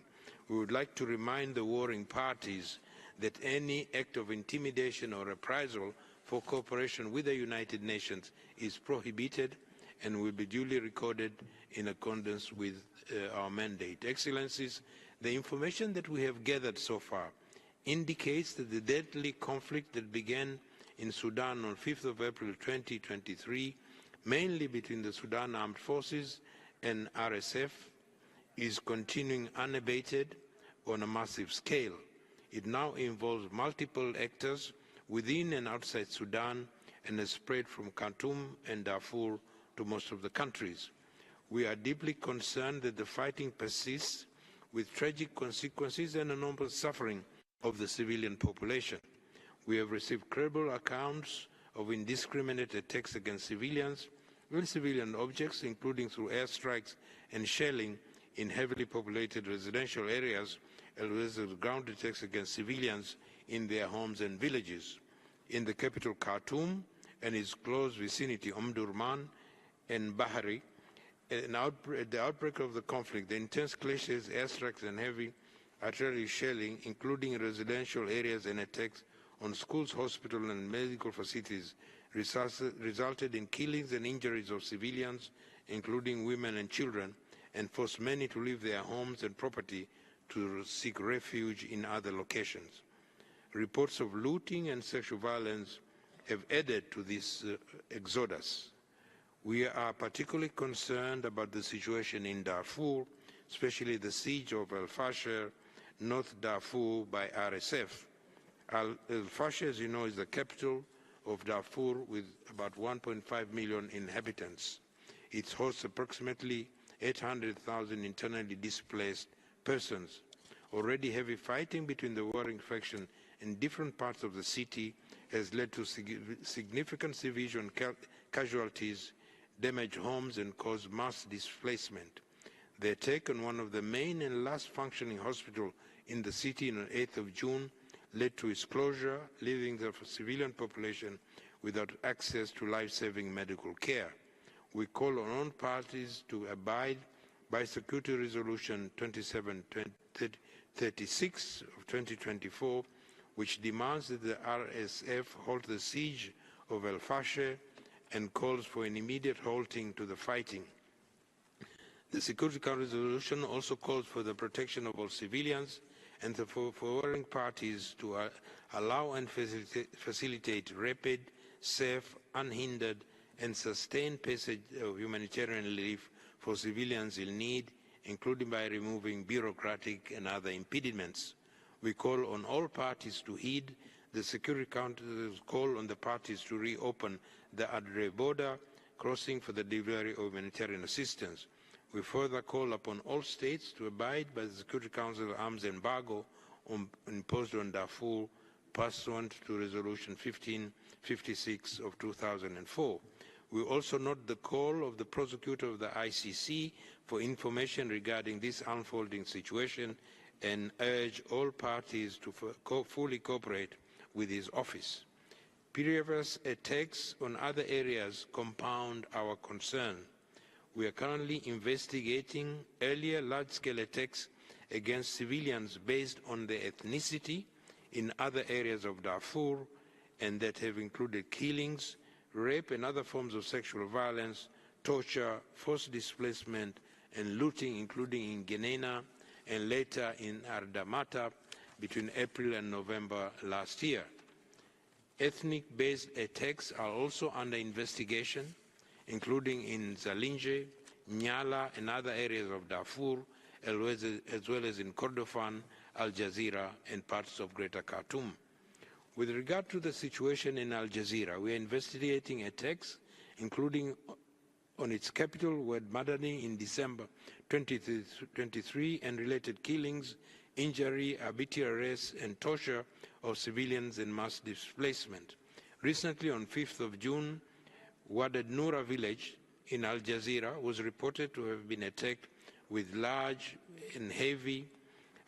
S13: We would like to remind the warring parties that any act of intimidation or reprisal for cooperation with the United Nations is prohibited and will be duly recorded in accordance with our mandate. Excellencies, the information that we have gathered so far indicates that the deadly conflict that began in Sudan on 5th of April 2023, mainly between the Sudan Armed Forces and RSF, is continuing unabated on a massive scale. It now involves multiple actors within and outside Sudan and has spread from Khartoum and Darfur to most of the countries. We are deeply concerned that the fighting persists with tragic consequences and enormous suffering of the civilian population. We have received credible accounts of indiscriminate attacks against civilians and civilian objects, including through airstrikes and shelling in heavily populated residential areas, as well as ground attacks against civilians in their homes and villages. In the capital Khartoum and its close vicinity, Omdurman and Bahari, at the outbreak of the conflict, the intense clashes, airstrikes, and heavy artillery shelling, including residential areas and attacks on schools, hospitals, and medical facilities, resulted in killings and injuries of civilians, including women and children, and forced many to leave their homes and property to seek refuge in other locations. Reports of looting and sexual violence have added to this exodus. We are particularly concerned about the situation in Darfur, especially the siege of Al-Fasher, North Darfur by RSF. Al-Fasher, as you know, is the capital of Darfur with about 1.5 million inhabitants. It hosts approximately 800,000 internally displaced persons. Already heavy fighting between the warring factions in different parts of the city has led to significant civilian casualties, damaged homes, and caused mass displacement. The attack on one of the main and last functioning hospitals in the city on 8th of June led to its closure, leaving the civilian population without access to life-saving medical care. We call on all parties to abide by Security Resolution 2736 of 2024, which demands that the RSF halt the siege of Al-Fasher and calls for an immediate halting to the fighting. The Security Council resolution also calls for the protection of all civilians and for warring parties to allow and facilitate rapid, safe, unhindered, and sustained passage of humanitarian relief for civilians in need, including by removing bureaucratic and other impediments. We call on all parties to heed the Security Council's call on the parties to reopen the Adre border crossing for the delivery of humanitarian assistance. We further call upon all states to abide by the Security Council arms embargo imposed on Darfur pursuant to Resolution 1556 of 2004. We also note the call of the prosecutor of the ICC for information regarding this unfolding situation and urge all parties to fully cooperate with his office. Previous attacks on other areas compound our concern. We are currently investigating earlier large-scale attacks against civilians based on their ethnicity in other areas of Darfur, and that have included killings, rape and other forms of sexual violence, torture, forced displacement, and looting, including in Geneva and later in Ardamata between April and November last year. Ethnic-based attacks are also under investigation, including in Zalinje, Nyala, and other areas of Darfur, as well as in Kordofan, Al Jazeera, and parts of Greater Khartoum. With regard to the situation in Al Jazeera, we are investigating attacks, including on its capital, Wad Madani, in December 2023, and related killings, injury, arbitrary arrests, and torture of civilians and mass displacement. Recently, on 5th of June, Wad Noura village in Al Jazeera was reported to have been attacked with large and heavy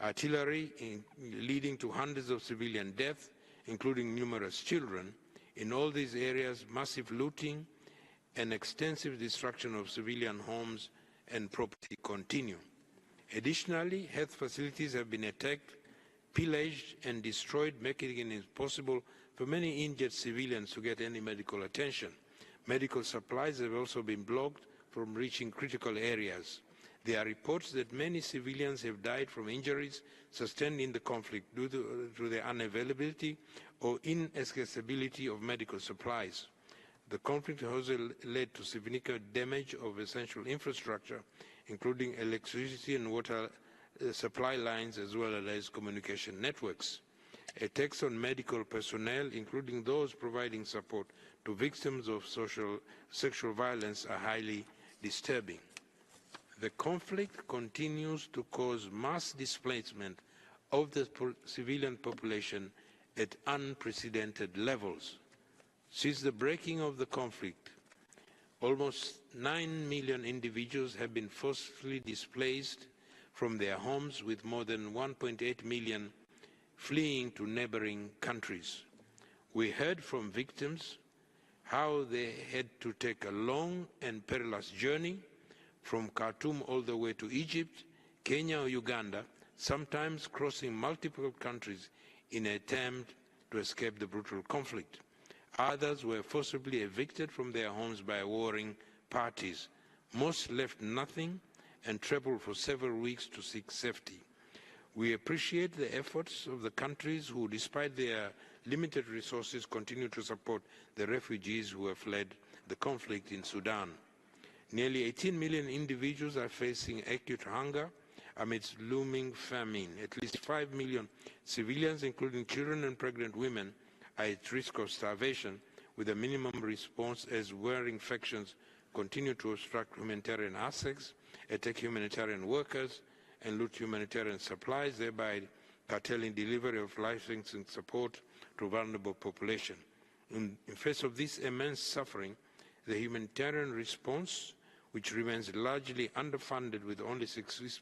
S13: artillery, leading to hundreds of civilian deaths, including numerous children. In all these areas, massive looting and extensive destruction of civilian homes and property continue. Additionally, health facilities have been attacked, pillaged, and destroyed, making it impossible for many injured civilians to get any medical attention. Medical supplies have also been blocked from reaching critical areas. There are reports that many civilians have died from injuries sustained in the conflict due to the unavailability or inaccessibility of medical supplies. The conflict has led to significant damage of essential infrastructure, including electricity and water supply lines, as well as communication networks. Attacks on medical personnel, including those providing support to victims of sexual violence, are highly disturbing. The conflict continues to cause mass displacement of the civilian population at unprecedented levels. Since the breaking of the conflict, almost 9 million individuals have been forcibly displaced from their homes, with more than 1.8 million fleeing to neighboring countries. We heard from victims how they had to take a long and perilous journey from Khartoum all the way to Egypt, Kenya, or Uganda, sometimes crossing multiple countries in an attempt to escape the brutal conflict. Others were forcibly evicted from their homes by warring parties. Most left nothing and traveled for several weeks to seek safety. We appreciate the efforts of the countries who, despite their limited resources, continue to support the refugees who have fled the conflict in Sudan. Nearly 18 million individuals are facing acute hunger amidst looming famine. At least 5 million civilians, including children and pregnant women, are at risk of starvation, with a minimum response as warring factions continue to obstruct humanitarian access, attack humanitarian workers, and loot humanitarian supplies, thereby curtailing delivery of life-saving support to vulnerable population. In face of this immense suffering, the humanitarian response, which remains largely underfunded with only 16%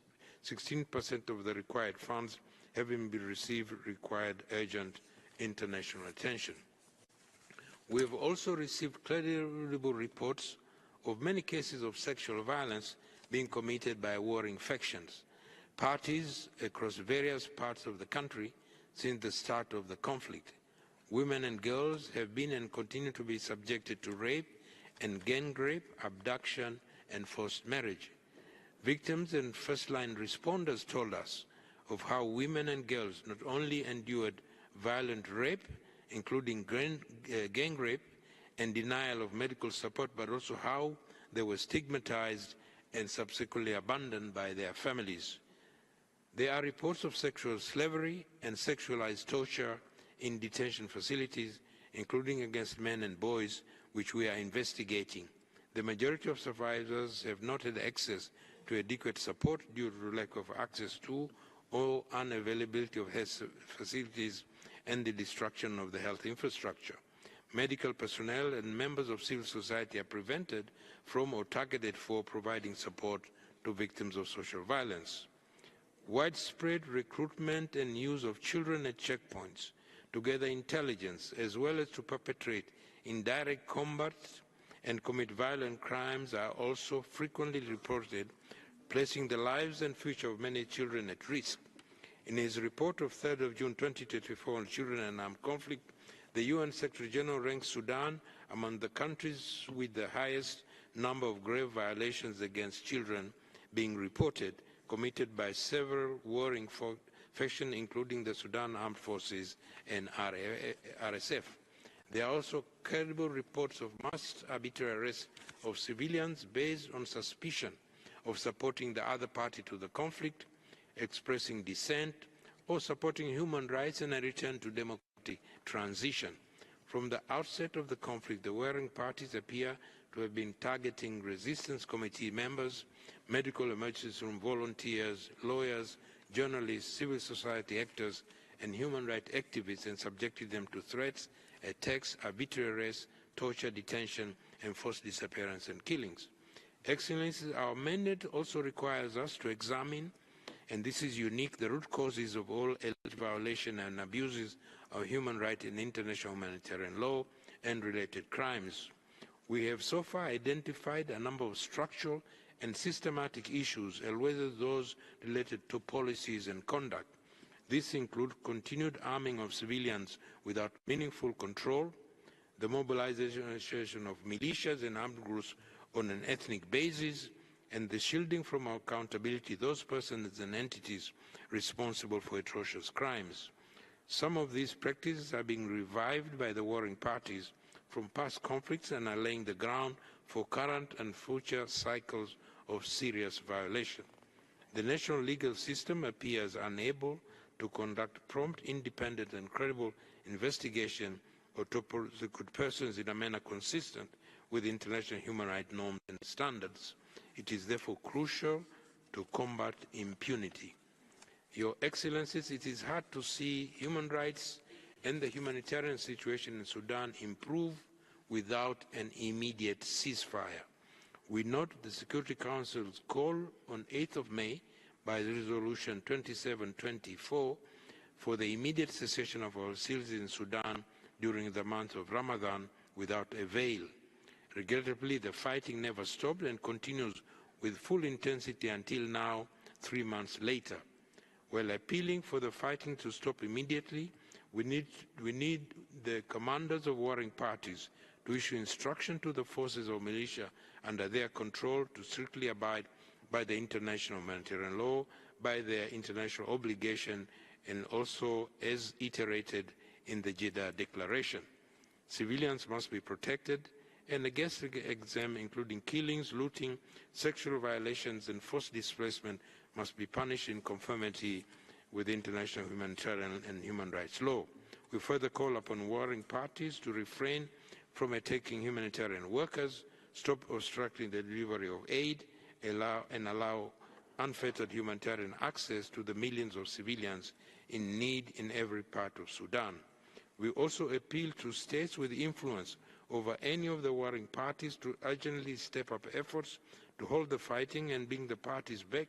S13: of the required funds having been received, required urgent international attention. We have also received credible reports of many cases of sexual violence being committed by warring factions. Parties across various parts of the country since the start of the conflict. Women and girls have been and continue to be subjected to rape and gang rape, abduction, and forced marriage. Victims and first-line responders told us of how women and girls not only endured violent rape, including gang rape and denial of medical support, but also how they were stigmatized and subsequently abandoned by their families. There are reports of sexual slavery and sexualized torture in detention facilities, including against men and boys, which we are investigating. The majority of survivors have not had access to adequate support due to lack of access to or unavailability of health facilities and the destruction of the health infrastructure. Medical personnel and members of civil society are prevented from or targeted for providing support to victims of social violence. Widespread recruitment and use of children at checkpoints to gather intelligence as well as to perpetrate indirect combat and commit violent crimes are also frequently reported, placing the lives and future of many children at risk. In his report of 3rd of June 2024 on children and armed conflict, the UN Secretary General ranks Sudan among the countries with the highest number of grave violations against children being reported, committed by several warring factions, including the Sudan Armed Forces and RSF. There are also credible reports of mass arbitrary arrests of civilians based on suspicion of supporting the other party to the conflict, expressing dissent, or supporting human rights and a return to democratic transition. From the outset of the conflict, the warring parties appear to have been targeting resistance committee members, medical emergency room volunteers, lawyers, journalists, civil society actors, and human rights activists, and subjecting them to threats, attacks, arbitrary arrests, torture, detention, and forced disappearance and killings. Excellencies, our mandate also requires us to examine, and this is unique, the root causes of all alleged violations and abuses of human rights in international humanitarian law and related crimes. We have so far identified a number of structural and systematic issues, as well as those related to policies and conduct. These include continued arming of civilians without meaningful control, the mobilization of militias and armed groups on an ethnic basis, and the shielding from accountability those persons and entities responsible for atrocious crimes. Some of these practices are being revived by the warring parties from past conflicts and are laying the ground for current and future cycles of serious violation. The national legal system appears unable to conduct prompt, independent and credible investigation or to prosecute persons in a manner consistent with international human rights norms and standards. It is therefore crucial to combat impunity. Your Excellencies, it is hard to see human rights and the humanitarian situation in Sudan improve without an immediate ceasefire. We note the Security Council's call on 8th of May by Resolution 2724 for the immediate cessation of hostilities in Sudan during the month of Ramadan without avail. Regrettably, the fighting never stopped and continues with full intensity until now, 3 months later. While appealing for the fighting to stop immediately, we need the commanders of warring parties to issue instruction to the forces of militia under their control to strictly abide by the international humanitarian law, by their international obligation, and also as iterated in the Jeddah Declaration. Civilians must be protected, and against exam, including killings, looting, sexual violations, and forced displacement, must be punished in conformity with international humanitarian and human rights law. We further call upon warring parties to refrain from attacking humanitarian workers, stop obstructing the delivery of aid, and allow unfettered humanitarian access to the millions of civilians in need in every part of Sudan. We also appeal to states with influence over any of the warring parties to urgently step up efforts to hold the fighting and bring the parties back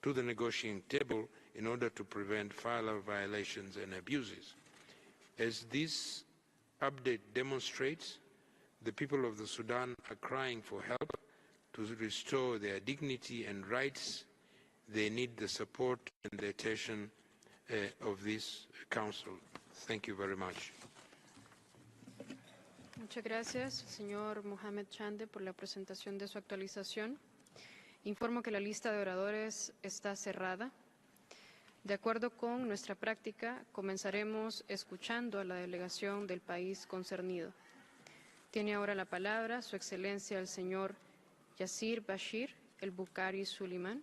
S13: to the negotiating table in order to prevent further violations and abuses. As this update demonstrates, the people of the Sudan are crying for help to restore their dignity and rights. They need the support and the attention of this Council. Thank you very much.
S1: Muchas gracias, señor Mohamed Chande, por la presentación de su actualización. Informo que la lista de oradores está cerrada. De acuerdo con nuestra práctica, comenzaremos escuchando a la delegación del país concernido. Tiene ahora la palabra Su Excelencia el señor Yasir Bashir el Bukhari Suleiman,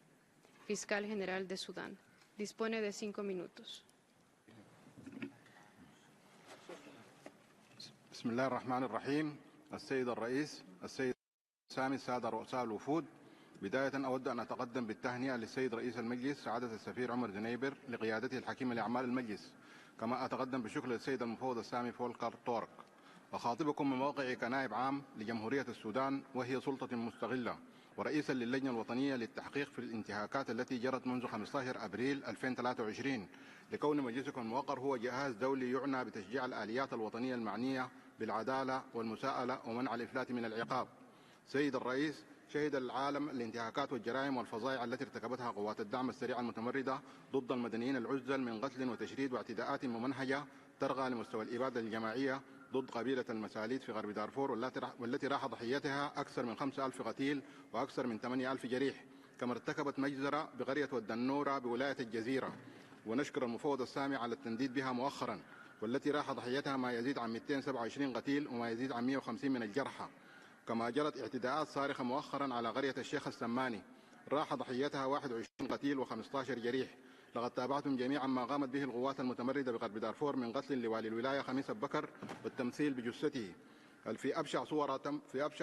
S1: fiscal general de Sudán. Dispone de 5 minutos.
S15: بسم الله الرحمن الرحيم. السيد الرئيس، السيد سامي، السادة رؤساء الوفود، بداية أود أن أتقدم بالتهنئة للسيد رئيس المجلس سعادة السفير عمر زنيبر لقيادته الحكيمة لأعمال المجلس، كما أتقدم بالشكر للسيد المفوض السامي فولكر تورك. أخاطبكم من موقعي كنائب عام لجمهورية السودان وهي سلطة مستقلة ورئيسا للجنة الوطنية للتحقيق في الانتهاكات التي جرت منذ 15 أبريل 2023، لكون مجلسكم الموقر هو جهاز دولي يعنى بتشجيع الآليات الوطنية المعنية بالعدالة والمساءلة ومنع الإفلات من العقاب. سيد الرئيس، شهد العالم الانتهاكات والجرائم والفظائع التي ارتكبتها قوات الدعم السريع المتمردة ضد المدنيين العزل من قتل وتشريد واعتداءات ممنهجة ترغى لمستوى الإبادة الجماعية ضد قبيلة المساليد في غرب دارفور، والتي راح ضحيتها أكثر من 5000 قتيل وأكثر من 8000 جريح، كما ارتكبت مجزرة بقرية والدنورة بولاية الجزيرة، ونشكر المفوض السامي على التنديد بها مؤخرا، والتي راح ضحيتها ما يزيد عن 227 قتيل وما يزيد عن 150 من الجرحى. كما جرت اعتداءات صارخة مؤخرا على قرية الشيخ السماني راح ضحيتها 21 قتيل و15 جريح. لقد تابعتم جميعا ما قامت به القوات المتمردة بغرب دارفور من قتل لوالي الولاية خميس بكر والتمثيل بجثته في أبشع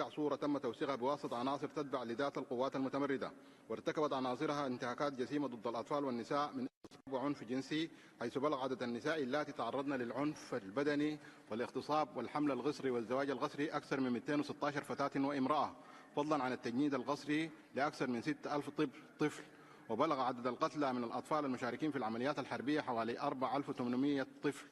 S15: صورة تم توثيقها بواسطة عناصر تتبع لذات القوات المتمردة، وارتكبت عناصرها انتهاكات جسيمة ضد الأطفال والنساء من اغتصاب وعنف جنسي، حيث بلغ عدد النساء اللاتي تعرضن للعنف البدني والاغتصاب والحمل الغصري والزواج الغصري أكثر من 216 فتاة وامرأة، فضلا عن التجنيد الغصري لأكثر من 6000 طفل. وبلغ عدد القتلى من الأطفال المشاركين في العمليات الحربية حوالي 4800 طفل.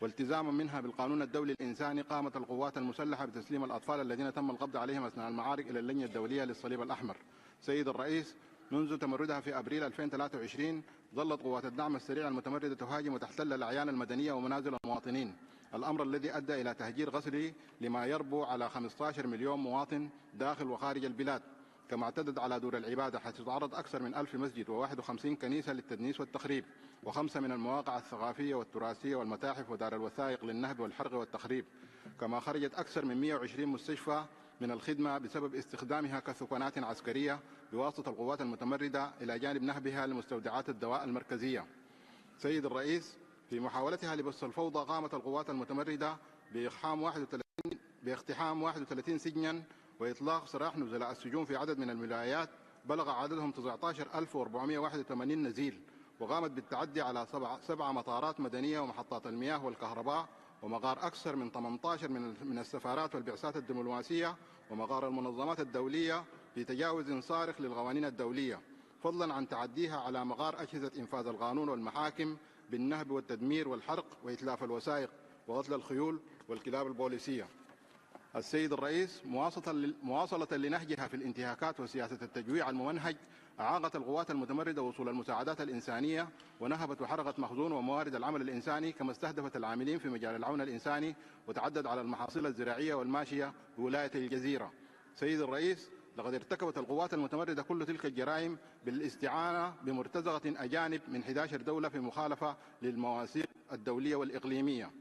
S15: والتزاما منها بالقانون الدولي الإنساني، قامت القوات المسلحة بتسليم الأطفال الذين تم القبض عليهم أثناء المعارك إلى اللجنة الدولية للصليب الأحمر. سيد الرئيس، منذ تمردها في أبريل 2023 ظلت قوات الدعم السريع المتمردة تهاجم وتحتل الأعيان المدنية ومنازل المواطنين، الأمر الذي أدى إلى تهجير غصبي لما يربو على 15 مليون مواطن داخل وخارج البلاد. كما اعتدت على دور العبادة، حيث تعرض أكثر من 1000 مسجد و51 كنيسة للتدنيس والتخريب، و5 من المواقع الثقافية والتراثية والمتاحف ودار الوثائق للنهب والحرق والتخريب. كما خرجت أكثر من 120 مستشفى من الخدمة بسبب استخدامها كثقنات عسكرية بواسطة القوات المتمردة، إلى جانب نهبها لمستودعات الدواء المركزية. سيد الرئيس، في محاولتها لبث الفوضى قامت القوات المتمردة باقتحام 31 سجنا وإطلاق سراح نزلاء السجون في عدد من الولايات بلغ عددهم 19481 نزيل، وقامت بالتعدي على 7 مطارات مدنية ومحطات المياه والكهرباء، ومغار أكثر من 18 من السفارات والبعثات الدبلوماسية، ومغار المنظمات الدولية في تجاوز صارخ للقوانين الدولية، فضلا عن تعديها على مغار أجهزة إنفاذ القانون والمحاكم بالنهب والتدمير والحرق وإتلاف الوثائق وقتل الخيول والكلاب البوليسية. السيد الرئيس، مواصلة لنهجها في الانتهاكات وسياسة التجويع الممنهج، أعاقت القوات المتمردة وصول المساعدات الإنسانية، ونهبت وحرقت مخزون وموارد العمل الإنساني، كما استهدفت العاملين في مجال العون الإنساني وتعدد على المحاصيل الزراعية والماشية بولاية الجزيرة. سيد الرئيس، لقد ارتكبت القوات المتمردة كل تلك الجرائم بالاستعانة بمرتزقة أجانب من 11 دولة في مخالفة للمواثيق الدولية والإقليمية.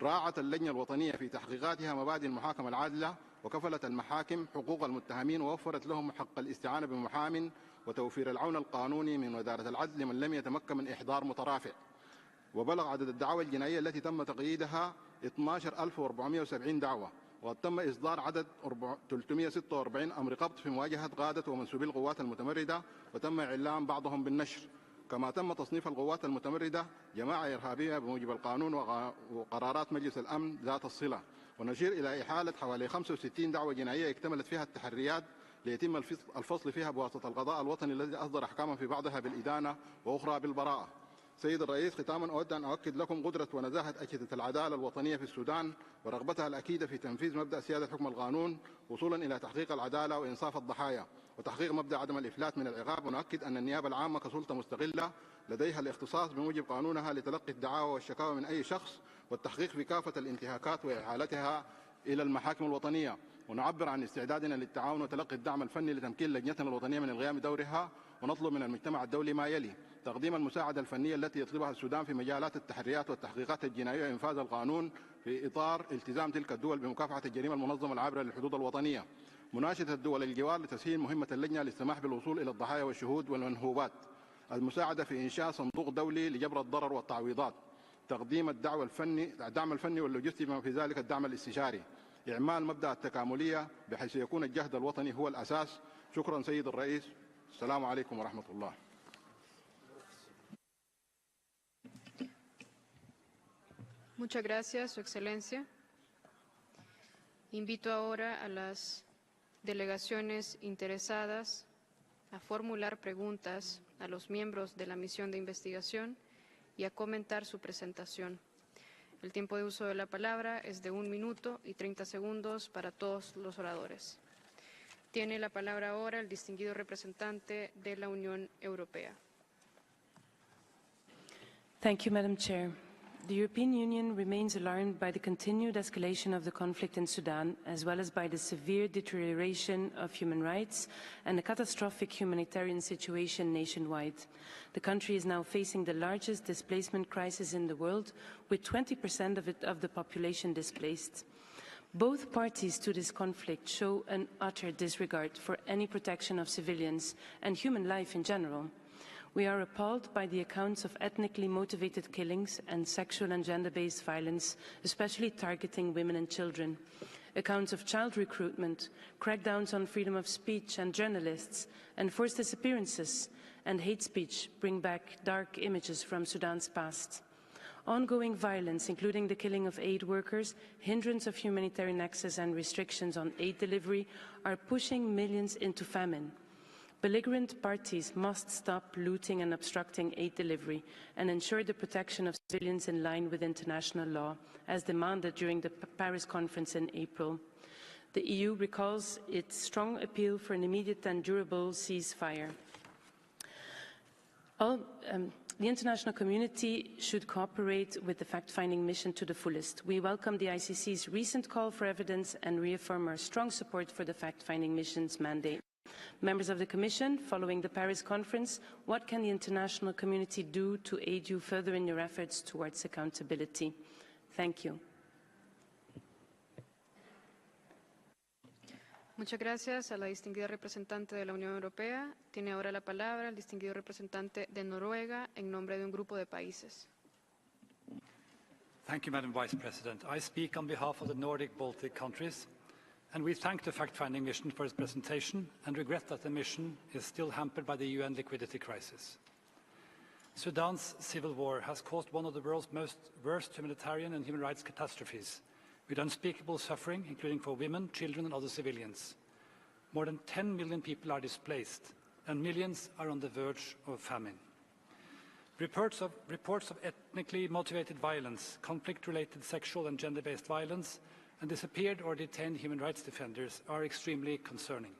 S15: راعت اللجنة الوطنية في تحقيقاتها مبادئ المحاكمة العادلة، وكفلت المحاكم حقوق المتهمين، ووفرت لهم حق الاستعانة بمحام وتوفير العون القانوني من وزارة العدل لمن لم يتمكن من إحضار مترافع. وبلغ عدد الدعاوى الجنائية التي تم تقييدها 12470 دعوة، وقد تم إصدار عدد 346 أمر قبض في مواجهة قادة ومنسوبي القوات المتمردة، وتم إعلام بعضهم بالنشر. كما تم تصنيف القوات المتمردة جماعة إرهابية بموجب القانون وقرارات مجلس الأمن ذات الصلة. ونشير إلى إحالة حوالي 65 دعوة جنائية اكتملت فيها التحريات ليتم الفصل فيها بواسطة القضاء الوطني الذي أصدر أحكاما في بعضها بالإدانة وأخرى بالبراءة. سيد الرئيس، ختاما أود أن أؤكد لكم قدرة ونزاهة أجهزة العدالة الوطنية في السودان ورغبتها الأكيدة في تنفيذ مبدأ سيادة حكم القانون وصولا إلى تحقيق العدالة وإنصاف الضحايا وتحقيق مبدأ عدم الإفلات من العقاب. ونؤكد أن النيابة العامة كسلطة مستقلة لديها الاختصاص بموجب قانونها لتلقي الدعاوى والشكاوى من أي شخص والتحقيق في كافة الانتهاكات وإحالتها إلى المحاكم الوطنية. ونعبر عن استعدادنا للتعاون وتلقي الدعم الفني لتمكين لجنتنا الوطنية من القيام بدورها، ونطلب من المجتمع الدولي ما يلي: تقديم المساعدة الفنية التي يطلبها السودان في مجالات التحريات والتحقيقات الجنائية وإنفاذ القانون في إطار التزام تلك الدول بمكافحة الجريمة المنظمة العابرة للحدود الوطنية. مناشدة الدول الجوار لتسهيل مهمة اللجنة للسماح بالوصول إلى الضحايا والشهود والمنهوبات. المساعدة في إنشاء صندوق دولي لجبر الضرر والتعويضات. تقديم الدعم الفني واللوجستي بما في ذلك الدعم الاستشاري. إعمال مبدأ التكاملية بحيث يكون الجهد الوطني هو الأساس شكرا سيد الرئيس. السلام عليكم ورحمة الله.
S1: Muchas gracias, Su Excelencia. Invito ahora a las delegaciones interesadas a formular preguntas a los miembros de la misión de investigación y a comentar su presentación. El tiempo de uso de la palabra es de 1 minuto y 30 segundos para todos los oradores. Tiene la palabra ahora el distinguido representante de la Unión Europea.
S16: Thank you, Madam Chair. The European Union remains alarmed by the continued escalation of the conflict in Sudan, as well as by the severe deterioration of human rights and a catastrophic humanitarian situation nationwide. The country is now facing the largest displacement crisis in the world, with 20% of the population displaced. Both parties to this conflict show an utter disregard for any protection of civilians and human life in general. We are appalled by the accounts of ethnically motivated killings and sexual and gender-based violence, especially targeting women and children. Accounts of child recruitment, crackdowns on freedom of speech and journalists, and forced disappearances and hate speech bring back dark images from Sudan's past. Ongoing violence, including the killing of aid workers, hindrance of humanitarian access and restrictions on aid delivery, are pushing millions into famine. Belligerent parties must stop looting and obstructing aid delivery and ensure the protection of civilians in line with international law, as demanded during the Paris conference in April. The EU recalls its strong appeal for an immediate and durable ceasefire. The international community should cooperate with the fact-finding mission to the fullest. We welcome the ICC's recent call for evidence and reaffirm our strong support for the fact-finding mission's mandate. Members of the Commission, following the Paris conference, what can the international community do to aid you further in your efforts towards accountability? Thank you.
S1: Muchas gracias a la distinguida representante de la Unión Europea. Tiene ahora la palabra el distinguido representante de Noruega en nombre de un grupo de países.
S18: Thank you, Madam Vice President. I speak on behalf of the Nordic Baltic countries, and we thank the fact-finding mission for its presentation and regret that the mission is still hampered by the UN liquidity crisis. Sudan's civil war has caused one of the world's worst humanitarian and human rights catastrophes, with unspeakable suffering, including for women, children and other civilians. More than 10 million people are displaced, and millions are on the verge of famine. Reports of ethnically motivated violence, conflict-related sexual and gender-based violence, and disappeared or detained human rights defenders are extremely concerning.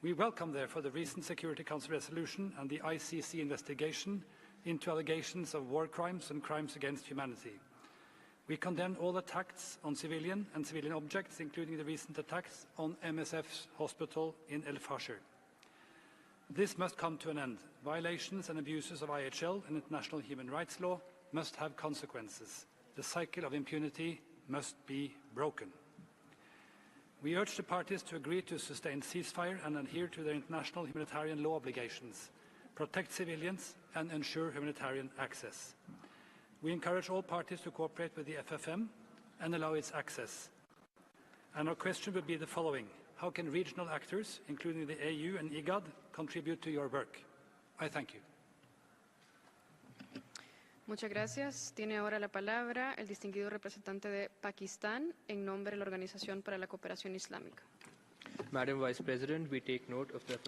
S18: We welcome, therefore, the recent Security Council resolution and the ICC investigation into allegations of war crimes and crimes against humanity. We condemn all attacks on civilian and civilian objects, including the recent attacks on MSF's hospital in El Fasher. This must come to an end. Violations and abuses of IHL and international human rights law must have consequences. The cycle of impunity must be broken. We urge the parties to agree to sustain ceasefire and adhere to their international humanitarian law obligations, protect civilians and ensure humanitarian access. We encourage all parties to cooperate with the FFM and allow its access. And our question would be the following: how can regional actors, including the AU and IGAD, contribute to your work? I thank you.
S1: Muchas gracias. Tiene ahora la palabra el distinguido representante de Pakistán en nombre de la Organización para la Cooperación Islámica.
S19: Madam Vice President, we take note of the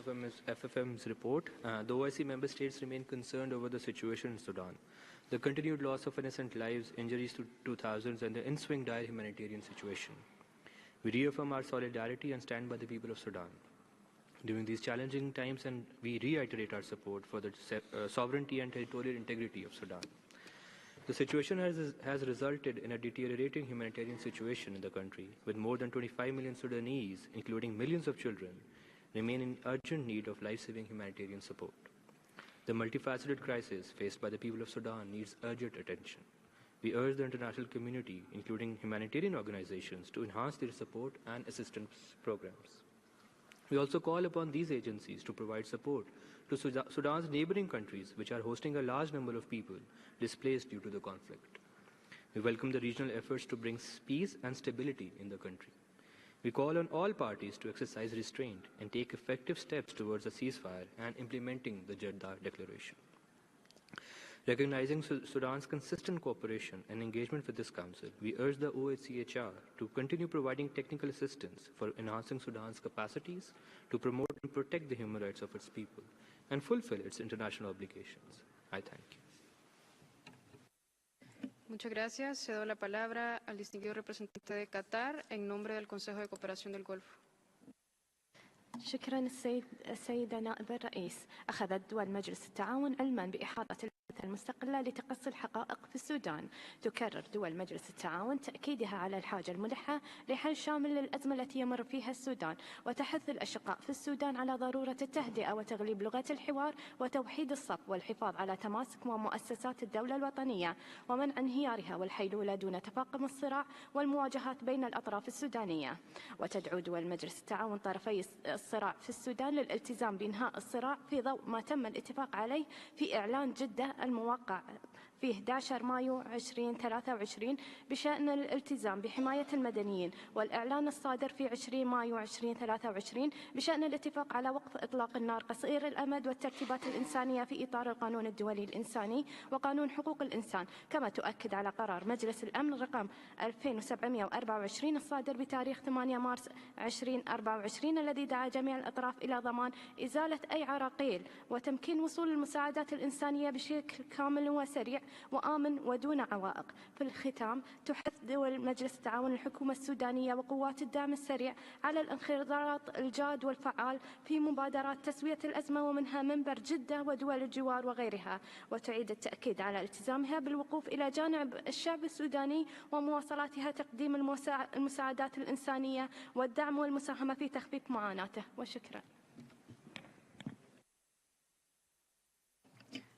S19: FFM's report. The OIC member states remain concerned over the situation in Sudan, the continued loss of innocent lives, injuries to thousands, and the ensuing dire humanitarian situation. We reaffirm our solidarity and stand by the people of Sudan during these challenging times, and we reiterate our support for the sovereignty and territorial integrity of Sudan. The situation has resulted in a deteriorating humanitarian situation in the country, with more than 25 million Sudanese, including millions of children, remain in urgent need of life-saving humanitarian support. The multifaceted crisis faced by the people of Sudan needs urgent attention. We urge the international community, including humanitarian organizations, to enhance their support and assistance programs. We also call upon these agencies to provide support to Sudan's neighboring countries, which are hosting a large number of people displaced due to the conflict. We welcome the regional efforts to bring peace and stability in the country. We call on all parties to exercise restraint and take effective steps towards a ceasefire and implementing the Jeddah Declaration. Recognizing Sudan's consistent cooperation and engagement with this Council, we urge the OHCHR to continue providing technical assistance for enhancing Sudan's capacities to promote and protect the human rights of its people and fulfill its international obligations. I thank you.
S1: Muchas gracias. Cedo la palabra al distinguido representante de Qatar en nombre del Consejo de Cooperación del Golfo.
S7: شكرا السيدة نائب الرئيس. أخذت دول مجلس التعاون علما بإحاطة البعثة المستقلة لتقصي الحقائق في السودان. تكرر دول مجلس التعاون تأكيدها على الحاجة الملحة لحل شامل للأزمة التي يمر فيها السودان، وتحث الأشقاء في السودان على ضرورة التهدئة وتغليب لغة الحوار وتوحيد الصف والحفاظ على تماسك مؤسسات الدولة الوطنية ومنع انهيارها والحيلولة دون تفاقم الصراع والمواجهات بين الأطراف السودانية. وتدعو دول مجلس التعاون طرفي الصراع في السودان للالتزام بإنهاء الصراع في ضوء ما تم الاتفاق عليه في إعلان جدة الموقع في 11 مايو 2023 بشأن الالتزام بحماية المدنيين، والإعلان الصادر في 20 مايو 2023 بشأن الاتفاق على وقف إطلاق النار قصير الأمد والترتيبات الإنسانية في إطار القانون الدولي الإنساني وقانون حقوق الإنسان. كما تؤكد على قرار مجلس الأمن رقم 2724 الصادر بتاريخ 8 مارس 2024 الذي دعا جميع الأطراف إلى ضمان إزالة أي عراقيل وتمكين وصول المساعدات الإنسانية بشكل كامل وسريع وآمن ودون عوائق. في الختام، تحث دول مجلس التعاون الحكومة السودانية وقوات الدعم السريع على الانخراط الجاد والفعال في مبادرات تسوية الأزمة ومنها منبر جدة ودول الجوار وغيرها، وتعيد التأكيد على التزامها بالوقوف إلى جانب الشعب السوداني ومواصلاتها تقديم المساعدات الإنسانية والدعم والمساهمة في تخفيف معاناته. وشكرا.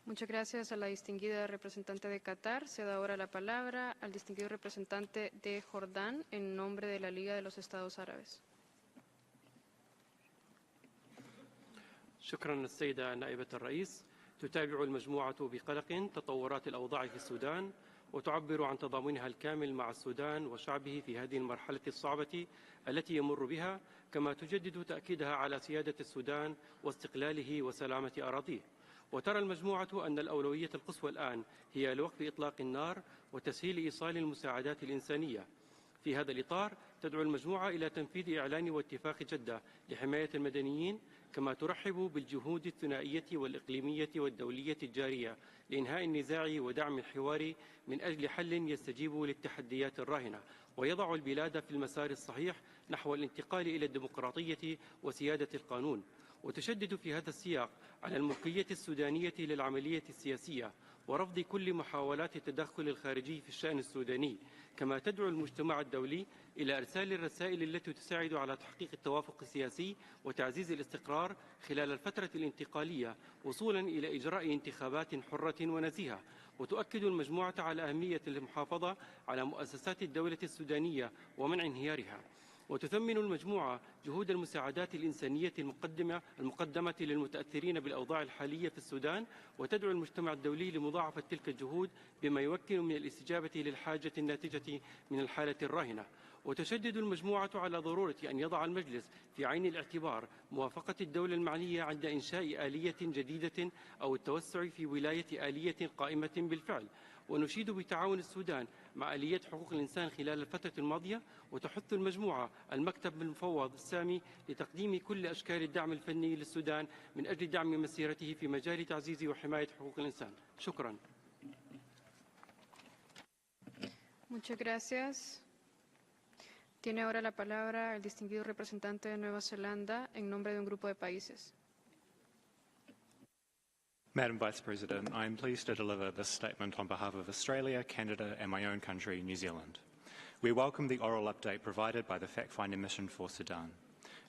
S1: Muchas gracias a la distinguida representante de Qatar. Se da ahora la palabra al distinguido representante de Jordán en nombre de la Liga de los Estados Árabes.
S20: شكرا السيدة نائبة الرئيس. تتابع المجموعة بقلق تطورات الأوضاع في السودان وتعبر عن تضامنها الكامل مع السودان وشعبه في هذه المرحلة الصعبة التي يمر بها، كما تجدد تأكيدها على سيادة السودان واستقلاله وسلامة أراضيه. وترى المجموعة أن الأولوية القصوى الآن هي لوقف إطلاق النار وتسهيل إيصال المساعدات الإنسانية. في هذا الإطار تدعو المجموعة إلى تنفيذ إعلان واتفاق جدة لحماية المدنيين، كما ترحب بالجهود الثنائية والإقليمية والدولية الجارية لإنهاء النزاع ودعم الحوار من أجل حل يستجيب للتحديات الراهنة ويضع البلاد في المسار الصحيح نحو الانتقال إلى الديمقراطية وسيادة القانون. وتشدد في هذا السياق على الملكية السودانية للعملية السياسية ورفض كل محاولات التدخل الخارجي في الشأن السوداني، كما تدعو المجتمع الدولي إلى إرسال الرسائل التي تساعد على تحقيق التوافق السياسي وتعزيز الاستقرار خلال الفترة الانتقالية وصولا إلى إجراء انتخابات حرة ونزيهة. وتؤكد المجموعة على أهمية المحافظة على مؤسسات الدولة السودانية ومنع انهيارها. وتثمن المجموعة جهود المساعدات الإنسانية المقدمة للمتأثرين بالأوضاع الحالية في السودان، وتدعو المجتمع الدولي لمضاعفة تلك الجهود بما يمكن من الاستجابة للحاجة الناتجة من الحالة الراهنة. وتشدد المجموعة على ضرورة أن يضع المجلس في عين الاعتبار موافقة الدولة المعنية عند إنشاء آلية جديدة أو التوسع في ولاية آلية قائمة بالفعل. ونشيد بتعاون السودان مع آلية حقوق الإنسان خلال الفترة الماضية، وتحث المجموعة المكتب المفوض السامي لتقديم كل أشكال الدعم الفني للسودان من أجل دعم مسيرته في مجال تعزيز وحماية حقوق الإنسان. شكرا.
S1: Muchas gracias. Tiene ahora la palabra el distinguido representante de Nueva Zelanda en nombre de un grupo de países.
S21: Madam Vice President, I am pleased to deliver this statement on behalf of Australia, Canada and my own country, New Zealand. We welcome the oral update provided by the fact-finding mission for Sudan.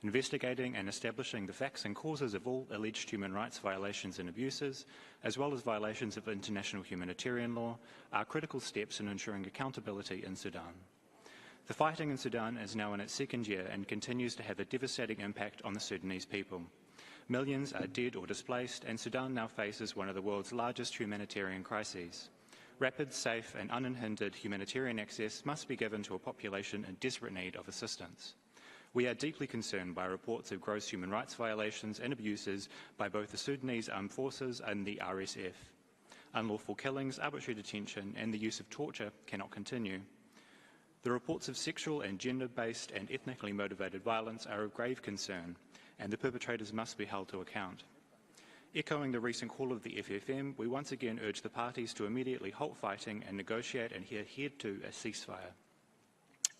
S21: Investigating and establishing the facts and causes of all alleged human rights violations and abuses, as well as violations of international humanitarian law, are critical steps in ensuring accountability in Sudan. The fighting in Sudan is now in its second year and continues to have a devastating impact on the Sudanese people. Millions are dead or displaced, and Sudan now faces one of the world's largest humanitarian crises. Rapid, safe and unhindered humanitarian access must be given to a population in desperate need of assistance. We are deeply concerned by reports of gross human rights violations and abuses by both the Sudanese Armed Forces and the RSF. Unlawful killings, arbitrary detention, and the use of torture cannot continue. The reports of sexual and gender-based and ethnically motivated violence are of grave concern, and the perpetrators must be held to account. Echoing the recent call of the FFM, we once again urge the parties to immediately halt fighting and negotiate and adhere to a ceasefire.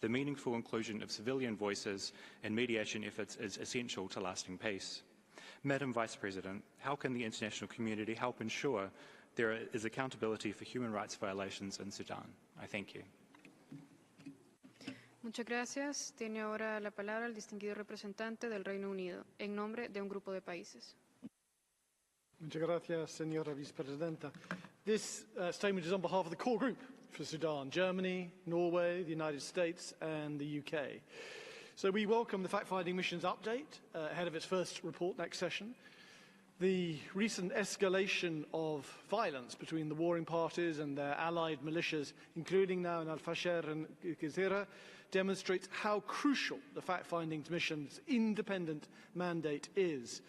S21: The meaningful inclusion of civilian voices and mediation efforts is essential to lasting peace. Madam Vice President, how can the international community help ensure there is accountability for human rights violations in Sudan? I thank you.
S1: Muchas gracias. Tiene ahora la palabra el distinguido representante del Reino Unido, en nombre de un grupo de países.
S2: Muchas gracias, señora vicepresidenta. This statement is on behalf of the core group for Sudan, Germany, Norway, the United States, and the UK. So we welcome the fact-finding mission's update ahead of its first report next session. The recent escalation of violence between the warring parties and their allied militias, including now in Al-Fasher and Gezira, demonstrates how crucial the fact-finding mission's independent mandate is.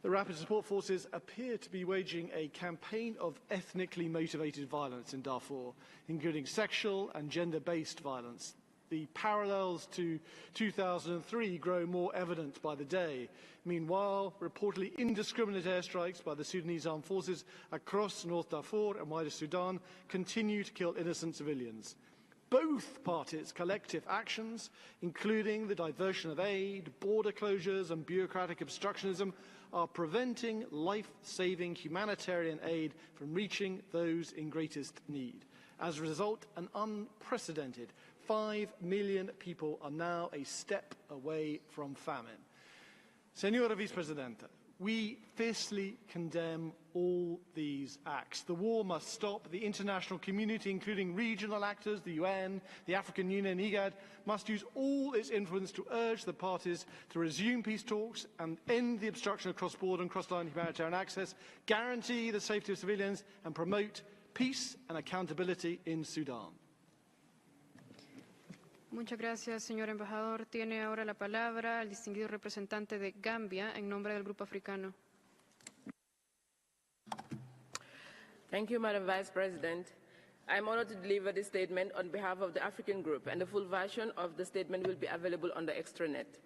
S2: The Rapid Support Forces appear to be waging a campaign of ethnically motivated violence in Darfur, including sexual and gender-based violence. The parallels to 2003 grow more evident by the day. Meanwhile, reportedly indiscriminate airstrikes by the Sudanese armed forces across North Darfur and wider Sudan continue to kill innocent civilians. Both parties' collective actions, including the diversion of aid, border closures and bureaucratic obstructionism, are preventing life-saving humanitarian aid from reaching those in greatest need. As a result, an unprecedented 5 million people are now a step away from famine. Senora Vice-Presidenta, we fiercely condemn all these acts. The war must stop. The international community, including regional actors, the UN, the African Union, IGAD, must use all its influence to urge the parties to resume peace talks and end the obstruction of cross-border and cross-line humanitarian access, guarantee the safety of civilians, and promote peace and accountability in Sudan.
S1: Muchas gracias, señor embajador. Tiene ahora la palabra el distinguido representante de Gambia en nombre del Grupo Africano.
S3: Thank you, Madam Vice President. I am honored to deliver this statement on behalf of the African Group, and the full version of the statement will be available on the extranet.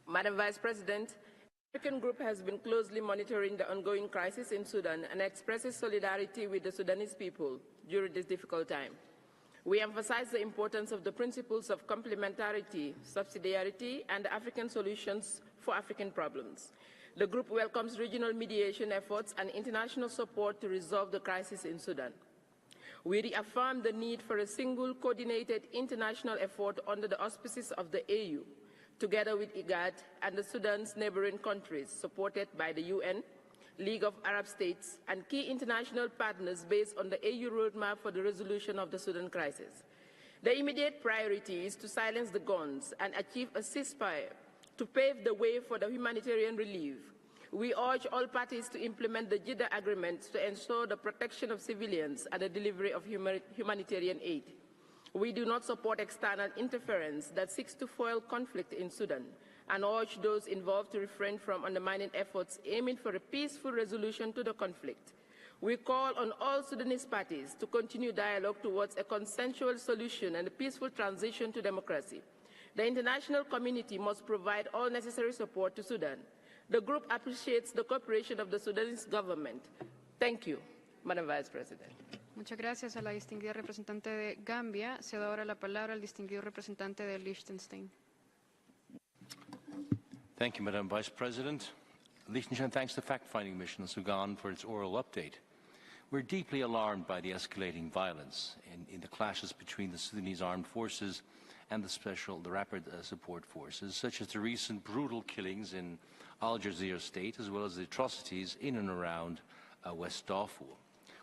S3: Madam Vice President, the African Group has been closely monitoring the ongoing crisis in Sudan and expresses solidarity with the Sudanese people during this difficult time. We emphasize the importance of the principles of complementarity, subsidiarity, and African solutions for African problems. The group welcomes regional mediation efforts and international support to resolve the crisis in Sudan. We reaffirm the need for a single coordinated international effort under the auspices of the AU, together with IGAD and the Sudan's neighboring countries, supported by the UN, League of Arab States, and key international partners based on the AU roadmap for the resolution of the Sudan crisis. The immediate priority is to silence the guns and achieve a ceasefire to pave the way for the humanitarian relief. We urge all parties to implement the Jeddah Agreement to ensure the protection of civilians and the delivery of humanitarian aid. We do not support external interference that seeks to foil conflict in Sudan, and urge those involved to refrain from undermining efforts aiming for a peaceful resolution to the conflict. We call on all Sudanese parties to continue dialogue towards a consensual solution and a peaceful transition to democracy. The international community must provide all necessary support to Sudan. The group appreciates the cooperation of the Sudanese government. Thank you, Madam Vice President.
S1: Muchas gracias a la distinguida representante de Gambia. Se da ahora la palabra al distinguido representante de Liechtenstein.
S22: Thank you, Madam Vice President. Liechtenstein thanks the fact-finding mission in Sudan for its oral update. We're deeply alarmed by the escalating violence in the clashes between the Sudanese armed forces and the Rapid Support Forces, such as the recent brutal killings in Al Jazeera State, as well as the atrocities in and around West Darfur.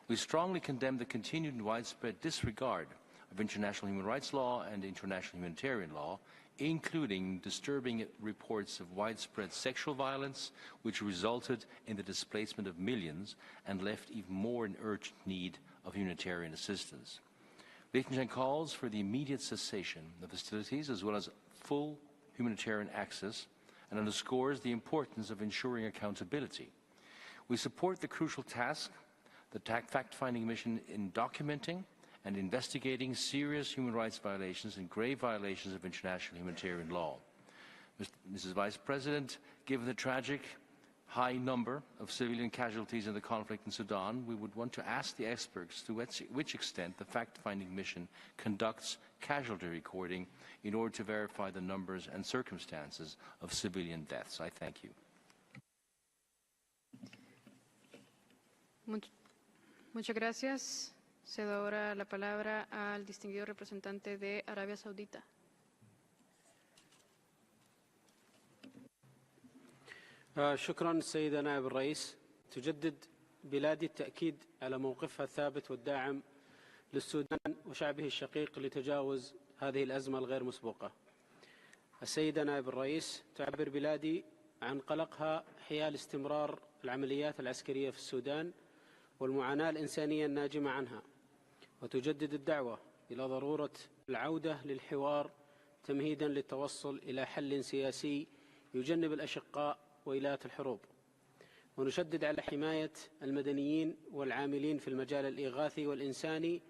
S22: We strongly condemn the continued and widespread disregard of international human rights law and international humanitarian law, including disturbing reports of widespread sexual violence, which resulted in the displacement of millions and left even more in urgent need of humanitarian assistance. Liechtenstein calls for the immediate cessation of hostilities as well as full humanitarian access and underscores the importance of ensuring accountability. We support the crucial task, the fact-finding mission in documenting and investigating serious human rights violations and grave violations of international humanitarian law. Mrs. Vice President, given the tragic high number of civilian casualties in the conflict in Sudan, we would want to ask the experts to which extent the fact-finding mission conducts casualty recording in order to verify the numbers and circumstances of civilian deaths. I thank you.
S1: Muchas gracias. Cedo ahora la palabra al distinguido representante de Arabia Saudita.
S5: شكرا سيدة نائب الرئيس. تجدد بلادي التأكيد على موقفها الثابت والداعم للسودان وشعبه الشقيق لتجاوز هذه الأزمة الغير مسبوقة. السيدة نائب الرئيس، تعبر بلادي عن قلقها حيال استمرار العمليات العسكرية في السودان والمعاناة الإنسانية الناجمة عنها، وتجدد الدعوة إلى ضرورة العودة للحوار تمهيدا للتوصل إلى حل سياسي يجنب الأشقاء وإلات الحروب. ونشدد على حماية المدنيين والعاملين في المجال الإغاثي والإنساني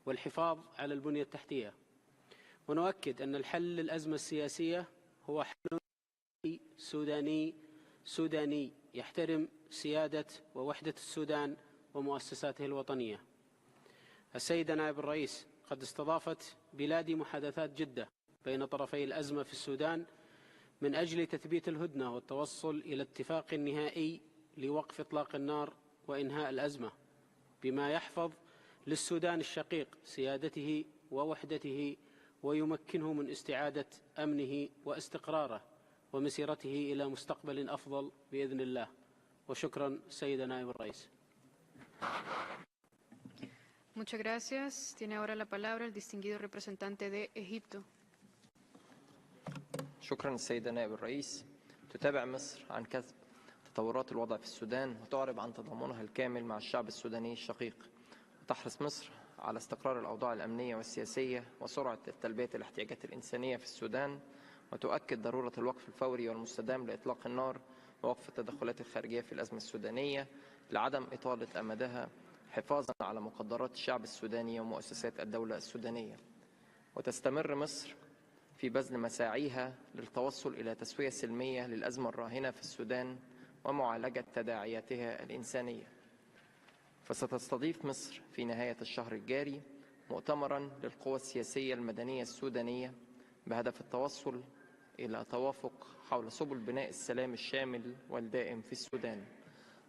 S5: والحفاظ على البنية التحتية. ونؤكد أن الحل للأزمة السياسية هو حل سوداني يحترم سيادة ووحدة السودان ومؤسساته الوطنية. السيدة نائب الرئيس، قد استضافت بلادي محادثات جدة بين طرفي الأزمة في السودان من أجل تثبيت الهدنة والتوصل إلى اتفاق نهائي لوقف إطلاق النار وإنهاء الأزمة، بما يحفظ للسودان الشقيق سيادته ووحدته ويمكنه من استعادة أمنه واستقراره ومسيرته إلى مستقبل أفضل بإذن الله. وشكرا سيدة نائب الرئيس.
S1: Muchas gracias. Tiene ahora la palabra el distinguido representante de Egipto.
S6: شكرا السيدة نائب الرئيس. تتابع مصر عن كثب تطورات الوضع في السودان وتعرب عن تضامنها الكامل مع الشعب السوداني الشقيق، وتحرص مصر على استقرار الأوضاع الأمنية والسياسية وسرعة تلبية الاحتياجات الإنسانية في السودان، وتؤكد ضرورة الوقف الفوري والمستدام لإطلاق النار ووقف التدخلات الخارجية في الأزمة السودانية لعدم إطالة أمدها حفاظا على مقدرات الشعب السوداني ومؤسسات الدولة السودانية. وتستمر مصر في بذل مساعيها للتوصل إلى تسوية سلمية للأزمة الراهنة في السودان ومعالجة تداعياتها الإنسانية. فستستضيف مصر في نهاية الشهر الجاري مؤتمرا للقوى السياسية المدنية السودانية بهدف التوصل إلى توافق حول سبل بناء السلام الشامل والدائم في السودان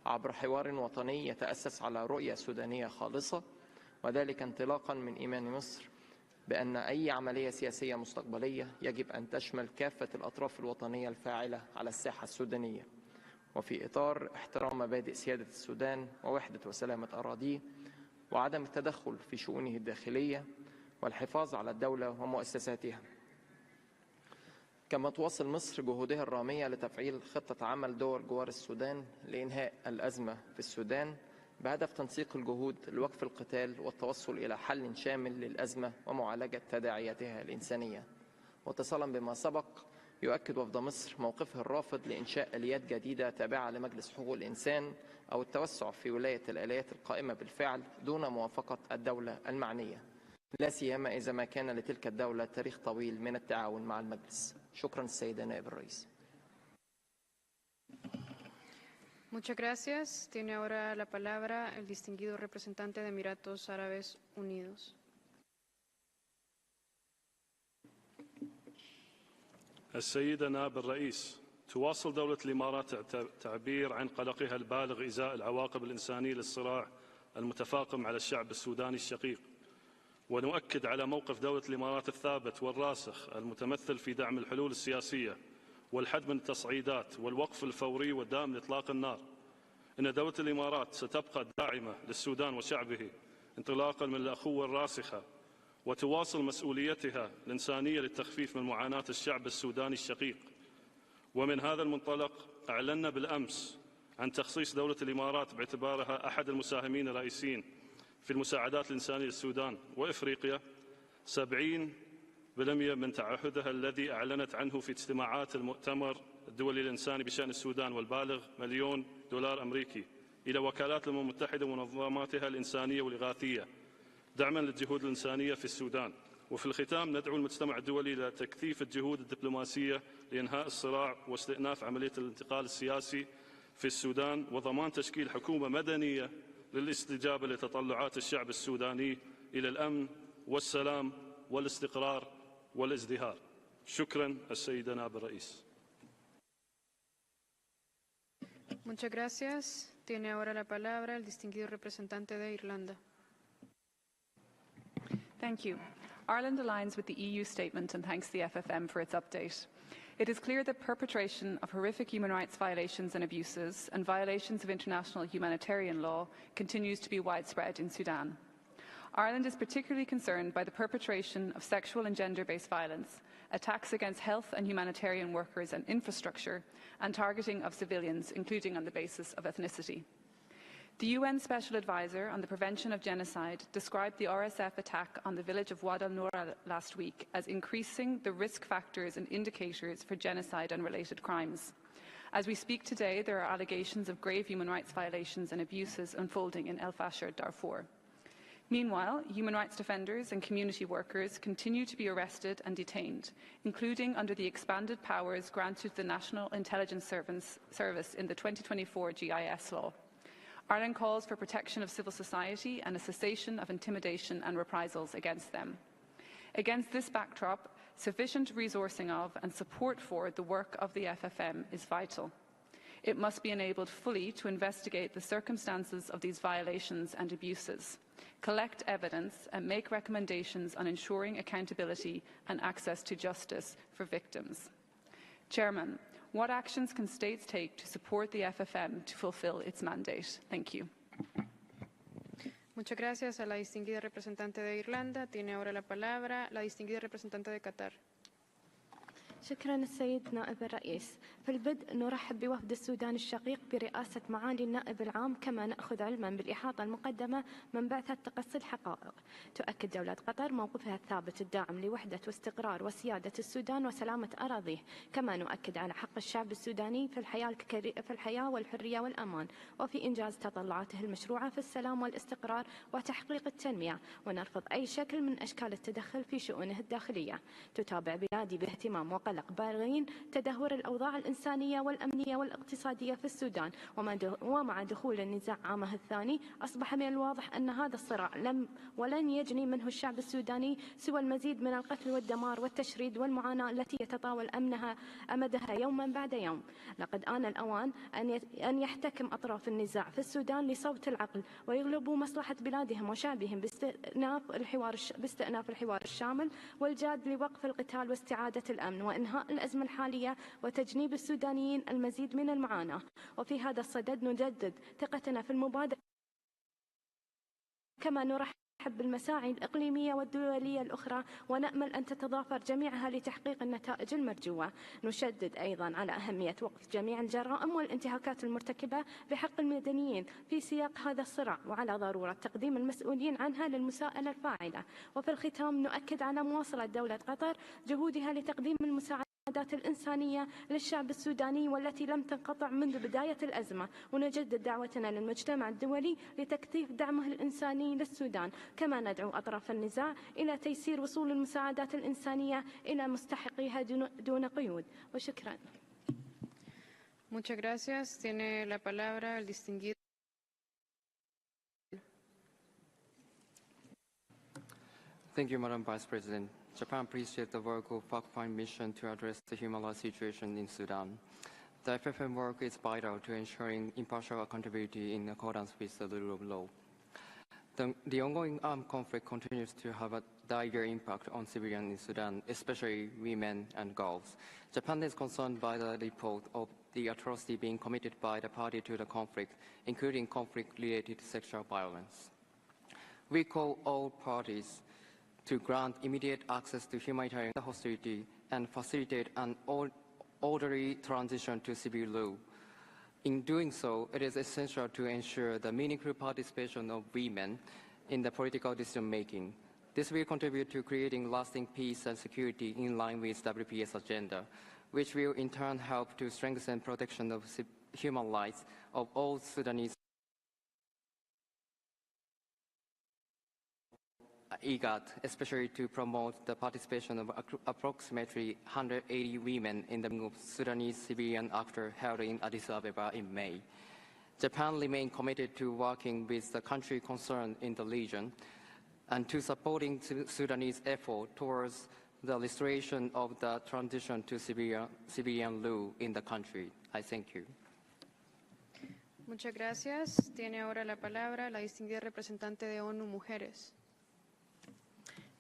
S6: عبر حوار وطني يتأسس على رؤية سودانية خالصة، وذلك انطلاقا من إيمان مصر بأن أي عملية سياسية مستقبلية يجب أن تشمل كافة الأطراف الوطنية الفاعلة على الساحة السودانية، وفي إطار احترام مبادئ سيادة السودان ووحدة وسلامة أراضيه وعدم التدخل في شؤونه الداخلية والحفاظ على الدولة ومؤسساتها. كما تواصل مصر جهودها الرامية لتفعيل خطة عمل دول جوار السودان لإنهاء الأزمة في السودان بهدف تنسيق الجهود لوقف القتال والتوصل إلى حل شامل للأزمة ومعالجة تداعياتها الإنسانية. واتصالا بما سبق، يؤكد وفد مصر موقفه الرافض لإنشاء آليات جديدة تابعة لمجلس حقوق الإنسان أو التوسع في ولاية الآليات القائمة بالفعل دون موافقة الدولة المعنية، لا سيما إذا ما كان لتلك الدولة تاريخ طويل من التعاون مع المجلس. شكرا السيدة نائب الرئيس.
S1: Muchas gracias. Tiene ahora la palabra el distinguido representante de Emiratos Árabes Unidos.
S23: السيدة نائب الرئيس، تواصل دولة الإمارات تعبير عن قلقها البالغ إزاء العواقب الإنسانية للصراع المتفاقم على الشعب السوداني الشقيق، ونؤكد على موقف دولة الإمارات الثابت والراسخ المتمثل في دعم الحلول السياسية والحد من التصعيدات والوقف الفوري والدائم لإطلاق النار. إن دولة الإمارات ستبقى داعمة للسودان وشعبه انطلاقا من الأخوة الراسخة، وتواصل مسؤوليتها الإنسانية للتخفيف من معاناة الشعب السوداني الشقيق. ومن هذا المنطلق أعلنا بالأمس عن تخصيص دولة الإمارات باعتبارها أحد المساهمين الرئيسيين في المساعدات الإنسانية للسودان وإفريقيا 70 بالمئة من تعهدها الذي أعلنت عنه في اجتماعات المؤتمر الدولي الإنساني بشأن السودان والبالغ $1,000,000 أمريكي إلى وكالات الأمم المتحدة ومنظماتها الإنسانية والإغاثية دعما للجهود الإنسانية في السودان. وفي الختام ندعو المجتمع الدولي إلى تكثيف الجهود الدبلوماسية لإنهاء الصراع واستئناف عملية الانتقال السياسي في السودان وضمان تشكيل حكومة مدنية للاستجابة لتطلعات الشعب السوداني إلى الأمن والسلام والاستقرار والازدهار. شكرا السيدة نائب الرئيس.
S1: Muchas gracias. Tiene ahora la palabra el distinguido representante de Irlanda.
S8: Thank you. Ireland aligns with the EU statement and thanks the FFM for its update. It is clear that perpetration of horrific human rights violations and abuses and violations of international humanitarian law continues to be widespread in Sudan. Ireland is particularly concerned by the perpetration of sexual and gender-based violence, attacks against health and humanitarian workers and infrastructure, and targeting of civilians, including on the basis of ethnicity. The UN Special Advisor on the Prevention of Genocide described the RSF attack on the village of Wad al-Noura last week as increasing the risk factors and indicators for genocide and related crimes. As we speak today, there are allegations of grave human rights violations and abuses unfolding in El Fasher, Darfur. Meanwhile, human rights defenders and community workers continue to be arrested and detained, including under the expanded powers granted to the National Intelligence Service in the 2024 GIS law. Ireland calls for protection of civil society and a cessation of intimidation and reprisals against them. Against this backdrop, sufficient resourcing of and support for the work of the FFM is vital. It must be enabled fully to investigate the circumstances of these violations and abuses, collect evidence and make recommendations on ensuring accountability and access to justice for victims. Chairman, what actions can states take to support the FFM to fulfill its mandate? Thank you.
S1: Muchas gracias a la distinguida representante de Irlanda. Tiene ahora la palabra la distinguida representante de Qatar.
S9: شكرا السيد نائب الرئيس. في البدء نرحب بوفد السودان الشقيق برئاسة معالي النائب العام، كما نأخذ علما بالإحاطة المقدمة من بعثة تقصي الحقائق. تؤكد دولة قطر موقفها الثابت الداعم لوحدة واستقرار وسيادة السودان وسلامة أراضيه، كما نؤكد على حق الشعب السوداني في الحياة والحرية والأمان وفي إنجاز تطلعاته المشروعة في السلام والاستقرار وتحقيق التنمية، ونرفض أي شكل من أشكال التدخل في شؤونه الداخلية. تتابع بلادي باهتمام وقلق بالغين تدهور الأوضاع الإنسانية والأمنية والاقتصادية في السودان، ومع دخول النزاع عامه الثاني أصبح من الواضح أن هذا الصراع ولن يجني منه الشعب السوداني سوى المزيد من القتل والدمار والتشريد والمعاناة التي يتطاول أمدها يوما بعد يوم. لقد آن الأوان أن يحتكم أطراف النزاع في السودان لصوت العقل ويغلبوا مصلحة بلادهم وشعبهم باستئناف الحوار الشامل والجاد لوقف القتال واستعادة الأمن وإنهاء الأزمة الحالية وتجنيب السودانيين المزيد من المعاناة. وفي هذا الصدد نجدد ثقتنا في المبادرة، كما نرحب بالمساعي الإقليمية والدولية الأخرى ونأمل أن تتضافر جميعها لتحقيق النتائج المرجوة. نشدد أيضا على أهمية وقف جميع الجرائم والانتهاكات المرتكبة بحق المدنيين في سياق هذا الصراع، وعلى ضرورة تقديم المسؤولين عنها للمساءلة الفاعلة. وفي الختام نؤكد على مواصلة دولة قطر جهودها لتقديم المساعدات الإنسانية للشعب السوداني والتي لم تنقطع منذ بداية الأزمة، ونجدد دعوتنا للمجتمع الدولي لتكثيف دعمه الإنساني للسودان، كما ندعو أطراف النزاع إلى تيسير وصول المساعدات الإنسانية إلى مستحقيها دون قيود. وشكرا.
S1: Muchas gracias. Tiene la palabra el distinguido.
S6: Thank you, Madam Vice President. Japan appreciates the work of fact-finding mission to address the human rights situation in Sudan. The FFM work is vital to ensuring impartial accountability in accordance with the rule of law. The ongoing armed conflict continues to have a dire impact on civilians in Sudan, especially women and girls. Japan is concerned by the report of the atrocity being committed by the party to the conflict, including conflict-related sexual violence. We call all parties to grant immediate access to humanitarian hostility and facilitate an orderly transition to civil law. In doing so, it is essential to ensure the meaningful participation of women in the political decision-making.
S10: This will contribute to creating lasting peace and security in line with WPS agenda, which will in turn help to strengthen protection of human rights of all Sudanese. IGAD, especially to promote the participation of approximately 180 women in the Sudanese civilian actor held in Addis Ababa in May. Japan remains committed to working with the country concerned in the region and to supporting Sudanese effort towards the restoration of the transition to civilian rule in the country. I thank you.
S1: Muchas gracias. Tiene ahora la palabra la distinguida representante de ONU Mujeres.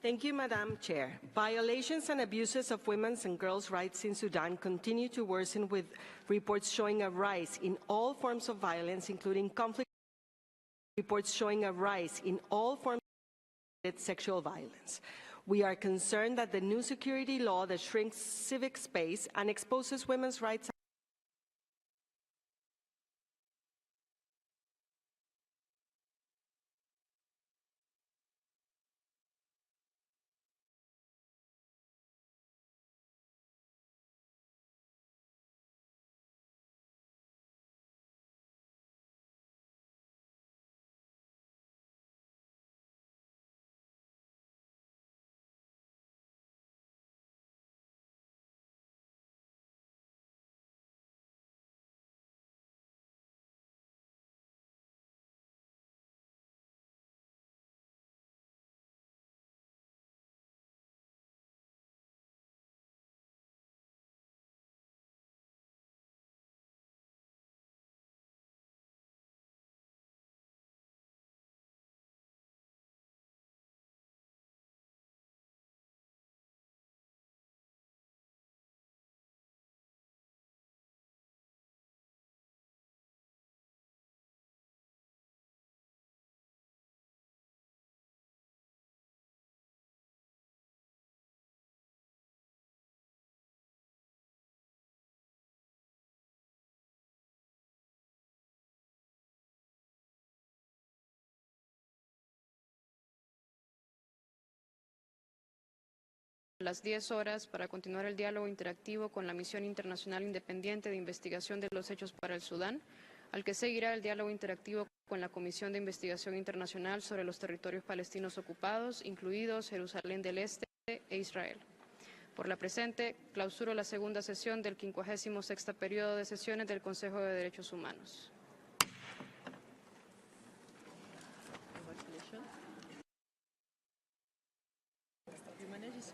S14: Thank you, Madam Chair. Violations and abuses of women's and girls' rights in Sudan continue to worsen, with reports showing a rise in all forms of violence, including conflict reports showing a rise in all forms of sexual violence. We are concerned that the new security law that shrinks civic space and exposes women's rights
S1: A las 10 horas para continuar el diálogo interactivo con la Misión Internacional Independiente de Investigación de los Hechos para el Sudán, al que seguirá el diálogo interactivo con la Comisión de Investigación Internacional sobre los territorios palestinos ocupados, incluidos Jerusalén del Este e Israel. Por la presente, clausuro la segunda sesión del 56º periodo de sesiones del Consejo de Derechos Humanos.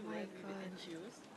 S17: My God.